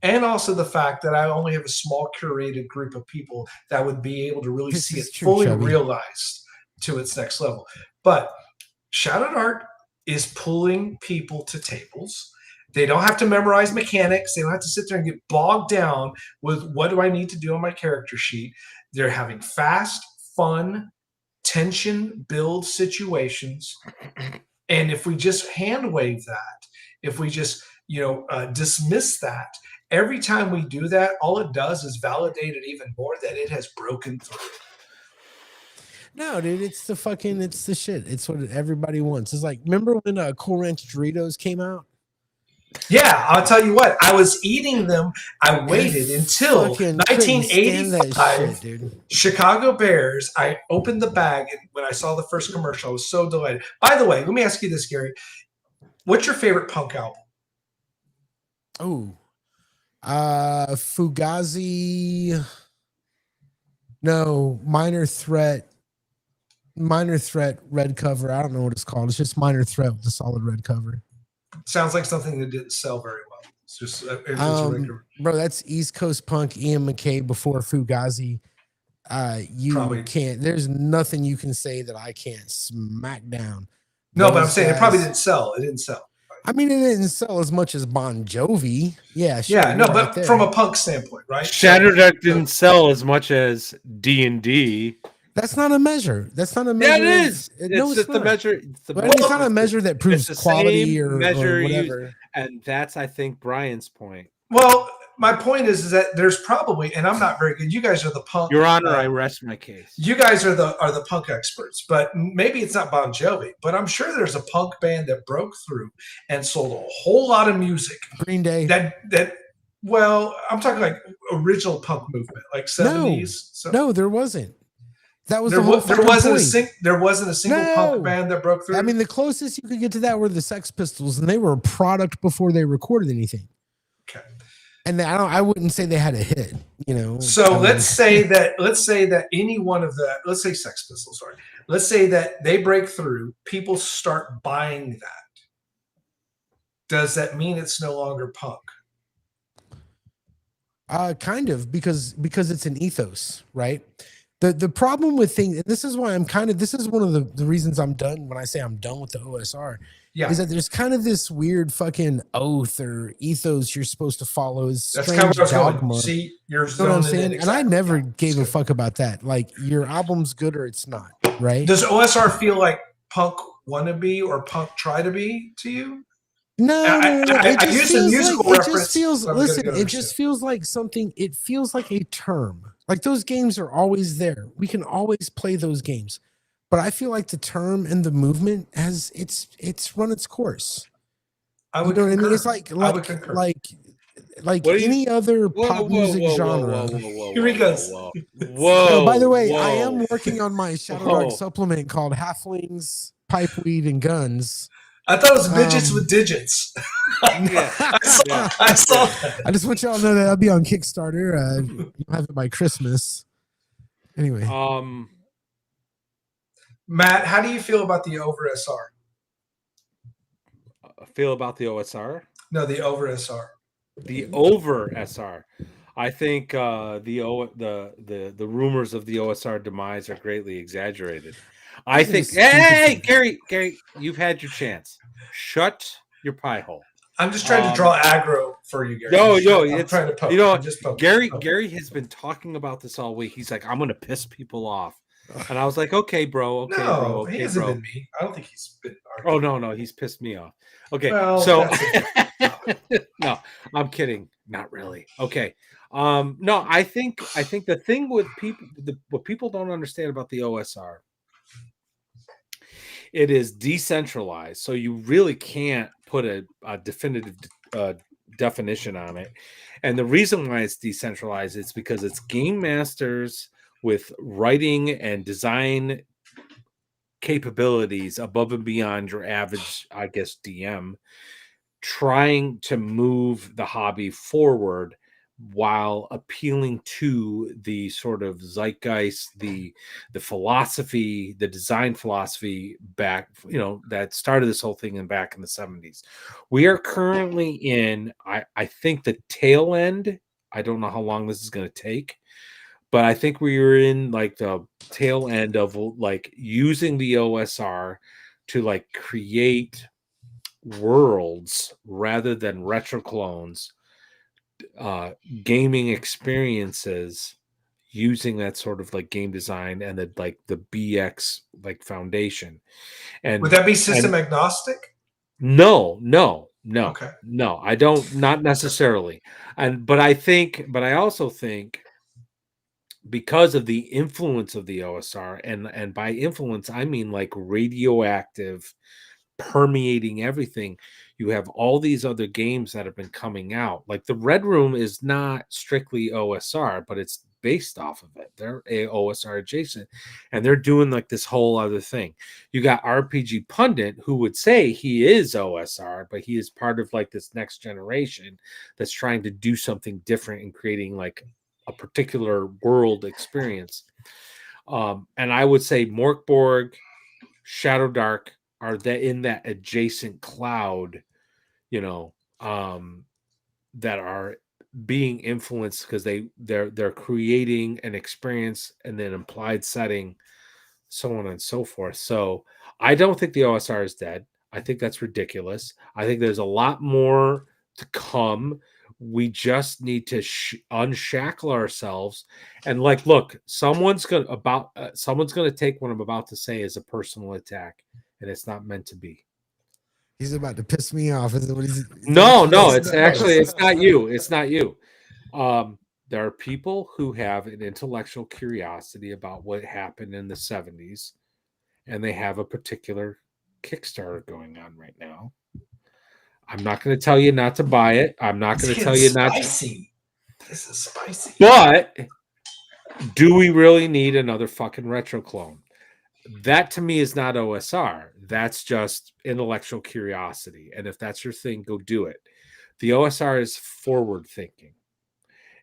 And also the fact that I only have a small curated group of people that would be able to really see it fully realized to its next level. But Shadowdark is pulling people to tables. They don't have to memorize mechanics. They don't have to sit there and get bogged down with what do I need to do on my character sheet. They're having fast, fun, tension build situations. And if we just hand wave that, if we just dismiss that, every time we do that, all it does is validate it even more that it has broken through. No, dude, it's the shit. It's what everybody wants. It's like, remember when Cool Ranch Doritos came out? Yeah, I'll tell you what. I was eating them. I waited until 1985. Shit, Chicago Bears. I opened the bag, and when I saw the first commercial, I was so delighted. By the way, let me ask you this, Gary. What's your favorite punk album? Oh, Fugazi. No, Minor Threat, red cover. I don't know what it's called. It's just Minor Threat with a solid red cover. Sounds like something that didn't sell very well. It's just bro, that's East Coast punk. Ian McKay before Fugazi. Can't. There's nothing you can say that I can't smack down. No, but I'm saying it probably didn't sell. It didn't sell. I mean, it didn't sell as much as Bon Jovi. Yeah, sure, yeah, no, but from a punk standpoint, right? Shadowdark didn't sell as much as D&D. That's not a measure. That's not a measure. Yeah, it is. It's just a measure. It's not a measure that proves quality or whatever. And that's, I think, Brian's point. Well, my point is that there's probably, and I'm not very good. You guys are the punk. Your Honor, I rest my case. You guys are the punk experts, but maybe it's not Bon Jovi. But I'm sure there's a punk band that broke through and sold a whole lot of music. Green Day. Well, I'm talking like original punk movement, like 70s. No, there wasn't. That was there wasn't a single No. punk band that broke through. I mean, the closest you could get to that were the Sex Pistols, and they were a product before they recorded anything. Okay. And I wouldn't say they had a hit, So let's say that any one of let's say Sex Pistols, sorry. Let's say that they break through, people start buying that. Does that mean it's no longer punk? Kind of, because it's an ethos, right? The problem with things, and this is why this is one of the reasons I'm done when I say I'm done with the OSR. Yeah. Is that there's kind of this weird fucking oath or ethos you're supposed to follow. That's kind of what I was dogma. See, you're you know what I'm saying? Exactly. And I never gave a fuck about that. Like, your album's good or it's not, right? Does OSR feel like punk wanna be or punk try to be to you? No, I use a musical reference. It just feels like something. It feels like a term. Like, those games are always there. We can always play those games. But I feel like the term and the movement it's run its course. I would concur. What I mean? It's like any other pop music genre. Here he goes. Whoa. So, by the way, I am working on my Shadowdark supplement called Halflings, Pipeweed, and Guns. I thought it was midgets with digits. I saw that. I just want y'all to know that I'll be on Kickstarter. You'll have it by Christmas. Anyway. Matt, how do you feel about the over SR? Feel about the OSR? No, the over SR. The over SR. I think the rumors of the OSR demise are greatly exaggerated. I think, hey, Gary, you've had your chance. Shut your pie hole. I'm just trying to draw aggro for you, Gary. I'm trying to poke. I'm just poking. Gary has been talking about this all week. He's like, I'm gonna piss people off. And I was like, okay, bro. He hasn't been me. I don't think he's been. Oh no, he's pissed me off. Okay, well, so no, I'm kidding. Not really. Okay. No, I think the thing with people, what people don't understand about the OSR, it is decentralized, so you really can't put a definitive definition on it. And the reason why it's decentralized is because it's game masters with writing and design capabilities above and beyond your average, I guess, DM, trying to move the hobby forward while appealing to the sort of zeitgeist, the philosophy, the design philosophy back, that started this whole thing back in the 70s. We are currently in, I think, the tail end. I don't know how long this is going to take, but I think we were in like the tail end of like using the OSR to like create worlds rather than retro clones, gaming experiences using that sort of like game design and the BX like foundation. And would that be system agnostic? No. Okay. No, I don't, not necessarily. But I also think because of the influence of the OSR, and by influence I mean like radioactive, permeating everything, you have all these other games that have been coming out. Like the Red Room is not strictly OSR, but it's based off of it. They're a OSR adjacent, and they're doing like this whole other thing. You got RPG Pundit, who would say he is OSR, but he is part of like this next generation that's trying to do something different and creating like a particular world experience. And I would say Morkborg, Shadowdark are in that adjacent cloud, that are being influenced because they're creating an experience and then implied setting, so on and so forth. So I don't think the OSR is dead. I think that's ridiculous. I think there's a lot more to come. We just need to unshackle ourselves and like, look, someone's gonna take what I'm about to say as a personal attack, and it's not meant to be. He's about to piss me off. Is it what he's? No, it's actually, it's not you. It's not you. There are people who have an intellectual curiosity about what happened in the 70s, and they have a particular Kickstarter going on right now. I'm not going to tell you not to buy it. I'm not going to tell you not to. This is spicy. But do we really need another fucking retro clone? That to me is not OSR. That's just intellectual curiosity. And if that's your thing, go do it. The OSR is forward thinking.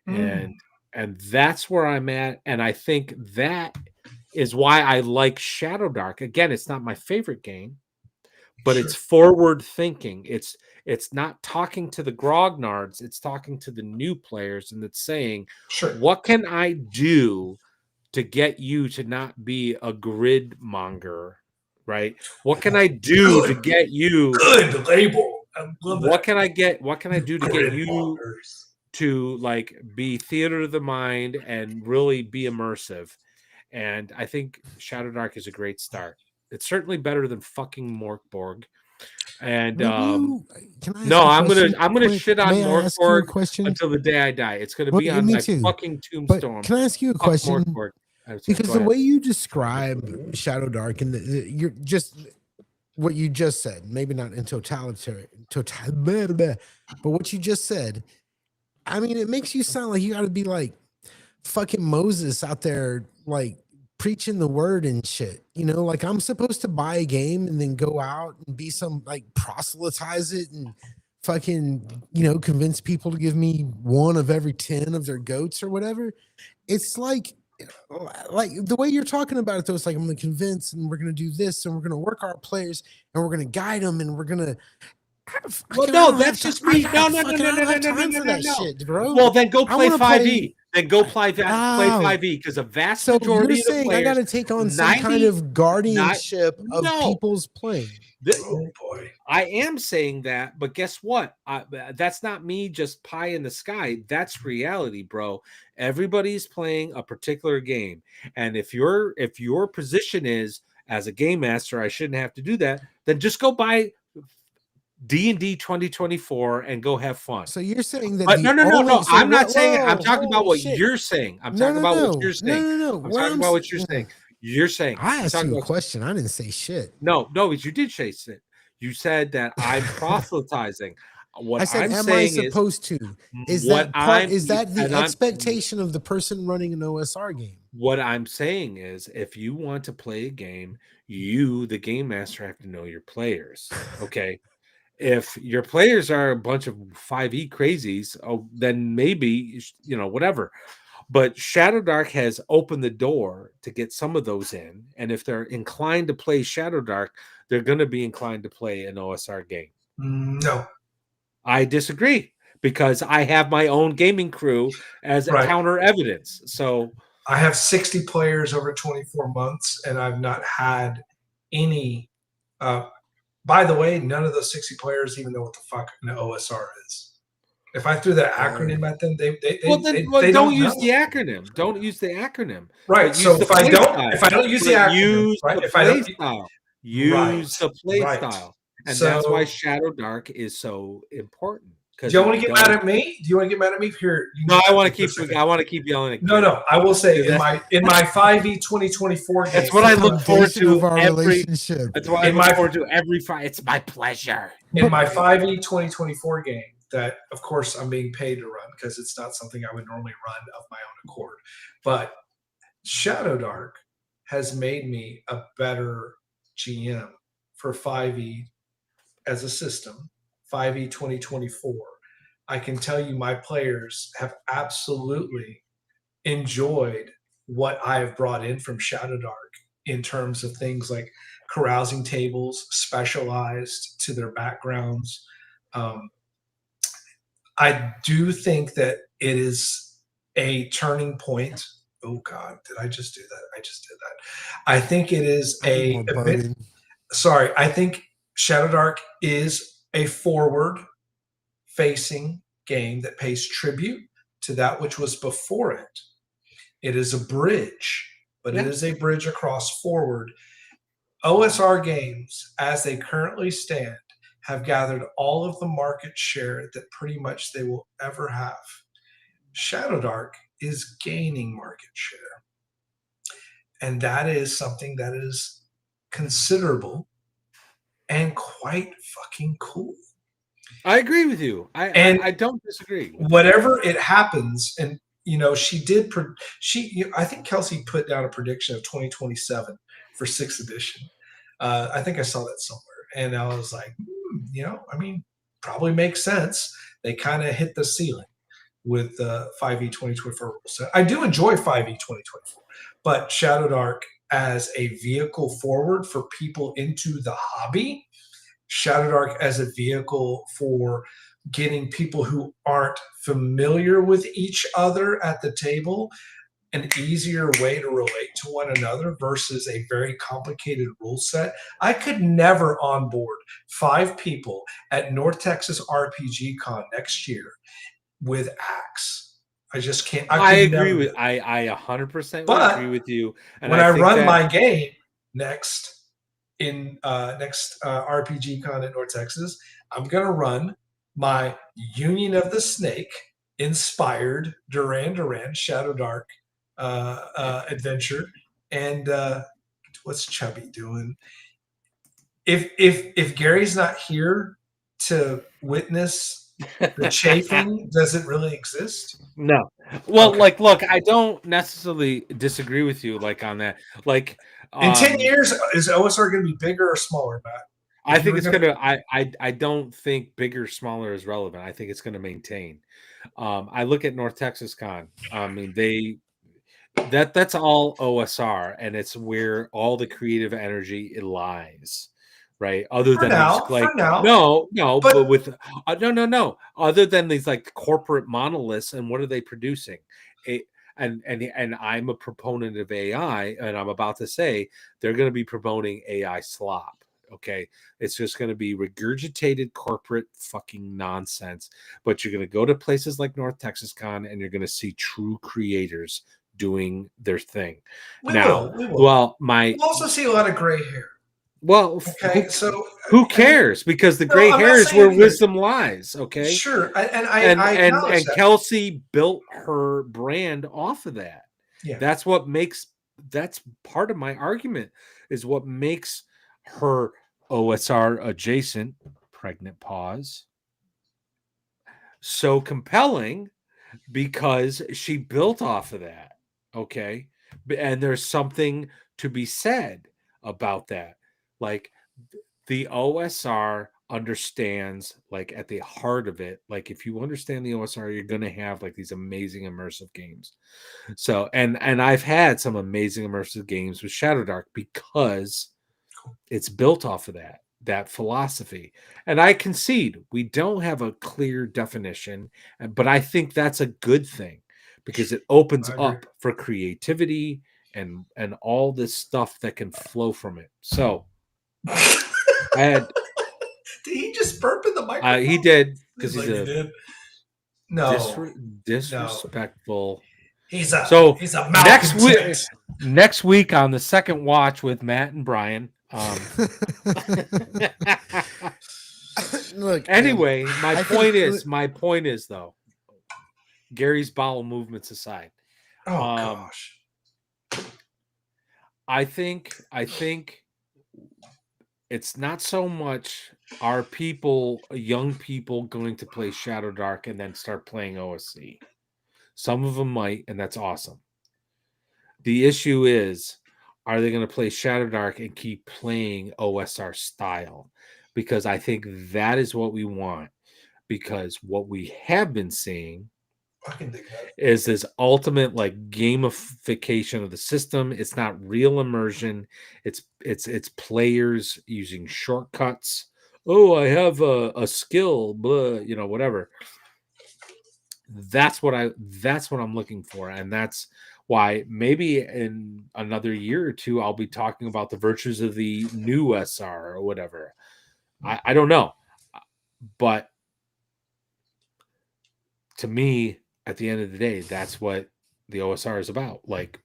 And that's where I'm at. And I think that is why I like Shadowdark. Again, it's not my favorite game, but it's forward thinking. It's not talking to the grognards. It's talking to the new players, and it's saying, what can I do to get you to not be a grid monger, right? What can I do to get you? Good label. What can I do to get you to like be theater of the mind and really be immersive? And I think Shadowdark is a great start. It's certainly better than fucking Morkborg. And no, I'm gonna shit on Morkborg until the day I die. It's gonna be on my fucking tombstone. But can I ask you a question? Because the way you describe Shadowdark and you're just what you just said, maybe not in but what you just said, I mean, it makes you sound like you got to be like fucking Moses out there, like preaching the word and shit. Like I'm supposed to buy a game and then go out and be some like proselytize it and fucking, convince people to give me one of every 10 of their goats or whatever. It's like the way you're talking about it, though, it's like I'm going to convince and we're going to do this and we're going to work our players and we're going to guide them and we're going to. Well, no, that's just me. No. Well, then go play 5e. then go play Wow. 5e because a vast So majority you're of the saying I players, got to take on some 90, kind of guardianship of no. people's playing. Oh boy. I am saying that, but guess what? That's not me just pie in the sky. That's reality, bro. Everybody's playing a particular game, and if your position is as a game master, I shouldn't have to do that. Then just go buy D&D 2024 and go have fun. So you're saying that But the no. only so I'm not what, saying it. I'm whoa, talking about holy what shit. you're saying. I'm No, talking no, about what no. you're saying. No. I'm What talking about what you're saying. You're saying. I I'm asked talking you a about question. I didn't say shit. no, but you did chase it. You said that I'm proselytizing. What I said, I'm am I saying is supposed to? Is what that part? I'm Is that the and I'm expectation of the person running an OSR game? what I'm saying is if you want to play a game, you, the game master, have to know your players. Okay. If your players are a bunch of 5e crazies, oh, then maybe whatever. But Shadowdark has opened the door to get some of those in, and if they're inclined to play Shadowdark, they're going to be inclined to play an OSR game. No. I disagree because I have my own gaming crew as a Right. counter evidence. So I have 60 players over 24 months, and I've not had any. By the way, none of those 60 players even know what the fuck an OSR is. If I threw that acronym at them, they don't use know. the acronym. Don't use the acronym. Right. So if I don't use the acronym, use right? the If I don't style. right, Use the play right. style. And So that's why Shadowdark is so important. do you want to get mad at me? Do you want to get mad at me here? No, I want to keep yelling at Gary. No. I will say in my 5e 2024 game. That's what I look forward to of our relationship. That's what I look forward to every Friday. It's my pleasure. In my 5e 2024 game, that of course I'm being paid to run because it's not something I would normally run of my own accord. But Shadowdark has made me a better GM for 5e as a system, 5e 2024. I can tell you my players have absolutely enjoyed what I have brought in from Shadowdark in terms of things like carousing tables specialized to their backgrounds. I do think that it is a turning point. Oh God, did I just do that? I just did that. I think it is a bit, sorry. I think Shadowdark is a forward-facing game that pays tribute to that which was before it. It is a bridge, but it is a bridge across forward. OSR games, as they currently stand, have gathered all of the market share that pretty much they will ever have. Shadowdark is gaining market share. And that is something that is considerable and quite fucking cool. I agree with you. I don't disagree. Whatever it happens, and I think Kelsey put down a prediction of 2027 for 6th edition. I think I saw that somewhere. And I was like, probably makes sense. They kind of hit the ceiling with 5e 2024 rule set. I do enjoy 5e 2024, but Shadowdark as a vehicle forward for people into the hobby, Shadowdark as a vehicle for getting people who aren't familiar with each other at the table an easier way to relate to one another versus a very complicated rule set. I could never onboard 5 people at North Texas RPG Con next year with Axe. I just can't. I agree with I 100% agree with you. And when I run my game next RPG Con at North Texas, I'm gonna run my Union of the Snake inspired Duran Duran Shadowdark adventure. And what's Chubby doing? If Gary's not here to witness the chafing, does it really exist? No. Well, okay. Look, I don't necessarily disagree with you on that. In 10 years, is OSR going to be bigger or smaller, Matt? I think it's going to. I don't think bigger, smaller is relevant. I think it's going to maintain. I look at North Texas Con. I mean, that's all OSR, and it's where all the creative energy lies, right? Other For than these now, like for now. no, But- but with no. Other than these like corporate monoliths, and what are they producing? And I'm a proponent of AI, and I'm about to say they're going to be promoting AI slop. Okay, it's just going to be regurgitated corporate fucking nonsense. But you're going to go to places like North Texas Con, and you're going to see true creators doing their thing. We Now, will. well, We'll also see a lot of gray hair. well, Okay, so who cares? Because the no, gray I'm not hair is saying where that. wisdom lies. Okay, Sure, and and I and acknowledge and that. Kelsey built her brand off of that. Yeah. That's part of my argument is what makes her OSR adjacent pregnant pause so compelling, because she built off of that. Okay, and there's something to be said about that. Like, the OSR understands, like, at the heart of it, like, if you understand the OSR, you're going to have like these amazing immersive games. So, and I've had some amazing immersive games with Shadowdark because it's built off of that philosophy. And I concede we don't have a clear definition, but I think that's a good thing, because it opens I agree. up for creativity and all this stuff that can flow from it. So I had Did he just burp in the microphone? he did, because Seems he's like he a did. No, disrespectful. he's So a next malcontent. next week on the second watch with Matt and Brian. Look. Anyway, I my point is though, Gary's bowel movements aside, Oh gosh. I think it's not so much are young people going to play Shadowdark and then start playing OSC. Some of them might, and that's awesome. The issue is, are they going to play Shadowdark and keep playing OSR style? Because I think that is what we want. Because what we have been seeing I can dig that. is this ultimate like gamification of the system. It's not real immersion. It's players using shortcuts. Oh, I have a skill, blah, whatever. That's what I'm looking for, and that's why maybe in another year or two I'll be talking about the virtues of the new SR or whatever. I don't know, but to me, at the end of the day, that's what the OSR is about. Like,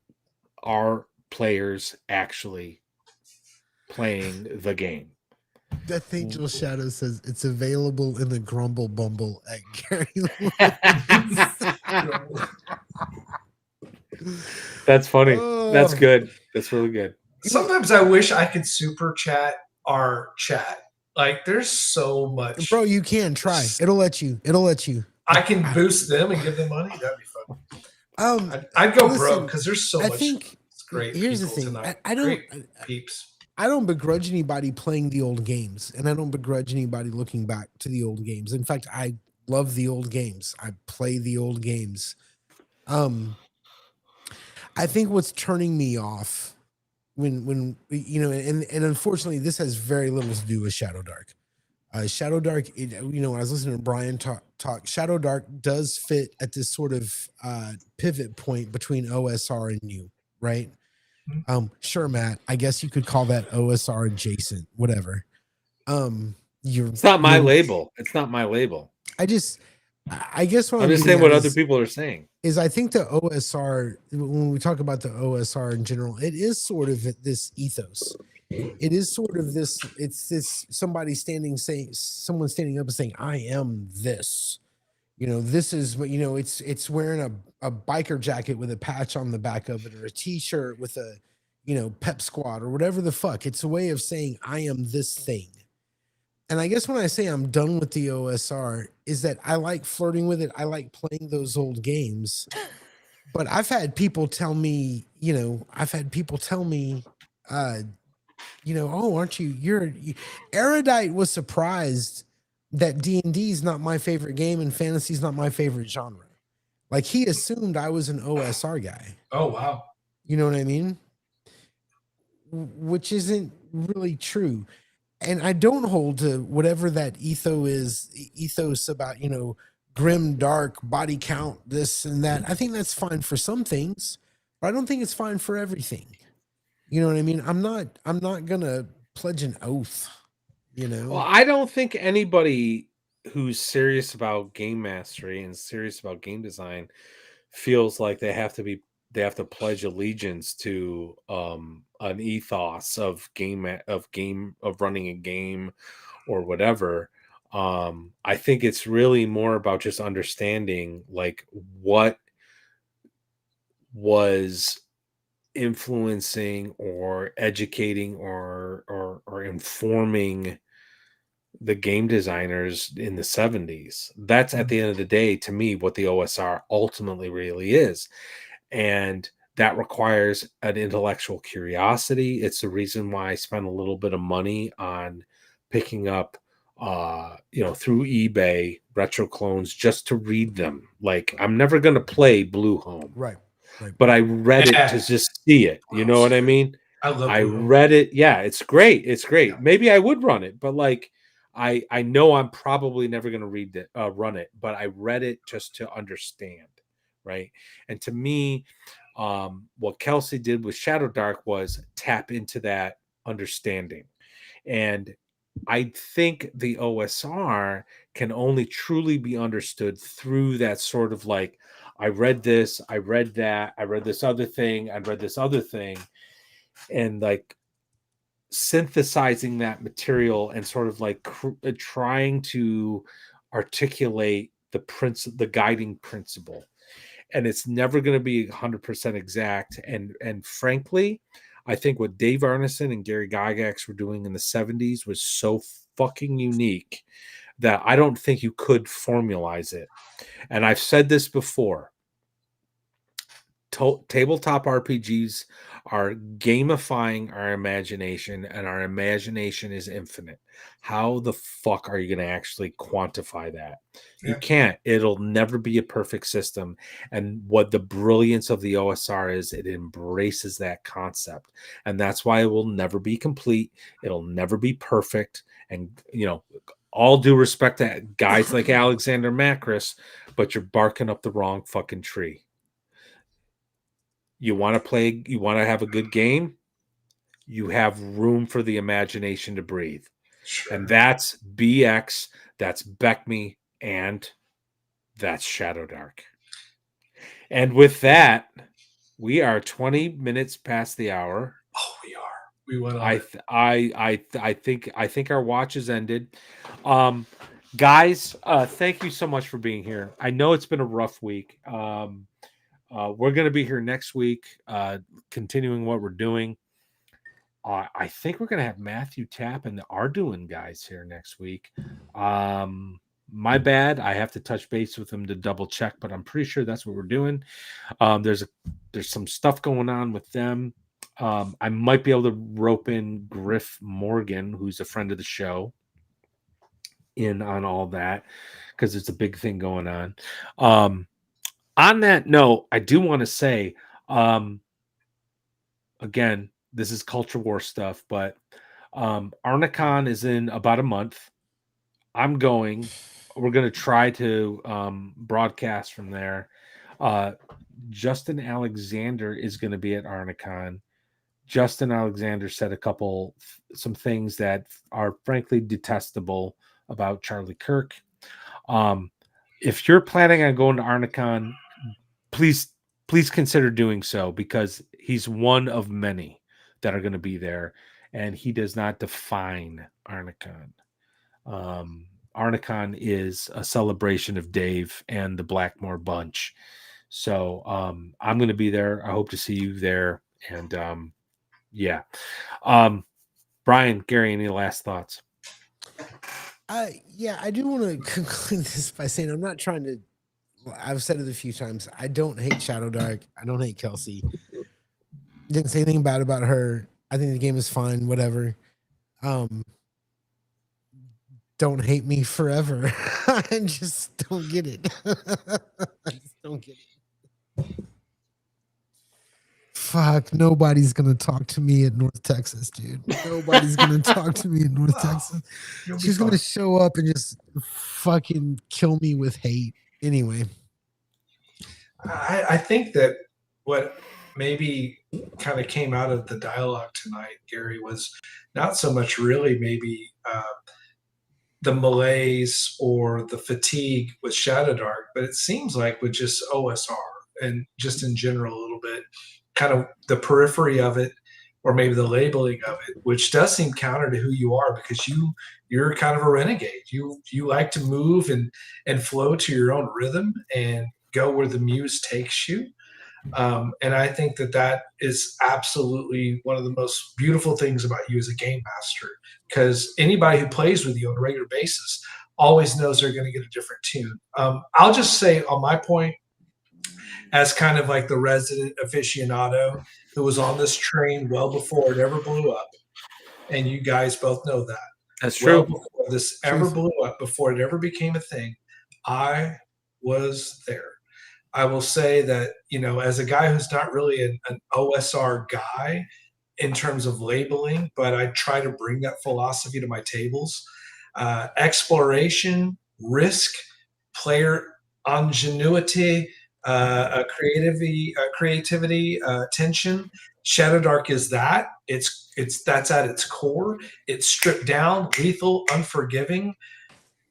are players actually playing the game? Death Angel Shadow says it's available in the Grumble Bumble at Gary. That's funny. That's good. That's really good. Sometimes I wish I could super chat our chat. Like, there's so much. Bro, you can try. It'll let you. I can boost them and give them money. That'd be fun. I'd go broke because there's so much. I think great. Here's the thing. I don't. Peeps. I don't begrudge anybody playing the old games, and I don't begrudge anybody looking back to the old games. In fact, I love the old games. I play the old games. I think what's turning me off when and unfortunately, this has very little to do with Shadowdark. Shadowdark, when I was listening to Brian talk, Shadowdark does fit at this sort of pivot point between OSR and new, right? Sure, Matt. I guess you could call that OSR adjacent, whatever. It's not my label. It's not my label. I guess what I'm just saying what other people are saying is I think the OSR, when we talk about the OSR in general, it is sort of this ethos. It is sort of this. It's this someone standing up and saying, "I am this." This is what it's wearing a biker jacket with a patch on the back of it, or a t-shirt with a pep squad or whatever the fuck. It's a way of saying I am this thing. And I guess when I say I'm done with the OSR is that I like flirting with it. I like playing those old games. But I've had people tell me, oh, aren't you Erudite was surprised that D&D is not my favorite game and fantasy is not my favorite genre. Like, he assumed I was an OSR guy. Oh, wow. You know what I mean? Which isn't really true. and I don't hold to whatever that ethos about, grim, dark, body count, this and that. I think that's fine for some things, but I don't think it's fine for everything. You know what I mean? I'm not gonna pledge an oath, Well, I don't think anybody who's serious about game mastery and serious about game design feels like they have to pledge allegiance to an ethos of of running a game or whatever. I think it's really more about just understanding like what was influencing or educating or informing the game designers in the 70s. That's at the end of the day, to me, what the OSR ultimately really is. And that requires an intellectual curiosity. It's the reason why I spent a little bit of money on picking up through eBay retro clones just to read them. Like I'm never going to play Blue Home. Right. Right. But I read it to just see it. You know what I mean? I love I Blue Home. read it. Yeah, it's great. It's great. Yeah. Maybe I would run it, but like I know I'm probably never going to run it, but I read it just to understand, right? And to me, what Kelsey did with Shadowdark was tap into that understanding. And I think the OSR can only truly be understood through that sort of like, I read this, I read that, I read this other thing, I read this other thing, and like synthesizing that material and sort of like trying to articulate the guiding principle. And it's never going to be 100% exact. And frankly, I think what Dave Arneson and Gary Gygax were doing in the 70s was so fucking unique that I don't think you could formalize it. And I've said this before. Tabletop RPGs are gamifying our imagination, and our imagination is infinite. How the fuck are you going to actually quantify that? Yeah. You can't. It'll never be a perfect system. And what the brilliance of the OSR is, it embraces that concept. And that's why it will never be complete. It'll never be perfect. And, all due respect to guys like Alexander Macris, but you're barking up the wrong fucking tree. You want to have a good game, you have room for the imagination to breathe. Sure. And that's BX, that's Beckme, and that's Shadowdark. And with that, we are 20 minutes past the hour. Oh, we are. We went on. I think our watch has ended. Guys, thank you so much for being here. I know it's been a rough week. We're going to be here next week, continuing what we're doing. I think we're going to have Matthew Tapp and the Arduin guys here next week. My bad. I have to touch base with them to double check, but I'm pretty sure that's what we're doing. There's some stuff going on with them. I might be able to rope in Griff Morgan, who's a friend of the show, in on all that because it's a big thing going on. On that note, I do want to say, again, this is culture war stuff, but Arnicon is in about a month. I'm going. We're going to try to broadcast from there. Justin Alexander is going to be at Arnicon. Justin Alexander said some things that are frankly detestable about Charlie Kirk. If you're planning on going to Arnicon, please consider doing so, because he's one of many that are going to be there, and he does not define Arnicon. Arnicon is a celebration of Dave and the Blackmore Bunch. So I'm going to be there. I hope to see you there. And yeah. Brian, Gary, any last thoughts? Yeah, I do want to conclude this by saying I'm not trying to. I've said it a few times. I don't hate Shadowdark. I don't hate Kelsey. Didn't say anything bad about her. I think the game is fine. Whatever. Don't hate me forever. I just don't get it. I just don't get it. fuck, nobody's gonna talk to me at North Texas, dude. Nobody's gonna talk to me in North Wow. Texas. You'll be She's gonna fine. show up and just fucking kill me with hate. Anyway, I think that what maybe kind of came out of the dialogue tonight, Gary, was not so much really maybe the malaise or the fatigue with Shadowdark, but it seems like with just OSR and just in general a little bit, kind of the periphery of it, or maybe the labeling of it, which does seem counter to who you are because you're kind of a renegade. You like to move and flow to your own rhythm and go where the muse takes you. And I think that that is absolutely one of the most beautiful things about you as a game master, because anybody who plays with you on a regular basis always knows they're going to get a different tune. I'll just say on my point, as kind of like the resident aficionado who was on this train well before it ever blew up, and you guys both know that. That's Well true. before this ever Truth. blew up, before it ever became a thing, I was there. I will say that, as a guy who's not really an OSR guy in terms of labeling, but I try to bring that philosophy to my tables. Exploration, risk, player ingenuity, creativity, tension. Shadowdark is that. It's that's at its core. It's stripped down, lethal, unforgiving,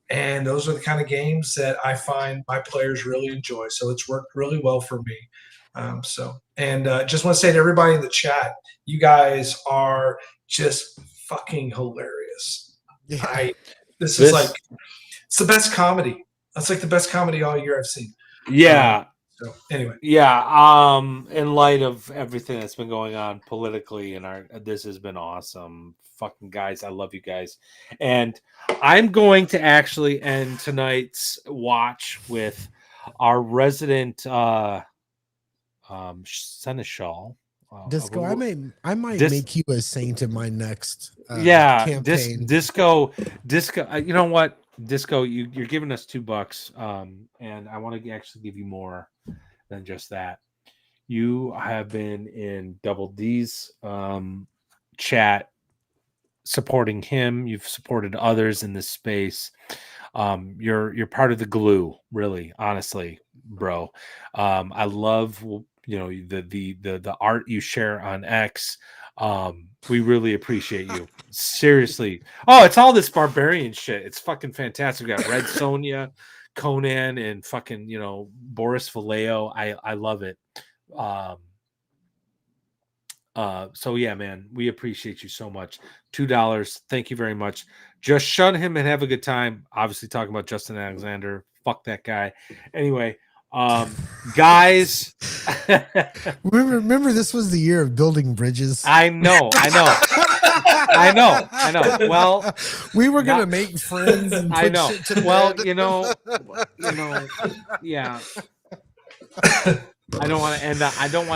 and those are the kind of games that I find my players really enjoy. So it's worked really well for me. Just want to say to everybody in the chat, you guys are just fucking hilarious. Yeah. This is like, it's the best comedy. That's like the best comedy all year I've seen. Yeah. So anyway, Yeah. In light of everything that's been going on politically this has been awesome. Fucking guys, I love you guys. And I'm going to actually end tonight's watch with our resident seneschal. Disco, I might Dis- make you a saint in my next campaign. Disco. You know what? Disco, you're giving us $2, and I want to actually give you more than just that. You have been in Double D's chat supporting him. You've supported others in this space. You're part of the glue, really, honestly, bro. I love the art you share on X. We really appreciate you. Seriously. Oh, it's all this barbarian shit. It's fucking fantastic. We got Red Sonja, Conan, and fucking Boris Vallejo. I love it. So yeah, man, we appreciate you so much. $2. Thank you very much. Just shun him and have a good time. Obviously talking about Justin Alexander. Fuck that guy. Anyway, guys. remember this was the year of building bridges. I know. Well, we were gonna make friends and put I know. shit to Well, bed. Yeah. I don't want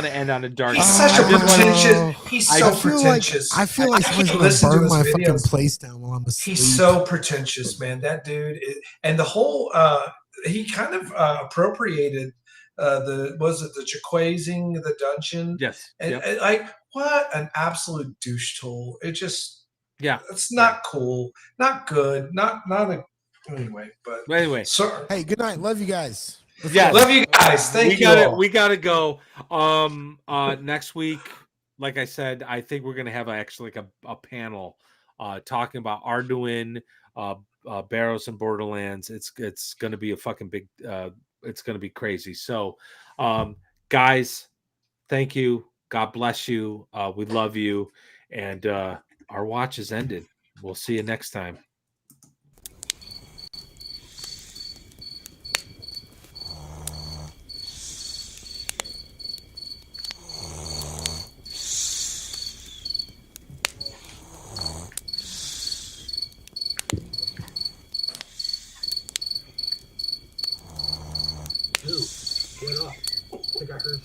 to end on a dark. he's such a pretentious. He's so pretentious. I feel like someone's gonna listen to burn his my videos. fucking place down while I'm asleep. He's so pretentious, man. That dude, and the whole he kind of appropriated the Jaquazing the dungeon. Yes. And like, what an absolute douche tool. It just, it's not cool, not good, not a anyway. But anyway, hey, good night. Love you guys. Love you guys. Thank you. We gotta go. Next week, like I said, I think we're gonna have actually like a panel talking about Arduin, Barrows and Borderlands. It's gonna be a fucking big. It's gonna be crazy. So, guys, thank you. God bless you. We love you, and our watch is ended. We'll see you next time. Get up. I think I heard something.